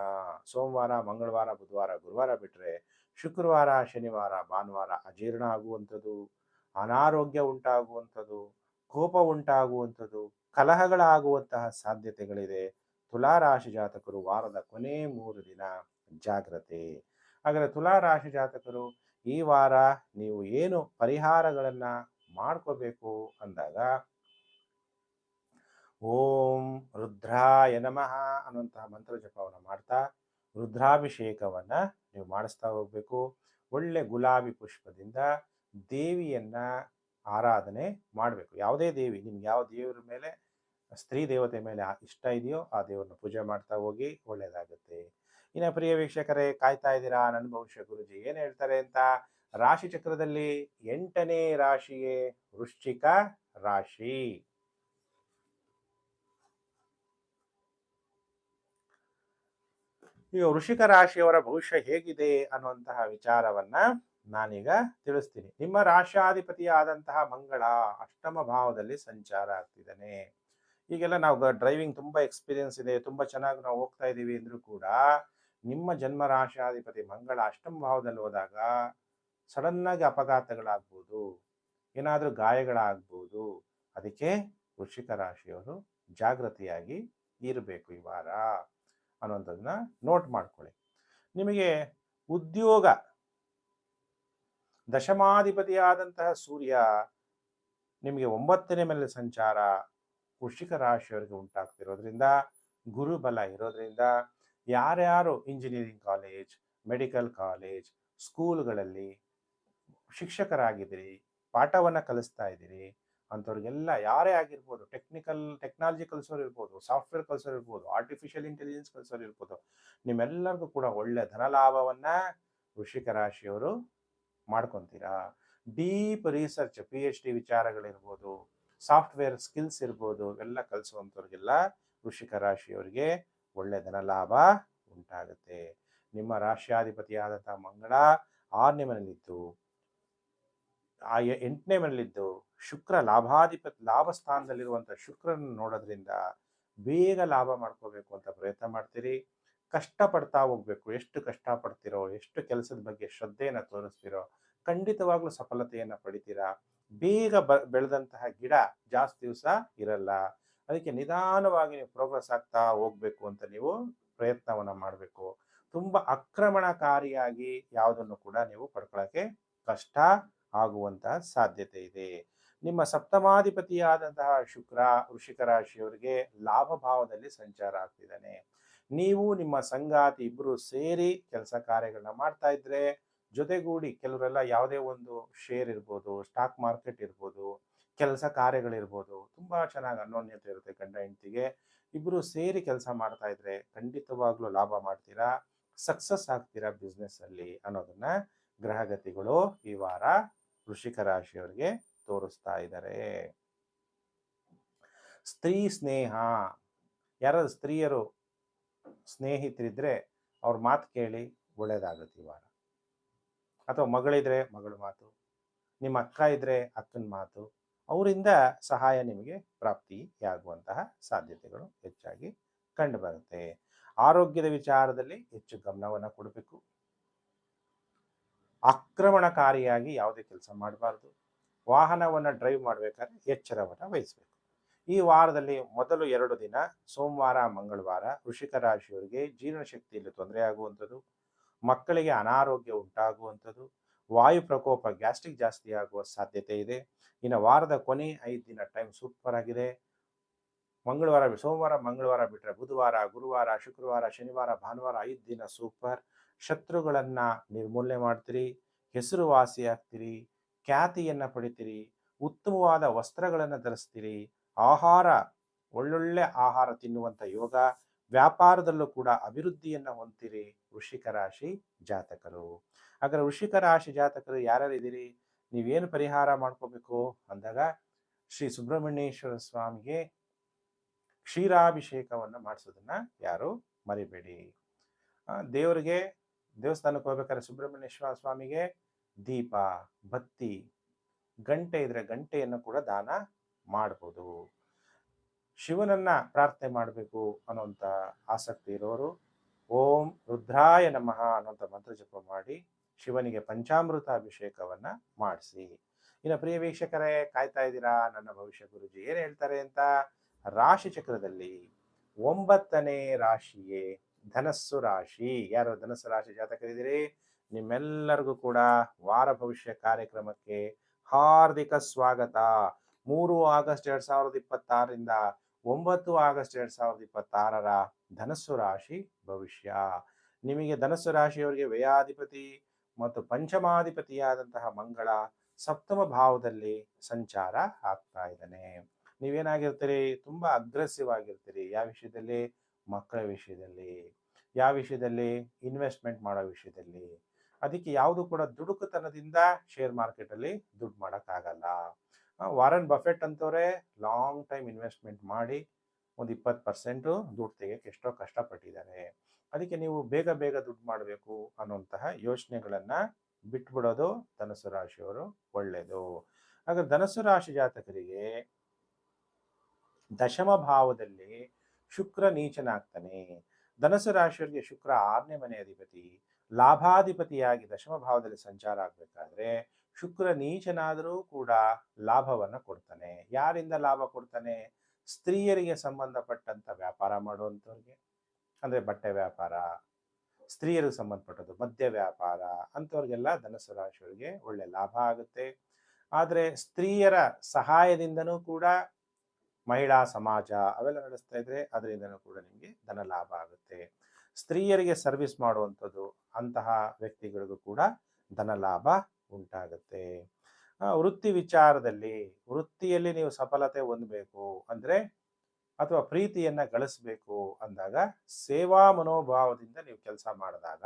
ಸೋಮವಾರ, ಮಂಗಳವಾರ, ಬುಧವಾರ, ಗುರುವಾರ ಬಿಟ್ಟರೆ ಶುಕ್ರವಾರ, ಶನಿವಾರ, ಭಾನುವಾರ ಅಜೀರ್ಣ ಆಗುವಂಥದ್ದು, ಅನಾರೋಗ್ಯ ಉಂಟಾಗುವಂಥದ್ದು, ಕೋಪ ಉಂಟಾಗುವಂಥದ್ದು, ಕಲಹಗಳಾಗುವಂತಹ ಸಾಧ್ಯತೆಗಳಿದೆ. ತುಲಾ ರಾಶಿ ಜಾತಕರು ವಾರದ ಕೊನೆ 3 ದಿನ ಜಾಗ್ರತೆ. ಹಾಗಾದರೆ ತುಲಾ ರಾಶಿ ಜಾತಕರು ಈ ವಾರ ನೀವು ಏನು ಪರಿಹಾರಗಳನ್ನು ಮಾಡ್ಕೋಬೇಕು ಅಂದಾಗ, ಓಂ ರುದ್ರಾಯ ನಮಃ ಅನ್ನುವಂತಹ ಮಂತ್ರ ಜಪವನ್ನು ಮಾಡ್ತಾ ರುದ್ರಾಭಿಷೇಕವನ್ನು ನೀವು ಮಾಡಿಸ್ತಾ ಹೋಗ್ಬೇಕು. ಒಳ್ಳೆ ಗುಲಾಬಿ ಪುಷ್ಪದಿಂದ ದೇವಿಯನ್ನ ಆರಾಧನೆ ಮಾಡಬೇಕು. ಯಾವುದೇ ದೇವಿ, ನಿಮ್ಗೆ ಯಾವ ದೇವರ ಮೇಲೆ, ಸ್ತ್ರೀ ದೇವತೆ ಮೇಲೆ ಇಷ್ಟ ಇದೆಯೋ ಆ ದೇವರನ್ನ ಪೂಜೆ ಮಾಡ್ತಾ ಹೋಗಿ, ಒಳ್ಳೆಯದಾಗುತ್ತೆ. ಇನ್ನು ಪ್ರಿಯ ವೀಕ್ಷಕರೇ, ಕಾಯ್ತಾ ಇದ್ದೀರಾ ನನ್ನ ಭವಿಷ್ಯ ಗುರುಜಿ ಏನು ಹೇಳ್ತಾರೆ ಅಂತ. ರಾಶಿ ಚಕ್ರದಲ್ಲಿ 8ನೇ ರಾಶಿಯೇ ವೃಶ್ಚಿಕ ರಾಶಿ. ಈಗ ವೃಶ್ಚಿಕ ರಾಶಿಯವರ ಭವಿಷ್ಯ ಹೇಗಿದೆ ಅನ್ನುವಂತಹ ವಿಚಾರವನ್ನ ನಾನೀಗ ತಿಳಿಸ್ತೀನಿ. ನಿಮ್ಮ ರಾಶಾಧಿಪತಿಯಾದಂತಹ ಮಂಗಳ ಅಷ್ಟಮ ಭಾವದಲ್ಲಿ ಸಂಚಾರ ಆಗ್ತಿದ್ದಾನೆ. ಈಗೆಲ್ಲ ನಾವು ಡ್ರೈವಿಂಗ್ ತುಂಬಾ ಎಕ್ಸ್ಪೀರಿಯನ್ಸ್ ಇದೆ, ತುಂಬಾ ಚೆನ್ನಾಗಿ ನಾವು ಹೋಗ್ತಾ ಇದ್ದೀವಿ ಅಂದ್ರೂ ಕೂಡ ನಿಮ್ಮ ಜನ್ಮ ರಾಶಾಧಿಪತಿ ಮಂಗಳ ಅಷ್ಟಮ ಭಾವದಲ್ಲಿ ಹೋದಾಗ ಸಡನ್ ಆಗಿ ಅಪಘಾತಗಳಾಗ್ಬೋದು, ಏನಾದರೂ ಗಾಯಗಳಾಗ್ಬೋದು. ಅದಕ್ಕೆ ವೃಶ್ಚಿಕ ರಾಶಿಯವರು ಜಾಗೃತಿಯಾಗಿ ಇರಬೇಕು ಈ ವಾರ ಅನ್ನುವಂಥದ್ದನ್ನ ನೋಟ್ ಮಾಡ್ಕೊಳ್ಳಿ. ನಿಮಗೆ ಉದ್ಯೋಗ ದಶಮಾಧಿಪತಿಯಾದಂತಹ ಸೂರ್ಯ ನಿಮಗೆ 9ನೇ ಮನೆಯಲ್ಲಿ ಸಂಚಾರ ವೃಶ್ಚಿಕ ರಾಶಿಯವರಿಗೆ ಉಂಟಾಗ್ತಿರೋದ್ರಿಂದ, ಗುರುಬಲ ಇರೋದ್ರಿಂದ ಯಾರ್ಯಾರು ಇಂಜಿನಿಯರಿಂಗ್ ಕಾಲೇಜ್, ಮೆಡಿಕಲ್ ಕಾಲೇಜ್, ಸ್ಕೂಲ್ಗಳಲ್ಲಿ ಶಿಕ್ಷಕರಾಗಿದ್ದೀರಿ, ಪಾಠವನ್ನು ಕಲಿಸ್ತಾ ಇದ್ದೀರಿ ಅಂಥವ್ರಿಗೆಲ್ಲ, ಯಾರೇ ಆಗಿರ್ಬೋದು, ಟೆಕ್ನಾಲಜಿ ಕಲಿಸೋರು ಇರ್ಬೋದು, ಸಾಫ್ಟ್ವೇರ್ ಕಲಿಸೋರು ಇರ್ಬೋದು, ಆರ್ಟಿಫಿಷಿಯಲ್ ಇಂಟೆಲಿಜೆನ್ಸ್ ಕಲಿಸೋರು ಇರ್ಬೋದು, ನಿಮ್ಮೆಲ್ಲರಿಗೂ ಕೂಡ ಒಳ್ಳೆ ಧನಲಾಭವನ್ನು ವೃಶ್ಚಿಕ ರಾಶಿಯವರು ಮಾಡ್ಕೊತೀರಾ. ಡೀಪ್ ರಿಸರ್ಚ್, PhD ವಿಚಾರಗಳಿರ್ಬೋದು, ಸಾಫ್ಟ್ವೇರ್ ಸ್ಕಿಲ್ಸ್ ಇರ್ಬೋದು, ಇವೆಲ್ಲ ಕಲಿಸುವಂಥವ್ರಿಗೆಲ್ಲ ವೃಶ್ಚಿಕ ರಾಶಿಯವರಿಗೆ ಒಳ್ಳೆ ಧನಲಾಭ ಉಂಟಾಗುತ್ತೆ. ನಿಮ್ಮ ರಾಶ್ಯಾಧಿಪತಿಯಾದಂಥ ಮಂಗಳ 6ನೇ ಮನೆಯಲ್ಲಿದ್ದು, 8ನೇ ಮನೆಯಲ್ಲಿದ್ದು ಶುಕ್ರ ಲಾಭ ಸ್ಥಾನದಲ್ಲಿರುವಂಥ ಶುಕ್ರನ ನೋಡೋದ್ರಿಂದ ಬೇಗ ಲಾಭ ಮಾಡ್ಕೋಬೇಕು ಅಂತ ಪ್ರಯತ್ನ ಮಾಡ್ತೀರಿ. ಕಷ್ಟಪಡ್ತಾ ಹೋಗ್ಬೇಕು. ಎಷ್ಟು ಕಷ್ಟಪಡ್ತಿರೋ, ಎಷ್ಟು ಕೆಲಸದ ಬಗ್ಗೆ ಶ್ರದ್ಧೆಯನ್ನು ತೋರಿಸ್ತಿರೋ, ಖಂಡಿತವಾಗ್ಲೂ ಸಫಲತೆಯನ್ನು ಪಡಿತೀರಾ. ಬೇಗ ಬೆಳೆದಂತಹ ಗಿಡ ಜಾಸ್ತಿ ದಿವಸ ಇರಲ್ಲ. ಅದಕ್ಕೆ ನಿಧಾನವಾಗಿ ನೀವು ಪ್ರೋಗ್ರೆಸ್ ಆಗ್ತಾ ಹೋಗ್ಬೇಕು ಅಂತ ನೀವು ಪ್ರಯತ್ನವನ್ನು ಮಾಡಬೇಕು. ತುಂಬ ಆಕ್ರಮಣಕಾರಿಯಾಗಿ ಯಾವುದನ್ನು ಕೂಡ ನೀವು ಪಡ್ಕೊಳ್ಳೋಕ್ಕೆ ಕಷ್ಟ ಆಗುವಂತಹ ಸಾಧ್ಯತೆ ಇದೆ. ನಿಮ್ಮ ಸಪ್ತಮಾಧಿಪತಿಯಾದಂತಹ ಶುಕ್ರ ವೃಶ್ಚಿಕ ರಾಶಿಯವರಿಗೆ ಲಾಭ ಭಾವದಲ್ಲಿ ಸಂಚಾರ ಆಗ್ತಿದ್ದಾನೆ. ನೀವು ನಿಮ್ಮ ಸಂಗಾತಿ ಇಬ್ಬರು ಸೇರಿ ಕೆಲಸ ಕಾರ್ಯಗಳನ್ನ ಮಾಡ್ತಾ ಇದ್ರೆ ಜೊತೆಗೂಡಿ ಕೆಲವರೆಲ್ಲ ಯಾವುದೇ ಒಂದು ಶೇರ್ ಇರ್ಬೋದು, ಸ್ಟಾಕ್ ಮಾರ್ಕೆಟ್ ಇರ್ಬೋದು, ಕೆಲಸ ಕಾರ್ಯಗಳಿರ್ಬೋದು, ತುಂಬಾ ಚೆನ್ನಾಗಿ ಅನ್ಯೋನ್ಯತೆ ಇರುತ್ತೆ ಗಂಡ ಹೆಂಡತಿಗೆ. ಇಬ್ರು ಸೇರಿ ಕೆಲಸ ಮಾಡ್ತಾ ಇದ್ರೆ ಖಂಡಿತವಾಗ್ಲೂ ಲಾಭ ಮಾಡ್ತೀರಾ, ಸಕ್ಸಸ್ ಆಗ್ತೀರಾ ಬಿಸ್ನೆಸ್ ಅಲ್ಲಿ ಅನ್ನೋದನ್ನ ಗ್ರಹಗತಿಗಳು ಈ ವಾರ ವೃಶ್ಚಿಕ ರಾಶಿಯವರಿಗೆ ತೋರಿಸ್ತಾ ಇದ್ದಾರೆ. ಸ್ತ್ರೀ ಸ್ನೇಹ, ಯಾರಾದ್ರು ಸ್ತ್ರೀಯರು ಸ್ನೇಹಿತರಿದ್ರೆ ಅವ್ರ ಮಾತು ಕೇಳಿ ಒಳ್ಳೇದಾಗುತ್ತೆ ಈ ವಾರ. ಅಥವಾ ಮಗಳಿದ್ರೆ ಮಗಳ ಮಾತು, ನಿಮ್ಮ ಅಕ್ಕ ಇದ್ರೆ ಅಕ್ಕನ ಮಾತು, ಅವರಿಂದ ಸಹಾಯ ನಿಮಗೆ ಪ್ರಾಪ್ತಿಯಾಗುವಂತಹ ಸಾಧ್ಯತೆಗಳು ಹೆಚ್ಚಾಗಿ ಕಂಡು ಬರುತ್ತೆ. ಆರೋಗ್ಯದ ವಿಚಾರದಲ್ಲಿ ಹೆಚ್ಚು ಗಮನವನ್ನು ಕೊಡಬೇಕು. ಆಕ್ರಮಣಕಾರಿಯಾಗಿ ಯಾವುದೇ ಕೆಲಸ ಮಾಡಬಾರ್ದು. ವಾಹನವನ್ನು ಡ್ರೈವ್ ಮಾಡಬೇಕಾದ್ರೆ ಎಚ್ಚರವನ್ನು ವಹಿಸಬೇಕು. ಈ ವಾರದಲ್ಲಿ ಮೊದಲು 2 ದಿನ ಸೋಮವಾರ ಮಂಗಳವಾರ ವೃಶ್ಚಿಕ ರಾಶಿಯವರಿಗೆ ಜೀರ್ಣಶಕ್ತಿಯಲ್ಲಿ ತೊಂದರೆ ಆಗುವಂಥದ್ದು, ಮಕ್ಕಳಿಗೆ ಅನಾರೋಗ್ಯ ಉಂಟಾಗುವಂಥದ್ದು, ವಾಯು ಪ್ರಕೋಪ ಗ್ಯಾಸ್ಟ್ರಿಕ್ ಜಾಸ್ತಿ ಆಗುವ ಸಾಧ್ಯತೆ ಇದೆ. ಇನ್ನು ವಾರದ ಕೊನೆ 5 ದಿನ ಟೈಮ್ ಸೂಪರ್ ಆಗಿದೆ. ಸೋಮವಾರ ಮಂಗಳವಾರ ಬಿಟ್ಟರೆ ಬುಧವಾರ, ಗುರುವಾರ, ಶುಕ್ರವಾರ, ಶನಿವಾರ, ಭಾನುವಾರ 5 ದಿನ ಸೂಪರ್. ಶತ್ರುಗಳನ್ನ ನಿರ್ಮೂಲನೆ ಮಾಡ್ತೀರಿ, ಹೆಸರುವಾಸಿ ಆಗ್ತೀರಿ, ಖ್ಯಾತಿಯನ್ನ ಪಡಿತೀರಿ, ಉತ್ತಮವಾದ ವಸ್ತ್ರಗಳನ್ನು ಧರಿಸ್ತೀರಿ, ಆಹಾರ ಒಳ್ಳೊಳ್ಳೆ ಆಹಾರ ತಿನ್ನುವಂಥ ಯೋಗ, ವ್ಯಾಪಾರದಲ್ಲೂ ಕೂಡ ಅಭಿವೃದ್ಧಿಯನ್ನು ಹೊಂದ್ತೀರಿ ವೃಶ್ಚಿಕ ರಾಶಿ ಜಾತಕರು. ಹಾಗಾದ್ರೆ ವೃಶ್ಚಿಕ ರಾಶಿ ಜಾತಕರು ಯಾರ್ಯಾರಿದ್ದೀರಿ, ನೀವೇನು ಪರಿಹಾರ ಮಾಡ್ಕೋಬೇಕು ಅಂದಾಗ ಶ್ರೀ ಸುಬ್ರಹ್ಮಣ್ಯೇಶ್ವರ ಸ್ವಾಮಿಗೆ ಕ್ಷೀರಾಭಿಷೇಕವನ್ನು ಮಾಡಿಸೋದನ್ನ ಯಾರು ಮರಿಬೇಡಿ. ದೇವರಿಗೆ ದೇವಸ್ಥಾನಕ್ಕೆ ಹೋಗ್ಬೇಕಾದ್ರೆ ಸುಬ್ರಹ್ಮಣ್ಯೇಶ್ವರ ಸ್ವಾಮಿಗೆ ದೀಪ, ಬತ್ತಿ, ಗಂಟೆ ಇದ್ರೆ ಗಂಟೆಯನ್ನು ಕೂಡ ದಾನ ಮಾಡ್ಬೋದು. ಶಿವನನ್ನ ಪ್ರಾರ್ಥನೆ ಮಾಡಬೇಕು ಅನ್ನೋಂಥ ಆಸಕ್ತಿ ಇರೋರು ಓಂ ರುದ್ರಾಯ ನಮಃ ಅನ್ನೋಂಥ ಮಂತ್ರ ಜಪ ಮಾಡಿ ಶಿವನಿಗೆ ಪಂಚಾಮೃತ ಅಭಿಷೇಕವನ್ನ ಮಾಡಿಸಿ. ಇನ್ನು ಪ್ರಿಯ ವೀಕ್ಷಕರೇ, ಕಾಯ್ತಾ ಇದ್ದೀರಾ ನನ್ನ ಭವಿಷ್ಯ ಗುರುಜಿ ಏನು ಹೇಳ್ತಾರೆ ಅಂತ. ರಾಶಿ ಚಕ್ರದಲ್ಲಿ 9ನೇ ರಾಶಿಯೇ ಧನಸ್ಸು ರಾಶಿ. ಯಾರು ಧನಸ್ಸು ರಾಶಿ ಜಾತಕರಿದ್ದೀರಿ, ನಿಮ್ಮೆಲ್ಲರಿಗೂ ಕೂಡ ವಾರ ಭವಿಷ್ಯ ಕಾರ್ಯಕ್ರಮಕ್ಕೆ ಹಾರ್ದಿಕ ಸ್ವಾಗತ. 3 ಆಗಸ್ಟ್ 2026ರಿಂದ 9 ಆಗಸ್ಟ್ 2026ರ ಧನಸ್ಸು ರಾಶಿ ಭವಿಷ್ಯ. ನಿಮಗೆ ಧನಸ್ಸು ರಾಶಿಯವರಿಗೆ ವ್ಯಯಾಧಿಪತಿ ಮತ್ತು ಪಂಚಮಾಧಿಪತಿಯಾದಂತಹ ಮಂಗಳ ಸಪ್ತಮ ಭಾವದಲ್ಲಿ ಸಂಚಾರ ಆಗ್ತಾ ಇದ್ದಾನೆ. ನೀವೇನಾಗಿರ್ತೀರಿ, ತುಂಬಾ ಅಗ್ರೆಸಿವ್ ಆಗಿರ್ತೀರಿ. ಯಾವ ವಿಷಯದಲ್ಲಿ? ಮಕ್ಕಳ ವಿಷಯದಲ್ಲಿ, ಯಾವ ವಿಷಯದಲ್ಲಿ? ಇನ್ವೆಸ್ಟ್ಮೆಂಟ್ ಮಾಡೋ ವಿಷಯದಲ್ಲಿ. ಅದಕ್ಕೆ ಯಾವುದು ಕೂಡ ದುಡುಕುತನದಿಂದ ಶೇರ್ ಮಾರ್ಕೆಟ್ ಅಲ್ಲಿ ದುಡ್ಡು ಮಾಡೋಕ್ಕಾಗಲ್ಲ. ವಾರನ್ ಬಫೆಟ್ ಅಂತವ್ರೆ ಲಾಂಗ್ ಟೈಮ್ ಇನ್ವೆಸ್ಟ್ಮೆಂಟ್ ಮಾಡಿ ಒಂದು 20% ದುಡ್ಡು ತೆಗೆಯಕ್ಕೆ ಎಷ್ಟೋ ಕಷ್ಟಪಟ್ಟಿದ್ದಾರೆ. ಅದಕ್ಕೆ ನೀವು ಬೇಗ ಬೇಗ ದುಡ್ಡು ಮಾಡಬೇಕು ಅನ್ನುವಂತಹ ಯೋಚನೆಗಳನ್ನ ಬಿಟ್ಬಿಡೋದು ಧನಸ್ಸು ರಾಶಿಯವರು ಒಳ್ಳೆಯದು. ಹಾಗಾದ್ರೆ ಧನಸ್ಸು ರಾಶಿ ಜಾತಕರಿಗೆ ದಶಮ ಭಾವದಲ್ಲಿ ಶುಕ್ರ ನೀಚನಾಗ್ತಾನೆ. ಧನಸ್ಸು ರಾಶಿಯವರಿಗೆ ಶುಕ್ರ 6ನೇ ಮನೆ ಅಧಿಪತಿ, ಲಾಭಾಧಿಪತಿಯಾಗಿ ದಶಮ ಭಾವದಲ್ಲಿ ಸಂಚಾರ ಆಗ್ಬೇಕಾದ್ರೆ ಶುಕ್ರ ನೀಚನಾದರೂ ಕೂಡ ಲಾಭವನ್ನ ಕೊಡ್ತಾನೆ. ಯಾರಿಂದ ಲಾಭ ಕೊಡ್ತಾನೆ? ಸ್ತ್ರೀಯರಿಗೆ ಸಂಬಂಧಪಟ್ಟಂತ ವ್ಯಾಪಾರ ಮಾಡುವಂಥವ್ರಿಗೆ, ಅಂದ್ರೆ ಬಟ್ಟೆ ವ್ಯಾಪಾರ, ಸ್ತ್ರೀಯರಿಗೆ ಸಂಬಂಧಪಟ್ಟದ್ದು ಮದ್ಯ ವ್ಯಾಪಾರ ಅಂಥವ್ರಿಗೆಲ್ಲ ಧನಸ್ಸು ರಾಶಿಯವರಿಗೆ ಒಳ್ಳೆ ಲಾಭ ಆಗುತ್ತೆ. ಆದರೆ ಸ್ತ್ರೀಯರ ಸಹಾಯದಿಂದನೂ ಕೂಡ ಮಹಿಳಾ ಸಮಾಜ ಅವೆಲ್ಲ ನಡೆಸ್ತಾ ಇದ್ರೆ ಅದರಿಂದನೂ ಕೂಡ ನಿಮಗೆ ಧನ ಲಾಭ ಆಗುತ್ತೆ. ಸ್ತ್ರೀಯರಿಗೆ ಸರ್ವಿಸ್ ಮಾಡುವಂಥದ್ದು ಅಂತಹ ವ್ಯಕ್ತಿಗಳಿಗೂ ಕೂಡ ಧನ ಲಾಭ ಉಂಟಾಗುತ್ತೆ. ವೃತ್ತಿ ವಿಚಾರದಲ್ಲಿ, ವೃತ್ತಿಯಲ್ಲಿ ನೀವು ಸಫಲತೆ ಹೊಂದಬೇಕು ಅಂದ್ರೆ ಅಥವಾ ಪ್ರೀತಿಯನ್ನ ಗಳಿಸ್ಬೇಕು ಅಂದಾಗ ಸೇವಾ ಮನೋಭಾವದಿಂದ ನೀವು ಕೆಲಸ ಮಾಡಿದಾಗ,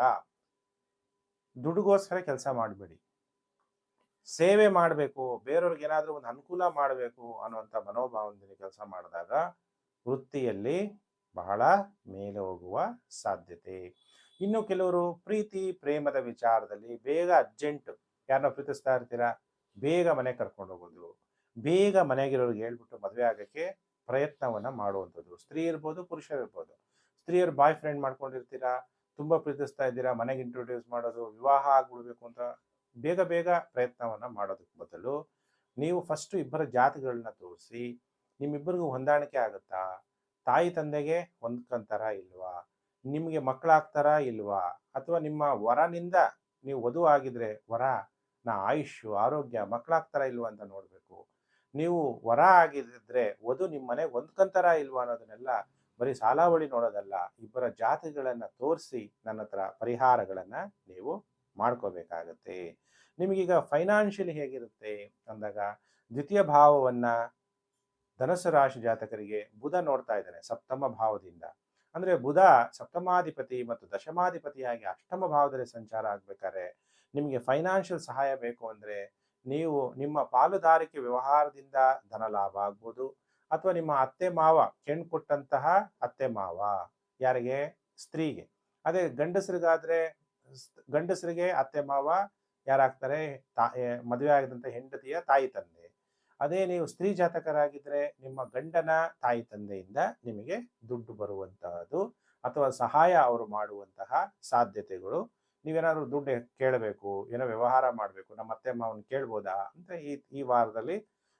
ದುಡ್ಡುಗೋಸ್ಕರ ಕೆಲಸ ಮಾಡಬೇಡಿ, ಸೇವೆ ಮಾಡಬೇಕು, ಬೇರೆಯವ್ರಿಗೆ ಏನಾದರೂ ಒಂದು ಅನುಕೂಲ ಮಾಡಬೇಕು ಅನ್ನುವಂಥ ಮನೋಭಾವದಿಂದ ಕೆಲಸ ಮಾಡಿದಾಗ ವೃತ್ತಿಯಲ್ಲಿ ಬಹಳ ಮೇಲೆ ಹೋಗುವ ಸಾಧ್ಯತೆ. ಇನ್ನು ಕೆಲವರು ಪ್ರೀತಿ ಪ್ರೇಮದ ವಿಚಾರದಲ್ಲಿ ಬೇಗ ಅರ್ಜೆಂಟ್, ಯಾರನ್ನ ಪ್ರೀತಿಸ್ತಾ ಇರ್ತೀರಾ, ಬೇಗ ಮನೆ ಕರ್ಕೊಂಡು ಹೋಗೋದು, ಬೇಗ ಮನೆಗಿರೋರಿಗೆ ಹೇಳ್ಬಿಟ್ಟು ಮದುವೆ ಆಗಕ್ಕೆ ಪ್ರಯತ್ನವನ್ನ ಮಾಡುವಂಥದ್ದು. ಸ್ತ್ರೀ ಇರ್ಬೋದು, ಪುರುಷರಿರ್ಬೋದು. ಸ್ತ್ರೀಯರು ಬಾಯ್ ಫ್ರೆಂಡ್ ಮಾಡ್ಕೊಂಡಿರ್ತೀರಾ, ತುಂಬಾ ಪ್ರೀತಿಸ್ತಾ ಇದ್ದೀರಾ, ಮನೆಗೆ ಇಂಟ್ರೊಡ್ಯೂಸ್ ಮಾಡೋದು, ವಿವಾಹ ಆಗ್ಬಿಡ್ಬೇಕು ಅಂತ ಬೇಗ ಬೇಗ ಪ್ರಯತ್ನವನ್ನ ಮಾಡೋದಕ್ಕೆ ಬದಲು ನೀವು ಫಸ್ಟ್ ಇಬ್ಬರ ಜಾತಿಗಳನ್ನ ತೋರಿಸಿ ನಿಮ್ಮಿಬ್ಬರಿಗೂ ಹೊಂದಾಣಿಕೆ ಆಗುತ್ತಾ, ತಾಯಿ ತಂದೆಗೆ ಹೊಂದ್ಕೊಂತಾರ ಇಲ್ವಾ, ನಿಮಗೆ ಮಕ್ಕಳಾಗ್ತಾರಾ ಇಲ್ವಾ, ಅಥವಾ ನಿಮ್ಮ ವರನಿಂದ ನೀವು ವಧು ಆಗಿದ್ರೆ ವರನ ಆಯುಷ್ಯು ಆರೋಗ್ಯ ಮಕ್ಕಳಾಗ್ತಾರ ಇಲ್ವಾ ಅಂತ ನೋಡ್ಬೇಕು. ನೀವು ವರ ಆಗಿದ್ರೆ ವಧು ನಿಮ್ಮ ಮನೆಗೆ ಹೊಂದ್ಕೊಂತಾರ ಇಲ್ವಾ ಅನ್ನೋದನ್ನೆಲ್ಲ ಬರೀ ಸಾಲಾವಳಿ ನೋಡೋದಲ್ಲ, ಇಬ್ಬರ ಜಾತಿಗಳನ್ನ ತೋರಿಸಿ ನನ್ನ ಹತ್ರ ಪರಿಹಾರಗಳನ್ನ ನೀವು ಮಾಡ್ಕೋಬೇಕಾಗತ್ತೆ. ನಿಮಗೀಗ ಫೈನಾನ್ಷಿಯಲಿ ಹೇಗಿರುತ್ತೆ ಅಂದಾಗ ದ್ವಿತೀಯ ಭಾವವನ್ನ ಧನಸ್ಸು ರಾಶಿ ಜಾತಕರಿಗೆ ಬುಧ ನೋಡ್ತಾ ಇದ್ದಾನೆ ಸಪ್ತಮ ಭಾವದಿಂದ. ಅಂದ್ರೆ ಬುಧ ಸಪ್ತಮಾಧಿಪತಿ ಮತ್ತು ದಶಮಾಧಿಪತಿಯಾಗಿ ಅಷ್ಟಮ ಭಾವದಲ್ಲಿ ಸಂಚಾರ ಆಗ್ಬೇಕಾದ್ರೆ ನಿಮಗೆ ಫೈನಾನ್ಷಿಯಲ್ ಸಹಾಯ ಬೇಕು ಅಂದ್ರೆ ನೀವು ನಿಮ್ಮ ಪಾಲುದಾರಿಕೆ ವ್ಯವಹಾರದಿಂದ ಧನ ಲಾಭ ಆಗ್ಬೋದು, ಅಥವಾ ನಿಮ್ಮ ಅತ್ತೆ ಮಾವ ಹೆಣ್ಣು ಕೊಟ್ಟಂತಹ ಅತ್ತೆ ಮಾವ ಯಾರಿಗೆ, ಸ್ತ್ರೀಗೆ. ಅದೇ ಗಂಡಸರಿಗಾದ್ರೆ ಗಂಡಸರಿಗೆ ಅತ್ತೆ ಮಾವ ಯಾರಾಗ್ತಾರೆ, ಮದುವೆ ಆಗಿದಂತ ಹೆಂಡತಿಯ ತಾಯಿ ತಂದೆ. ಅದೇ ನೀವು ಸ್ತ್ರೀ ಜಾತಕರಾಗಿದ್ರೆ ನಿಮ್ಮ ಗಂಡನ ತಾಯಿ ತಂದೆಯಿಂದ ನಿಮಗೆ ದುಡ್ಡು ಬರುವಂತಹದ್ದು ಅಥವಾ ಸಹಾಯ ಅವರು ಮಾಡುವಂತಹ ಸಾಧ್ಯತೆಗಳು. ನೀವೇನಾದ್ರು ದುಡ್ಡು ಕೇಳಬೇಕು, ಏನೋ ವ್ಯವಹಾರ ಮಾಡಬೇಕು, ನಮ್ಮ ಅತ್ತೆ ಮಾವನ್ ಕೇಳ್ಬೋದಾ ಅಂತ ಈ ವಾರದಲ್ಲಿ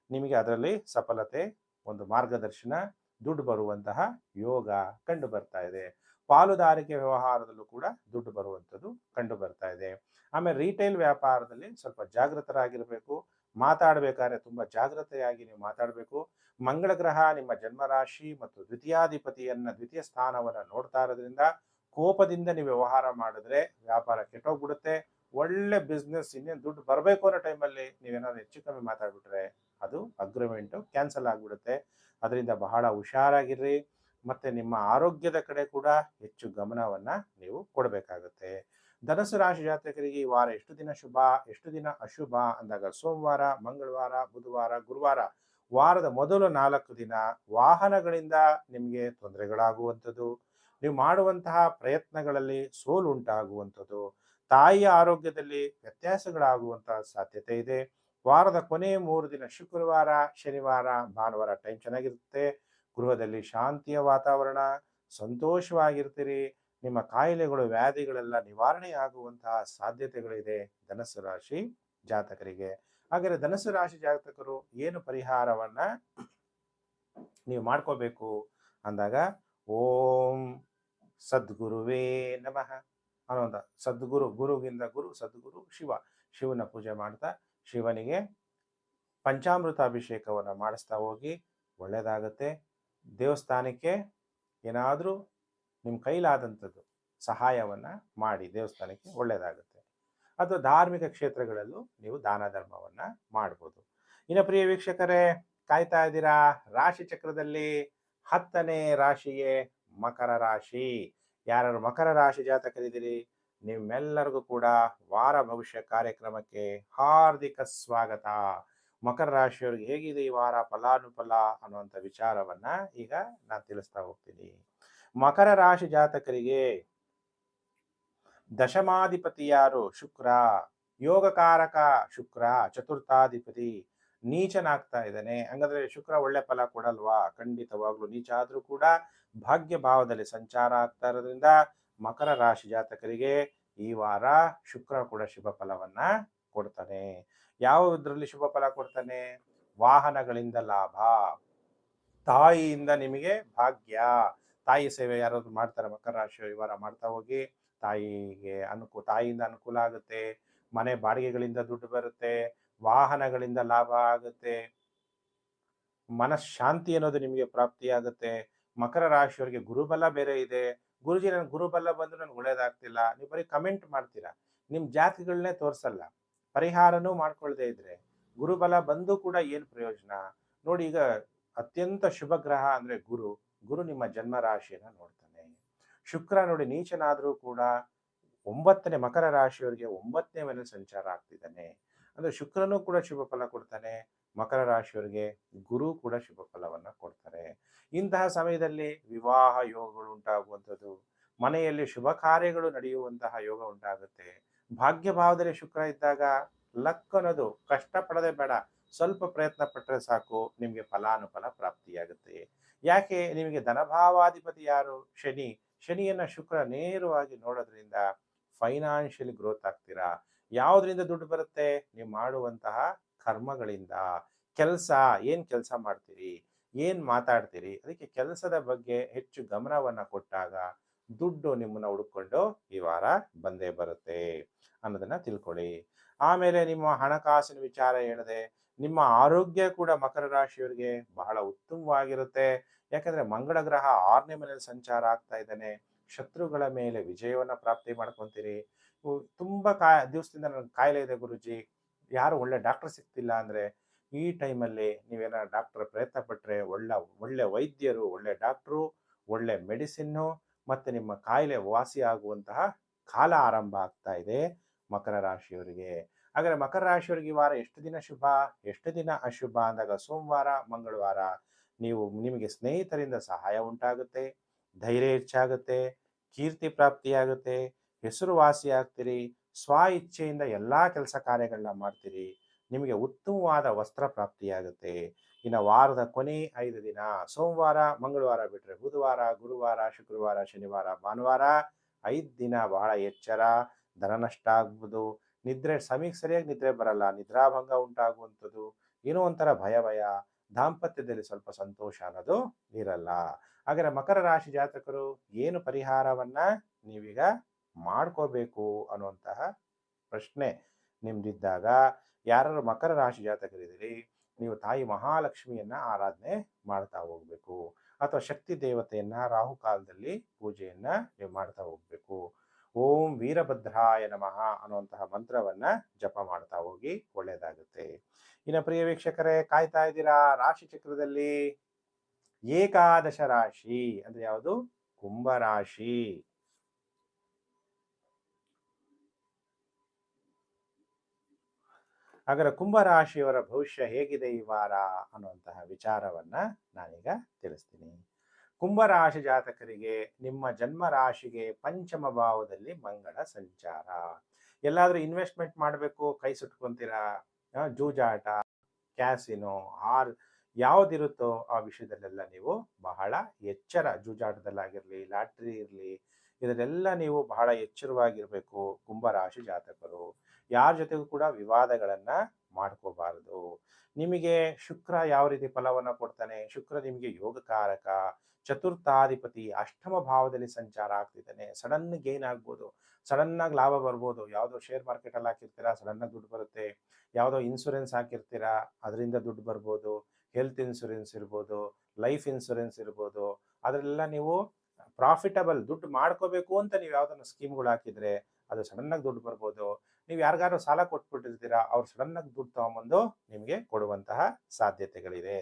ನಿಮಗೆ ಅದರಲ್ಲಿ ಸಫಲತೆ, ಒಂದು ಮಾರ್ಗದರ್ಶನ, ದುಡ್ಡು ಬರುವಂತಹ ಯೋಗ ಕಂಡು ಬರ್ತಾ ಇದೆ. ಪಾಲುದಾರಿಕೆ ವ್ಯವಹಾರದಲ್ಲೂ ಕೂಡ ದುಡ್ಡು ಬರುವಂಥದ್ದು ಕಂಡು ಬರ್ತಾ ಇದೆ. ಆಮೇಲೆ ರಿಟೇಲ್ ವ್ಯಾಪಾರದಲ್ಲಿ ಸ್ವಲ್ಪ ಜಾಗೃತರಾಗಿರಬೇಕು. ಮಾತಾಡಬೇಕಾದ್ರೆ ತುಂಬಾ ಜಾಗ್ರತೆಯಾಗಿ ನೀವು ಮಾತಾಡಬೇಕು. ಮಂಗಳ ಗ್ರಹ ನಿಮ್ಮ ಜನ್ಮರಾಶಿ ಮತ್ತು ದ್ವಿತೀಯ ಸ್ಥಾನವನ್ನ ನೋಡ್ತಾ ಇರೋದ್ರಿಂದ ಕೋಪದಿಂದ ನೀವು ವ್ಯವಹಾರ ಮಾಡಿದ್ರೆ ವ್ಯಾಪಾರ ಕೆಟ್ಟೋಗ್ಬಿಡುತ್ತೆ. ಒಳ್ಳೆ ಬಿಸ್ನೆಸ್, ಇನ್ನೇನು ದುಡ್ಡು ಬರಬೇಕು ಅನ್ನೋ ಟೈಮಲ್ಲಿ ನೀವೇನಾದ್ರು ಹೆಚ್ಚು ಕಮ್ಮಿ ಮಾತಾಡ್ಬಿಟ್ರೆ ಅದು ಅಗ್ರಿಮೆಂಟು ಕ್ಯಾನ್ಸಲ್ ಆಗ್ಬಿಡುತ್ತೆ. ಅದರಿಂದ ಬಹಳ ಹುಷಾರಾಗಿರ್ರಿ. ಮತ್ತೆ ನಿಮ್ಮ ಆರೋಗ್ಯದ ಕಡೆ ಕೂಡ ಹೆಚ್ಚು ಗಮನವನ್ನ ನೀವು ಕೊಡಬೇಕಾಗುತ್ತೆ. ಧನಸ್ಸು ರಾಶಿ ಜಾತಕರಿಗೆ ಈ ವಾರ ಎಷ್ಟು ದಿನ ಶುಭ, ಎಷ್ಟು ದಿನ ಅಶುಭ ಅಂದಾಗ ಸೋಮವಾರ, ಮಂಗಳವಾರ, ಬುಧವಾರ, ಗುರುವಾರ, ವಾರದ ಮೊದಲು 4 ದಿನ ವಾಹನಗಳಿಂದ ನಿಮಗೆ ತೊಂದರೆಗಳಾಗುವಂಥದ್ದು, ನೀವು ಮಾಡುವಂತಹ ಪ್ರಯತ್ನಗಳಲ್ಲಿ ಸೋಲು ಉಂಟಾಗುವಂಥದ್ದು, ತಾಯಿಯ ಆರೋಗ್ಯದಲ್ಲಿ ವ್ಯತ್ಯಾಸಗಳಾಗುವಂತಹ ಸಾಧ್ಯತೆ ಇದೆ. ವಾರದ ಕೊನೆಯ 3 ದಿನ ಶುಕ್ರವಾರ, ಶನಿವಾರ, ಭಾನುವಾರ ಟೈಮ್ ಚೆನ್ನಾಗಿರುತ್ತೆ. ಗೃಹದಲ್ಲಿ ಶಾಂತಿಯ ವಾತಾವರಣ, ಸಂತೋಷವಾಗಿರ್ತೀರಿ. ನಿಮ್ಮ ಕಾಯಿಲೆಗಳು, ವ್ಯಾಧಿಗಳೆಲ್ಲ ನಿವಾರಣೆ ಆಗುವಂತಹ ಸಾಧ್ಯತೆಗಳಿದೆ ಧನಸ್ಸು ರಾಶಿ ಜಾತಕರಿಗೆ. ಹಾಗಾದ್ರೆ ಧನಸ್ಸು ರಾಶಿ ಜಾತಕರು ಏನು ಪರಿಹಾರವನ್ನ ನೀವು ಮಾಡ್ಕೋಬೇಕು ಅಂದಾಗ, ಓಂ ಸದ್ಗುರುವೇ ನಮಃ ಅನ್ನುವಂಥ ಗುರುಗಿಂದ ಗುರು, ಸದ್ಗುರು ಶಿವನ ಪೂಜೆ ಮಾಡ್ತಾ ಶಿವನಿಗೆ ಪಂಚಾಮೃತ ಅಭಿಷೇಕವನ್ನು ಮಾಡಿಸ್ತಾ ಹೋಗಿ ಒಳ್ಳೆಯದಾಗತ್ತೆ. ದೇವಸ್ಥಾನಕ್ಕೆ ಏನಾದರೂ ನಿಮ್ಮ ಕೈಲಾದಂಥದ್ದು ಸಹಾಯವನ್ನ ಮಾಡಿ, ದೇವಸ್ಥಾನಕ್ಕೆ ಒಳ್ಳೆಯದಾಗುತ್ತೆ. ಅಥವಾ ಧಾರ್ಮಿಕ ಕ್ಷೇತ್ರಗಳಲ್ಲೂ ನೀವು ದಾನ ಧರ್ಮವನ್ನ ಮಾಡ್ಬೋದು. ಇನ್ನು ಪ್ರಿಯ ವೀಕ್ಷಕರೇ, ಕಾಯ್ತಾ ಇದ್ದೀರಾ ರಾಶಿ ಚಕ್ರದಲ್ಲಿ 10ನೇ ರಾಶಿಯೇ ಮಕರ ರಾಶಿ. ಯಾರು ಮಕರ ರಾಶಿ ಜಾತಕರಿದ್ದೀರಿ ನಿಮ್ಮೆಲ್ಲರಿಗೂ ಕೂಡ ವಾರ ಭವಿಷ್ಯ ಕಾರ್ಯಕ್ರಮಕ್ಕೆ ಹಾರ್ದಿಕ ಸ್ವಾಗತ. ಮಕರ ರಾಶಿಯವರಿಗೆ ಹೇಗಿದೆ ಈ ವಾರ ಫಲಾನುಫಲ ಅನ್ನುವಂಥ ವಿಚಾರವನ್ನ ಈಗ ನಾನು ತಿಳಿಸ್ತಾ ಹೋಗ್ತೀನಿ. ಮಕರ ರಾಶಿ ಜಾತಕರಿಗೆ ದಶಮಾಧಿಪತಿ ಯಾರು, ಶುಕ್ರ. ಯೋಗಕಾರಕ ಶುಕ್ರ ಚತುರ್ಥಾಧಿಪತಿ ನೀಚನಾಗ್ತಾ ಇದ್ದಾನೆ. ಹಂಗಂದ್ರೆ ಶುಕ್ರ ಒಳ್ಳೆ ಫಲ ಕೊಡಲ್ವಾ? ಖಂಡಿತವಾಗ್ಲೂ ನೀಚ ಆದ್ರೂ ಕೂಡ ಭಾಗ್ಯ ಭಾವದಲ್ಲಿ ಸಂಚಾರ ಆಗ್ತಾ ಇರೋದ್ರಿಂದ ಮಕರ ರಾಶಿ ಜಾತಕರಿಗೆ ಈ ವಾರ ಶುಕ್ರ ಕೂಡ ಶುಭ ಫಲವನ್ನ ಕೊಡ್ತಾನೆ. ಯಾವ ಇದರಲ್ಲಿ ಶುಭ ಫಲ ಕೊಡ್ತಾನೆ? ವಾಹನಗಳಿಂದ ಲಾಭ, ತಾಯಿಯಿಂದ ನಿಮಗೆ ಭಾಗ್ಯ. ತಾಯಿ ಸೇವೆ ಯಾರಾದ್ರು ಮಾಡ್ತಾರೆ ಮಕರ ರಾಶಿ ಈ ವಾರ ಮಾಡ್ತಾ ಹೋಗಿ. ತಾಯಿಯಿಂದ ಅನುಕೂಲ ಆಗುತ್ತೆ. ಮನೆ ಬಾಡಿಗೆಗಳಿಂದ ದುಡ್ಡು ಬರುತ್ತೆ, ವಾಹನಗಳಿಂದ ಲಾಭ ಆಗುತ್ತೆ, ಮನಃಶಾಂತಿ ಅನ್ನೋದು ನಿಮಗೆ ಪ್ರಾಪ್ತಿಯಾಗುತ್ತೆ. ಮಕರ ರಾಶಿಯವರಿಗೆ ಗುರುಬಲ ಬೇರೆ ಇದೆ. ಗುರುಜಿ ನನ್ ಗುರುಬಲ ಬಂದ್ರು ನನ್ಗೆ ಒಳ್ಳೇದಾಗ್ತಿಲ್ಲ, ನೀವು ಬರೀ ಕಮೆಂಟ್ ಮಾಡ್ತೀರಾ, ನಿಮ್ ಜಾತಿಗಳನ್ನೇ ತೋರ್ಸಲ್ಲ, ಪರಿಹಾರನೂ ಮಾಡ್ಕೊಳ್ದೇ ಇದ್ರೆ ಗುರುಬಲ ಬಂದು ಕೂಡ ಏನ್ ಪ್ರಯೋಜನ? ನೋಡಿ, ಈಗ ಅತ್ಯಂತ ಶುಭ ಗ್ರಹ ಅಂದ್ರೆ ಗುರು ನಿಮ್ಮ ಜನ್ಮ ರಾಶಿಯನ್ನ ನೋಡ್ತಾನೆ. ಶುಕ್ರ ನೋಡಿ ನೀಚನಾದ್ರೂ ಕೂಡ ಮಕರ ರಾಶಿಯವರಿಗೆ 9ನೇ ಮನೆಯಲ್ಲಿ ಸಂಚಾರ ಆಗ್ತಿದ್ದಾನೆ. ಅಂದ್ರೆ ಶುಕ್ರನೂ ಕೂಡ ಶುಭ ಫಲ ಕೊಡ್ತಾನೆ, ಮಕರ ರಾಶಿಯವರಿಗೆ ಗುರು ಕೂಡ ಶುಭ ಫಲವನ್ನ ಕೊಡ್ತಾರೆ. ಇಂತಹ ಸಮಯದಲ್ಲಿ ವಿವಾಹ ಯೋಗಗಳು ಉಂಟಾಗುವಂಥದ್ದು, ಮನೆಯಲ್ಲಿ ಶುಭ ಕಾರ್ಯಗಳು ನಡೆಯುವಂತಹ ಯೋಗ ಉಂಟಾಗುತ್ತೆ. ಭಾಗ್ಯ ಭಾವದಲ್ಲಿ ಶುಕ್ರ ಇದ್ದಾಗ ಲಕ್ ಅನ್ನೋದು ಕಷ್ಟಪಡದೆ ಬೇಡ, ಸ್ವಲ್ಪ ಪ್ರಯತ್ನ ಪಟ್ಟರೆ ಸಾಕು, ನಿಮ್ಗೆ ಫಲಾನುಫಲ ಪ್ರಾಪ್ತಿಯಾಗುತ್ತೆ. ಯಾಕೆ? ನಿಮಗೆ ಧನಭಾವಾಧಿಪತಿ ಯಾರು? ಶನಿಯನ್ನ ಶುಕ್ರ ನೇರವಾಗಿ ನೋಡೋದ್ರಿಂದ ಫೈನಾನ್ಷಿಯಲಿ ಗ್ರೋತ್ ಆಗ್ತೀರಾ. ಯಾವುದರಿಂದ ದುಡ್ಡು ಬರುತ್ತೆ? ನೀವು ಮಾಡುವಂತಹ ಕರ್ಮಗಳಿಂದ. ಏನ್ ಕೆಲಸ ಮಾಡ್ತೀರಿ, ಏನ್ ಮಾತಾಡ್ತೀರಿ, ಅದಕ್ಕೆ ಕೆಲಸದ ಬಗ್ಗೆ ಹೆಚ್ಚು ಗಮನವನ್ನ ಕೊಟ್ಟಾಗ ದುಡ್ಡು ನಿಮ್ಮನ್ನ ಹುಡುಕೊಂಡು ಈ ವಾರ ಬಂದೇ ಬರುತ್ತೆ ಅನ್ನೋದನ್ನ ತಿಳ್ಕೊಳ್ಳಿ. ಆಮೇಲೆ ನಿಮ್ಮ ಹಣಕಾಸಿನ ವಿಚಾರ ಹೇಳಿದೆ. ನಿಮ್ಮ ಆರೋಗ್ಯ ಕೂಡ ಮಕರ ರಾಶಿಯವರಿಗೆ ಬಹಳ ಉತ್ತಮವಾಗಿರುತ್ತೆ. ಯಾಕಂದ್ರೆ ಮಂಗಳ ಗ್ರಹ 6ನೇ ಮನೆಯಲ್ಲಿ ಸಂಚಾರ ಆಗ್ತಾ ಇದ್ದಾನೆ. ಶತ್ರುಗಳ ಮೇಲೆ ವಿಜಯವನ್ನ ಪ್ರಾಪ್ತಿ ಮಾಡ್ಕೊಂತೀರಿ. ತುಂಬ ದಿವಸದಿಂದ ನನಗೆ ಕಾಯಿಲೆ ಇದೆ ಗುರುಜಿ, ಯಾರು ಒಳ್ಳೆ ಡಾಕ್ಟರ್ ಸಿಗ್ತಿಲ್ಲ ಅಂದ್ರೆ, ಈ ಟೈಮಲ್ಲಿ ನೀವೇನಾದ್ರು ಡಾಕ್ಟರ್ ಪ್ರಯತ್ನ ಪಟ್ಟರೆ ಒಳ್ಳೆ ವೈದ್ಯರು, ಒಳ್ಳೆ ಡಾಕ್ಟ್ರು, ಒಳ್ಳೆ ಮೆಡಿಸಿನ್ನು ಮತ್ತೆ ನಿಮ್ಮ ಕಾಯಿಲೆ ವಾಸಿ ಆಗುವಂತಹ ಕಾಲ ಆರಂಭ ಆಗ್ತಾ ಇದೆ ಮಕರ ರಾಶಿಯವರಿಗೆ. ಹಾಗಾದ್ರೆ ಮಕರ ರಾಶಿಯವರಿಗೆ ಈ ವಾರ ಎಷ್ಟು ದಿನ ಶುಭ, ಎಷ್ಟು ದಿನ ಅಶುಭ ಅಂದಾಗ ಸೋಮವಾರ ಮಂಗಳವಾರ ನಿಮಗೆ ಸ್ನೇಹಿತರಿಂದ ಸಹಾಯ ಉಂಟಾಗುತ್ತೆ, ಧೈರ್ಯ ಹೆಚ್ಚಾಗುತ್ತೆ, ಕೀರ್ತಿ ಪ್ರಾಪ್ತಿಯಾಗುತ್ತೆ, ಹೆಸರುವಾಸಿ ಆಗ್ತೀರಿ, ಸ್ವ ಇಚ್ಛೆಯಿಂದ ಎಲ್ಲಾ ಕೆಲಸ ಕಾರ್ಯಗಳನ್ನ ಮಾಡ್ತೀರಿ, ನಿಮಗೆ ಉತ್ತಮವಾದ ವಸ್ತ್ರ ಪ್ರಾಪ್ತಿಯಾಗುತ್ತೆ. ಇನ್ನು ವಾರದ ಕೊನೆ 5 ದಿನ ಸೋಮವಾರ ಮಂಗಳವಾರ ಬಿಟ್ರೆ ಬುಧವಾರ, ಗುರುವಾರ, ಶುಕ್ರವಾರ, ಶನಿವಾರ, ಭಾನುವಾರ 5 ದಿನ ಬಹಳ ಎಚ್ಚರ, ಧನ ನಷ್ಟ ಆಗ್ಬೋದು, ಸಮಯಕ್ಕೆ ಸರಿಯಾಗಿ ನಿದ್ರೆ ಬರಲ್ಲ, ನಿದ್ರಾಭಂಗ ಉಂಟಾಗುವಂಥದ್ದು, ಏನೋ ಒಂಥರ ಭಯ, ದಾಂಪತ್ಯದಲ್ಲಿ ಸ್ವಲ್ಪ ಸಂತೋಷ ಅನ್ನೋದು ಇರಲ್ಲ. ಹಾಗಾದ್ರೆ ಮಕರ ರಾಶಿ ಜಾತಕರು ಏನು ಪರಿಹಾರವನ್ನ ನೀವೀಗ ಮಾಡ್ಕೋಬೇಕು ಅನ್ನುವಂತಹ ಪ್ರಶ್ನೆ ನಿಮ್ದಿದ್ದಾಗ, ಯಾರು ಮಕರ ರಾಶಿ ಜಾತಕರಿದ್ದೀರಿ ನೀವು ತಾಯಿ ಮಹಾಲಕ್ಷ್ಮಿಯನ್ನ ಆರಾಧನೆ ಮಾಡ್ತಾ ಹೋಗ್ಬೇಕು, ಅಥವಾ ಶಕ್ತಿ ದೇವತೆಯನ್ನ ರಾಹುಕಾಲದಲ್ಲಿ ಪೂಜೆಯನ್ನ ನೀವು ಮಾಡ್ತಾ ಹೋಗ್ಬೇಕು. ಓಂ ವೀರಭದ್ರಾಯ ನಮಃ ಅನ್ನುವಂತಹ ಮಂತ್ರವನ್ನ ಜಪ ಮಾಡ್ತಾ ಹೋಗಿ, ಒಳ್ಳೇದಾಗುತ್ತೆ. ಇನ್ನು ಪ್ರಿಯ ವೀಕ್ಷಕರೇ, ಕಾಯ್ತಾ ಇದ್ದೀರಾ ರಾಶಿ ಚಕ್ರದಲ್ಲಿ ಏಕಾದಶ ರಾಶಿ ಅಂದ್ರೆ ಯಾವುದು? ಕುಂಭರಾಶಿ. ಹಾಗಾದ್ರೆ ಕುಂಭರಾಶಿಯವರ ಭವಿಷ್ಯ ಹೇಗಿದೆ ಈ ವಾರ ಅನ್ನುವಂತಹ ವಿಚಾರವನ್ನ ನಾನೀಗ ತಿಳಿಸ್ತೀನಿ. ಕುಂಭರಾಶಿ ಜಾತಕರಿಗೆ ನಿಮ್ಮ ಜನ್ಮ ರಾಶಿಗೆ ಪಂಚಮ ಭಾವದಲ್ಲಿ ಮಂಗಳ ಸಂಚಾರ. ಎಲ್ಲಾದ್ರೂ ಇನ್ವೆಸ್ಟ್ಮೆಂಟ್ ಮಾಡಬೇಕು, ಕೈ ಸುಟ್ಕೊಂತೀರಾ, ಜೂಜಾಟ, ಕ್ಯಾಸಿನೋ, ಯಾವ್ದಿರುತ್ತೋ ಆ ವಿಷಯದಲ್ಲೆಲ್ಲ ನೀವು ಬಹಳ ಎಚ್ಚರ, ಜೂಜಾಟದಲ್ಲಾಗಿರ್ಲಿ, ಲಾಟ್ರಿ ಇರಲಿ, ಇದರೆಲ್ಲ ನೀವು ಬಹಳ ಎಚ್ಚರವಾಗಿರ್ಬೇಕು ಕುಂಭರಾಶಿ ಜಾತಕರು. ಯಾರ ಜೊತೆಗೂ ಕೂಡ ವಿವಾದಗಳನ್ನ ಮಾಡ್ಕೋಬಾರದು. ನಿಮಗೆ ಶುಕ್ರ ಯಾವ ರೀತಿ ಫಲವನ್ನ ಕೊಡ್ತಾನೆ? ಶುಕ್ರ ನಿಮಗೆ ಯೋಗಕಾರಕ, ಚತುರ್ಥಾಧಿಪತಿ, ಅಷ್ಟಮ ಭಾವದಲ್ಲಿ ಸಂಚಾರ ಆಗ್ತಿದ್ದಾನೆ. ಸಡನ್ ಗೇನ್ ಆಗ್ಬೋದು, ಸಡನ್ ಆಗಿ ಲಾಭ ಬರ್ಬೋದು. ಯಾವುದೋ ಶೇರ್ ಮಾರ್ಕೆಟ್ ಅಲ್ಲಿ ಹಾಕಿರ್ತೀರಾ, ಸಡನ್ ಆಗಿ ದುಡ್ಡು ಬರುತ್ತೆ. ಯಾವುದೋ ಇನ್ಶೂರೆನ್ಸ್ ಹಾಕಿರ್ತೀರಾ, ಅದರಿಂದ ದುಡ್ಡು ಬರ್ಬೋದು. ಹೆಲ್ತ್ ಇನ್ಶೂರೆನ್ಸ್ ಇರ್ಬೋದು, ಲೈಫ್ ಇನ್ಶೂರೆನ್ಸ್ ಇರ್ಬೋದು. ಅದರೆಲ್ಲ ನೀವು ಪ್ರಾಫಿಟಬಲ್ ದುಡ್ಡು ಮಾಡ್ಕೋಬೇಕು ಅಂತ ನೀವು ಯಾವ್ದನ್ನ ಸ್ಕೀಮ್ಗಳು ಹಾಕಿದ್ರೆ ಅದು ಸಡನ್ ಆಗಿ ದುಡ್ಡು ಬರ್ಬೋದು. ನೀವು ಯಾರಿಗಾರು ಸಾಲ ಕೊಟ್ಬಿಟ್ಟಿರ್ತೀರಾ, ಅವ್ರು ಸಡನ್ ಆಗಿ ದುಡ್ಡು ತಗೊಂಬಂದು ನಿಮಗೆ ಕೊಡುವಂತಹ ಸಾಧ್ಯತೆಗಳಿದೆ.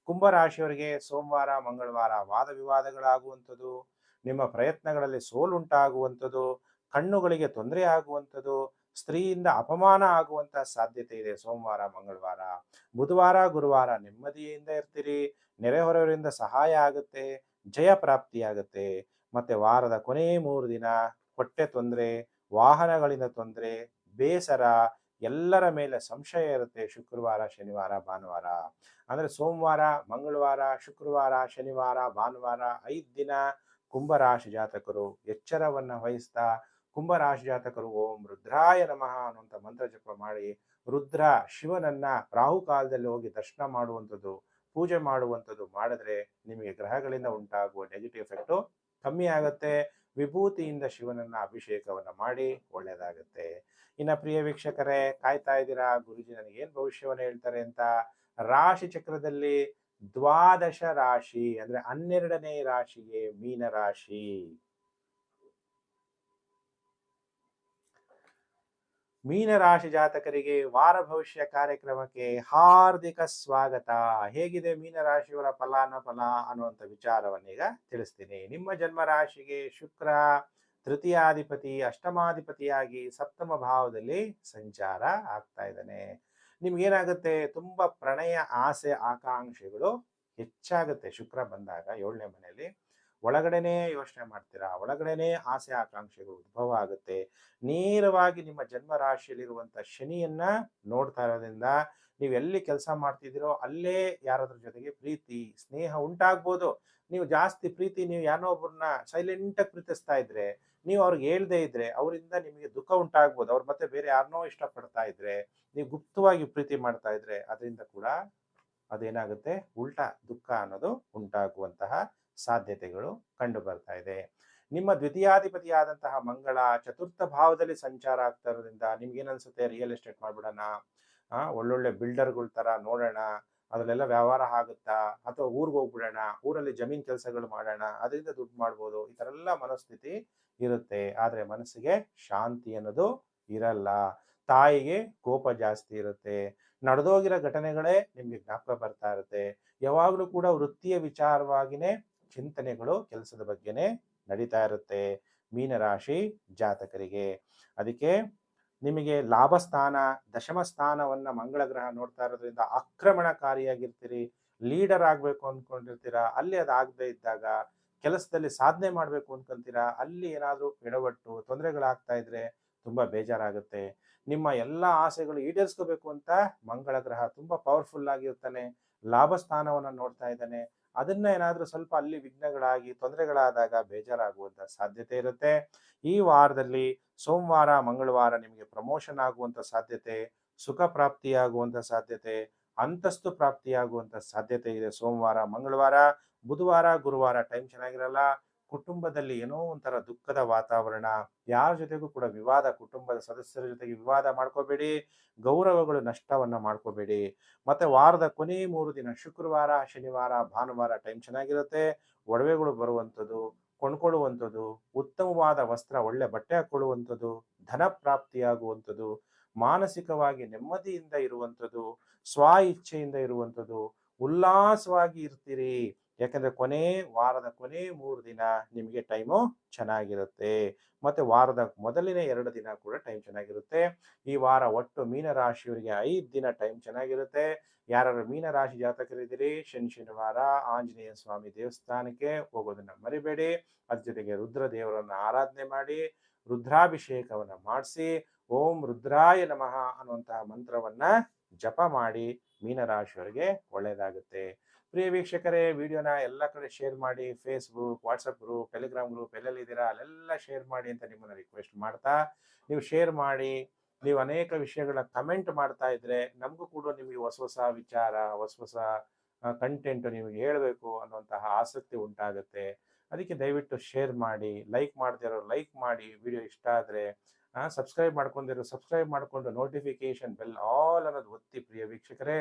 ಕುಂಭರಾಶಿಯವರಿಗೆ ಸೋಮವಾರ ಮಂಗಳವಾರ ವಾದ ವಿವಾದಗಳಾಗುವಂಥದ್ದು, ನಿಮ್ಮ ಪ್ರಯತ್ನಗಳಲ್ಲಿ ಸೋಲುಂಟಾಗುವಂಥದ್ದು, ಕಣ್ಣುಗಳಿಗೆ ತೊಂದರೆ ಆಗುವಂಥದ್ದು, ಸ್ತ್ರೀಯಿಂದ ಅಪಮಾನ ಆಗುವಂತಹ ಸಾಧ್ಯತೆ ಇದೆ ಸೋಮವಾರ ಮಂಗಳವಾರ. ಬುಧವಾರ ಗುರುವಾರ ನೆಮ್ಮದಿಯಿಂದ ಇರ್ತೀರಿ, ನೆರೆಹೊರೆಯವರಿಂದ ಸಹಾಯ ಆಗುತ್ತೆ, ಜಯ ಪ್ರಾಪ್ತಿಯಾಗುತ್ತೆ. ಮತ್ತೆ ವಾರದ ಕೊನೆ 3 ದಿನ ಹೊಟ್ಟೆ ತೊಂದರೆ, ವಾಹನಗಳಿಂದ ತೊಂದರೆ, ಬೇಸರ, ಎಲ್ಲರ ಮೇಲೆ ಸಂಶಯ ಇರುತ್ತೆ ಶುಕ್ರವಾರ, ಶನಿವಾರ, ಭಾನುವಾರ. ಅಂದ್ರೆ ಸೋಮವಾರ, ಮಂಗಳವಾರ, ಶುಕ್ರವಾರ, ಶನಿವಾರ, ಭಾನುವಾರ 5 ದಿನ ಕುಂಭರಾಶಿ ಜಾತಕರು ಎಚ್ಚರವನ್ನ ವಹಿಸ್ತಾ, ಕುಂಭರಾಶಿ ಜಾತಕರು ಓಂ ರುದ್ರಾಯ ನಮಃ ಅನ್ನುವಂಥ ಮಂತ್ರ ಜಪ ಮಾಡಿ, ರುದ್ರ ಶಿವನನ್ನ ರಾಹುಕಾಲದಲ್ಲಿ ಹೋಗಿ ದರ್ಶನ ಮಾಡುವಂಥದ್ದು, ಪೂಜೆ ಮಾಡುವಂಥದ್ದು ಮಾಡಿದ್ರೆ ನಿಮಗೆ ಗ್ರಹಗಳಿಂದ ಉಂಟಾಗುವ ನೆಗೆಟಿವ್ ಎಫೆಕ್ಟು ಕಮ್ಮಿ ಆಗುತ್ತೆ. ವಿಭೂತಿಯಿಂದ ಶಿವನನ್ನ ಅಭಿಷೇಕವನ್ನ ಮಾಡಿ ಒಳ್ಳೇದಾಗುತ್ತೆ. ಇನ್ನ ಪ್ರಿಯ ವೀಕ್ಷಕರೇ, ಕಾಯ್ತಾ ಇದ್ದೀರಾ ಗುರುಜಿ ನನಗೆ ಏನ್ ಭವಿಷ್ಯವನ್ನು ಹೇಳ್ತಾರೆ ಅಂತ? ರಾಶಿ ಚಕ್ರದಲ್ಲಿ ದ್ವಾದಶ ರಾಶಿ ಅಂದ್ರೆ 12ನೇ ರಾಶಿಗೆ ಮೀನ ರಾಶಿ. ಮೀನರಾಶಿ ಜಾತಕರಿಗೆ ವಾರ ಭವಿಷ್ಯ ಕಾರ್ಯಕ್ರಮಕ್ಕೆ ಹಾರ್ದಿಕ ಸ್ವಾಗತ. ಹೇಗಿದೆ ಮೀನರಾಶಿಯವರ ಫಲಾನುಫಲ ಅನ್ನುವಂಥ ವಿಚಾರವನ್ನೀಗ ತಿಳಿಸ್ತೀನಿ. ನಿಮ್ಮ ಜನ್ಮ ರಾಶಿಗೆ ಶುಕ್ರ ತೃತೀಯಾಧಿಪತಿ, ಅಷ್ಟಮಾಧಿಪತಿಯಾಗಿ ಸಪ್ತಮ ಭಾವದಲ್ಲಿ ಸಂಚಾರ ಆಗ್ತಾ ಇದ್ದಾನೆ. ನಿಮ್ಗೇನಾಗುತ್ತೆ, ತುಂಬಾ ಪ್ರಣಯ ಆಸೆ ಆಕಾಂಕ್ಷೆಗಳು ಹೆಚ್ಚಾಗುತ್ತೆ. ಶುಕ್ರ ಬಂದಾಗ 7ನೇ ಮನೆಯಲ್ಲಿ ಒಳಗಡೆನೆ ಯೋಚನೆ ಮಾಡ್ತೀರಾ, ಒಳಗಡೆನೆ ಆಸೆ ಆಕಾಂಕ್ಷೆಗಳು ಉದ್ಭವ ಆಗುತ್ತೆ. ನೇರವಾಗಿ ನಿಮ್ಮ ಜನ್ಮ ರಾಶಿಯಲ್ಲಿರುವಂತ ಶನಿಯನ್ನ ನೋಡ್ತಾ ಇರೋದ್ರಿಂದ ನೀವು ಎಲ್ಲಿ ಕೆಲಸ ಮಾಡ್ತಿದ್ದೀರೋ ಅಲ್ಲೇ ಯಾರಾದ್ರ ಜೊತೆಗೆ ಪ್ರೀತಿ ಸ್ನೇಹ ಉಂಟಾಗ್ಬೋದು. ನೀವು ಜಾಸ್ತಿ ಪ್ರೀತಿ, ನೀವು ಯಾರೋ ಒಬ್ಬರನ್ನ ಸೈಲೆಂಟ್ ಆಗಿ ಪ್ರೀತಿಸ್ತಾ ಇದ್ರೆ, ನೀವು ಅವ್ರಿಗೆ ಹೇಳ್ದೇ ಇದ್ರೆ ಅವರಿಂದ ನಿಮಗೆ ದುಃಖ ಉಂಟಾಗ್ಬೋದು. ಅವ್ರು ಮತ್ತೆ ಬೇರೆ ಯಾರನ್ನೋ ಇಷ್ಟಪಡ್ತಾ ಇದ್ರೆ, ನೀವು ಗುಪ್ತವಾಗಿ ಪ್ರೀತಿ ಮಾಡ್ತಾ ಇದ್ರೆ ಅದರಿಂದ ಕೂಡ ಅದೇನಾಗುತ್ತೆ, ಉಲ್ಟಾ ದುಃಖ ಅನ್ನೋದು ಉಂಟಾಗುವಂತಹ ಸಾಧ್ಯತೆಗಳು ಕಂಡು ಬರ್ತಾ ಇದೆ. ನಿಮ್ಮ ದ್ವಿತೀಯಾಧಿಪತಿಯಾದಂತಹ ಮಂಗಳ ಚತುರ್ಥ ಭಾವದಲ್ಲಿ ಸಂಚಾರ ಆಗ್ತಾ ಇರೋದ್ರಿಂದ ನಿಮ್ಗೆ ಏನನ್ಸುತ್ತೆ, ರಿಯಲ್ ಎಸ್ಟೇಟ್ ಮಾಡ್ಬಿಡೋಣ, ಒಳ್ಳೊಳ್ಳೆ ಬಿಲ್ಡರ್ಗಳ ತರ ನೋಡೋಣ, ಅದರಲ್ಲೆಲ್ಲ ವ್ಯವಹಾರ ಆಗುತ್ತಾ, ಅಥವಾ ಊರಿಗೆ ಹೋಗ್ಬಿಡೋಣ, ಊರಲ್ಲಿ ಜಮೀನ್ ಕೆಲಸಗಳು ಮಾಡೋಣ, ಅದರಿಂದ ದುಡ್ಡು ಮಾಡ್ಬೋದು, ಈ ಥರ ಎಲ್ಲ ಮನಸ್ಥಿತಿ ಇರುತ್ತೆ. ಆದರೆ ಮನಸ್ಸಿಗೆ ಶಾಂತಿ ಅನ್ನೋದು ಇರಲ್ಲ. ತಾಯಿಗೆ ಕೋಪ ಜಾಸ್ತಿ ಇರುತ್ತೆ. ನಡೆದೋಗಿರೋ ಘಟನೆಗಳೇ ನಿಮ್ಗೆ ಜ್ಞಾಪಕ ಬರ್ತಾ ಇರುತ್ತೆ. ಯಾವಾಗಲೂ ಕೂಡ ವೃತ್ತಿಯ ವಿಚಾರವಾಗಿನೇ ಚಿಂತನೆಗಳು ಕೆಲಸದ ಬಗ್ಗೆನೇ ನಡೀತಾ ಇರುತ್ತೆ ಮೀನರಾಶಿ ಜಾತಕರಿಗೆ. ಅದಕ್ಕೆ ನಿಮಗೆ ಲಾಭಸ್ಥಾನ ದಶಮ ಸ್ಥಾನವನ್ನ ಮಂಗಳ ಗ್ರಹ ನೋಡ್ತಾ ಇರೋದ್ರಿಂದ ಆಕ್ರಮಣಕಾರಿಯಾಗಿರ್ತೀರಿ. ಲೀಡರ್ ಆಗ್ಬೇಕು ಅನ್ಕೊಂಡಿರ್ತೀರಾ, ಅಲ್ಲಿ ಅದಾಗದೇ ಇದ್ದಾಗ ಕೆಲಸದಲ್ಲಿ ಸಾಧನೆ ಮಾಡ್ಬೇಕು ಅನ್ಕೊಂತೀರಾ, ಅಲ್ಲಿ ಏನಾದ್ರೂ ಎಡವಟ್ಟು ತೊಂದರೆಗಳಾಗ್ತಾ ಇದ್ರೆ ತುಂಬಾ ಬೇಜಾರಾಗುತ್ತೆ. ನಿಮ್ಮ ಎಲ್ಲ ಆಸೆಗಳು ಈಡೇರಿಸ್ಕೋಬೇಕು ಅಂತ ಮಂಗಳ ಗ್ರಹ ತುಂಬಾ ಪವರ್ಫುಲ್ ಆಗಿರ್ತಾನೆ, ಲಾಭಸ್ಥಾನವನ್ನ ನೋಡ್ತಾ ಇದ್ದಾನೆ. ಅದನ್ನ ಏನಾದ್ರೂ ಸ್ವಲ್ಪ ಅಲ್ಲಿ ವಿಘ್ನಗಳಾಗಿ ತೊಂದರೆಗಳಾದಾಗ ಬೇಜಾರಾಗುವಂತ ಸಾಧ್ಯತೆ ಇರುತ್ತೆ. ಈ ವಾರದಲ್ಲಿ ಸೋಮವಾರ ಮಂಗಳವಾರ ನಿಮಗೆ ಪ್ರಮೋಷನ್ ಆಗುವಂತ ಸಾಧ್ಯತೆ, ಸುಖ ಪ್ರಾಪ್ತಿಯಾಗುವಂತ ಸಾಧ್ಯತೆ, ಅಂತಸ್ತು ಪ್ರಾಪ್ತಿಯಾಗುವಂತ ಸಾಧ್ಯತೆ ಇದೆ ಸೋಮವಾರ ಮಂಗಳವಾರ. ಬುಧವಾರ ಗುರುವಾರ ಟೈಮ್ ಚೆನ್ನಾಗಿರಲ್ಲ. ಕುಟುಂಬದಲ್ಲಿ ಏನೋ ಒಂಥರ ದುಃಖದ ವಾತಾವರಣ, ಯಾರ ಜೊತೆಗೂ ಕೂಡ ವಿವಾದ, ಕುಟುಂಬದ ಸದಸ್ಯರ ಜೊತೆಗೆ ವಿವಾದ ಮಾಡ್ಕೋಬೇಡಿ, ಗೌರವಗಳು ನಷ್ಟವನ್ನ ಮಾಡ್ಕೋಬೇಡಿ. ಮತ್ತೆ ವಾರದ ಕೊನೆ 3 ದಿನ ಶುಕ್ರವಾರ ಶನಿವಾರ ಭಾನುವಾರ ಟೈಮ್ ಚೆನ್ನಾಗಿರುತ್ತೆ. ಒಡವೆಗಳು ಬರುವಂಥದ್ದು, ಕೊಂಡ್ಕೊಳ್ಳುವಂಥದ್ದು, ಉತ್ತಮವಾದ ವಸ್ತ್ರ ಒಳ್ಳೆ ಬಟ್ಟೆ ಹಾಕೊಳ್ಳುವಂಥದ್ದು, ಧನ ಪ್ರಾಪ್ತಿಯಾಗುವಂಥದ್ದು, ಮಾನಸಿಕವಾಗಿ ನೆಮ್ಮದಿಯಿಂದ ಇರುವಂಥದ್ದು, ಸ್ವ ಇಚ್ಛೆಯಿಂದ ಇರುವಂಥದ್ದು, ಉಲ್ಲಾಸವಾಗಿ ಇರ್ತೀರಿ. ಯಾಕಂದ್ರೆ ವಾರದ ಕೊನೆ 3 ದಿನ ನಿಮಗೆ ಟೈಮು ಚೆನ್ನಾಗಿರುತ್ತೆ. ಮತ್ತೆ ವಾರದ ಮೊದಲಿನ 2 ದಿನ ಕೂಡ ಟೈಮ್ ಚೆನ್ನಾಗಿರುತ್ತೆ. ಈ ವಾರ ಒಟ್ಟು ಮೀನರಾಶಿಯವರಿಗೆ 5 ದಿನ ಟೈಮ್ ಚೆನ್ನಾಗಿರುತ್ತೆ. ಯಾರು ಮೀನರಾಶಿ ಜಾತಕರಿದ್ದೀರಿ, ಶನಿವಾರ ಆಂಜನೇಯ ಸ್ವಾಮಿ ದೇವಸ್ಥಾನಕ್ಕೆ ಹೋಗೋದನ್ನ ಮರಿಬೇಡಿ. ಅದ್ರ ಜೊತೆಗೆ ರುದ್ರ ದೇವರನ್ನ ಆರಾಧನೆ ಮಾಡಿ, ರುದ್ರಾಭಿಷೇಕವನ್ನ ಮಾಡಿಸಿ, ಓಂ ರುದ್ರಾಯ ನಮಃ ಅನ್ನುವಂತಹ ಮಂತ್ರವನ್ನ ಜಪ ಮಾಡಿ ಮೀನರಾಶಿಯವರಿಗೆ ಒಳ್ಳೆಯದಾಗುತ್ತೆ. ಪ್ರಿಯ ವೀಕ್ಷಕರೇ, ವಿಡಿಯೋನ ಎಲ್ಲ ಕಡೆ ಶೇರ್ ಮಾಡಿ. Facebook, WhatsApp group, Telegram group ಎಲ್ಲೆಲ್ಲಿದ್ದೀರಾ ಅಲ್ಲೆಲ್ಲ ಶೇರ್ ಮಾಡಿ ಅಂತ ನಿಮ್ಮನ್ನ ರಿಕ್ವೆಸ್ಟ್ ಮಾಡ್ತಾ, ನೀವು ಶೇರ್ ಮಾಡಿ, ನೀವು ಅನೇಕ ವಿಷಯಗಳ ಕಮೆಂಟ್ ಮಾಡ್ತಾ ಇದ್ರೆ ನಮಗೂ ಕೂಡ ನಿಮಗೆ ಹೊಸ ಹೊಸ ವಿಚಾರ, ಹೊಸ ಕಂಟೆಂಟ್ ನಿಮಗೆ ಹೇಳಬೇಕು ಅನ್ನುವಂತಹ ಆಸಕ್ತಿ ಉಂಟಾಗುತ್ತೆ. ಅದಕ್ಕೆ ದಯವಿಟ್ಟು ಶೇರ್ ಮಾಡಿ. ಲೈಕ್ ಮಾಡದಿರೋ ಲೈಕ್ ಮಾಡಿ. ವಿಡಿಯೋ ಇಷ್ಟ ಆದರೆ ಸಬ್ಸ್ಕ್ರೈಬ್ ಸಬ್ಸ್ಕ್ರೈಬ್ ಮಾಡಿಕೊಂಡು ನೋಟಿಫಿಕೇಶನ್ ಬೆಲ್ ಆಲ್ ಅನ್ನೋದು ಒತ್ತಿ. ಪ್ರಿಯ ವೀಕ್ಷಕರೇ,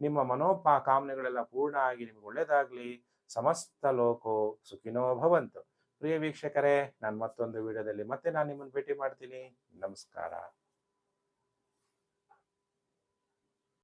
ನಿಮ್ಮ ಕಾಮನೆಗಳೆಲ್ಲ ಪೂರ್ಣ ಆಗಿ ನಿಮ್ಗೆ ಒಳ್ಳೇದಾಗ್ಲಿ. ಸಮಸ್ತ ಲೋಕೋ ಸುಖಿನೋ ಭವಂತು. ಪ್ರಿಯ ವೀಕ್ಷಕರೇ, ನಾನು ಮತ್ತೊಂದು ವಿಡಿಯೋದಲ್ಲಿ ಮತ್ತೆ ನಾನು ನಿಮ್ಮನ್ನು ಭೇಟಿ ಮಾಡ್ತೀನಿ. ನಮಸ್ಕಾರ.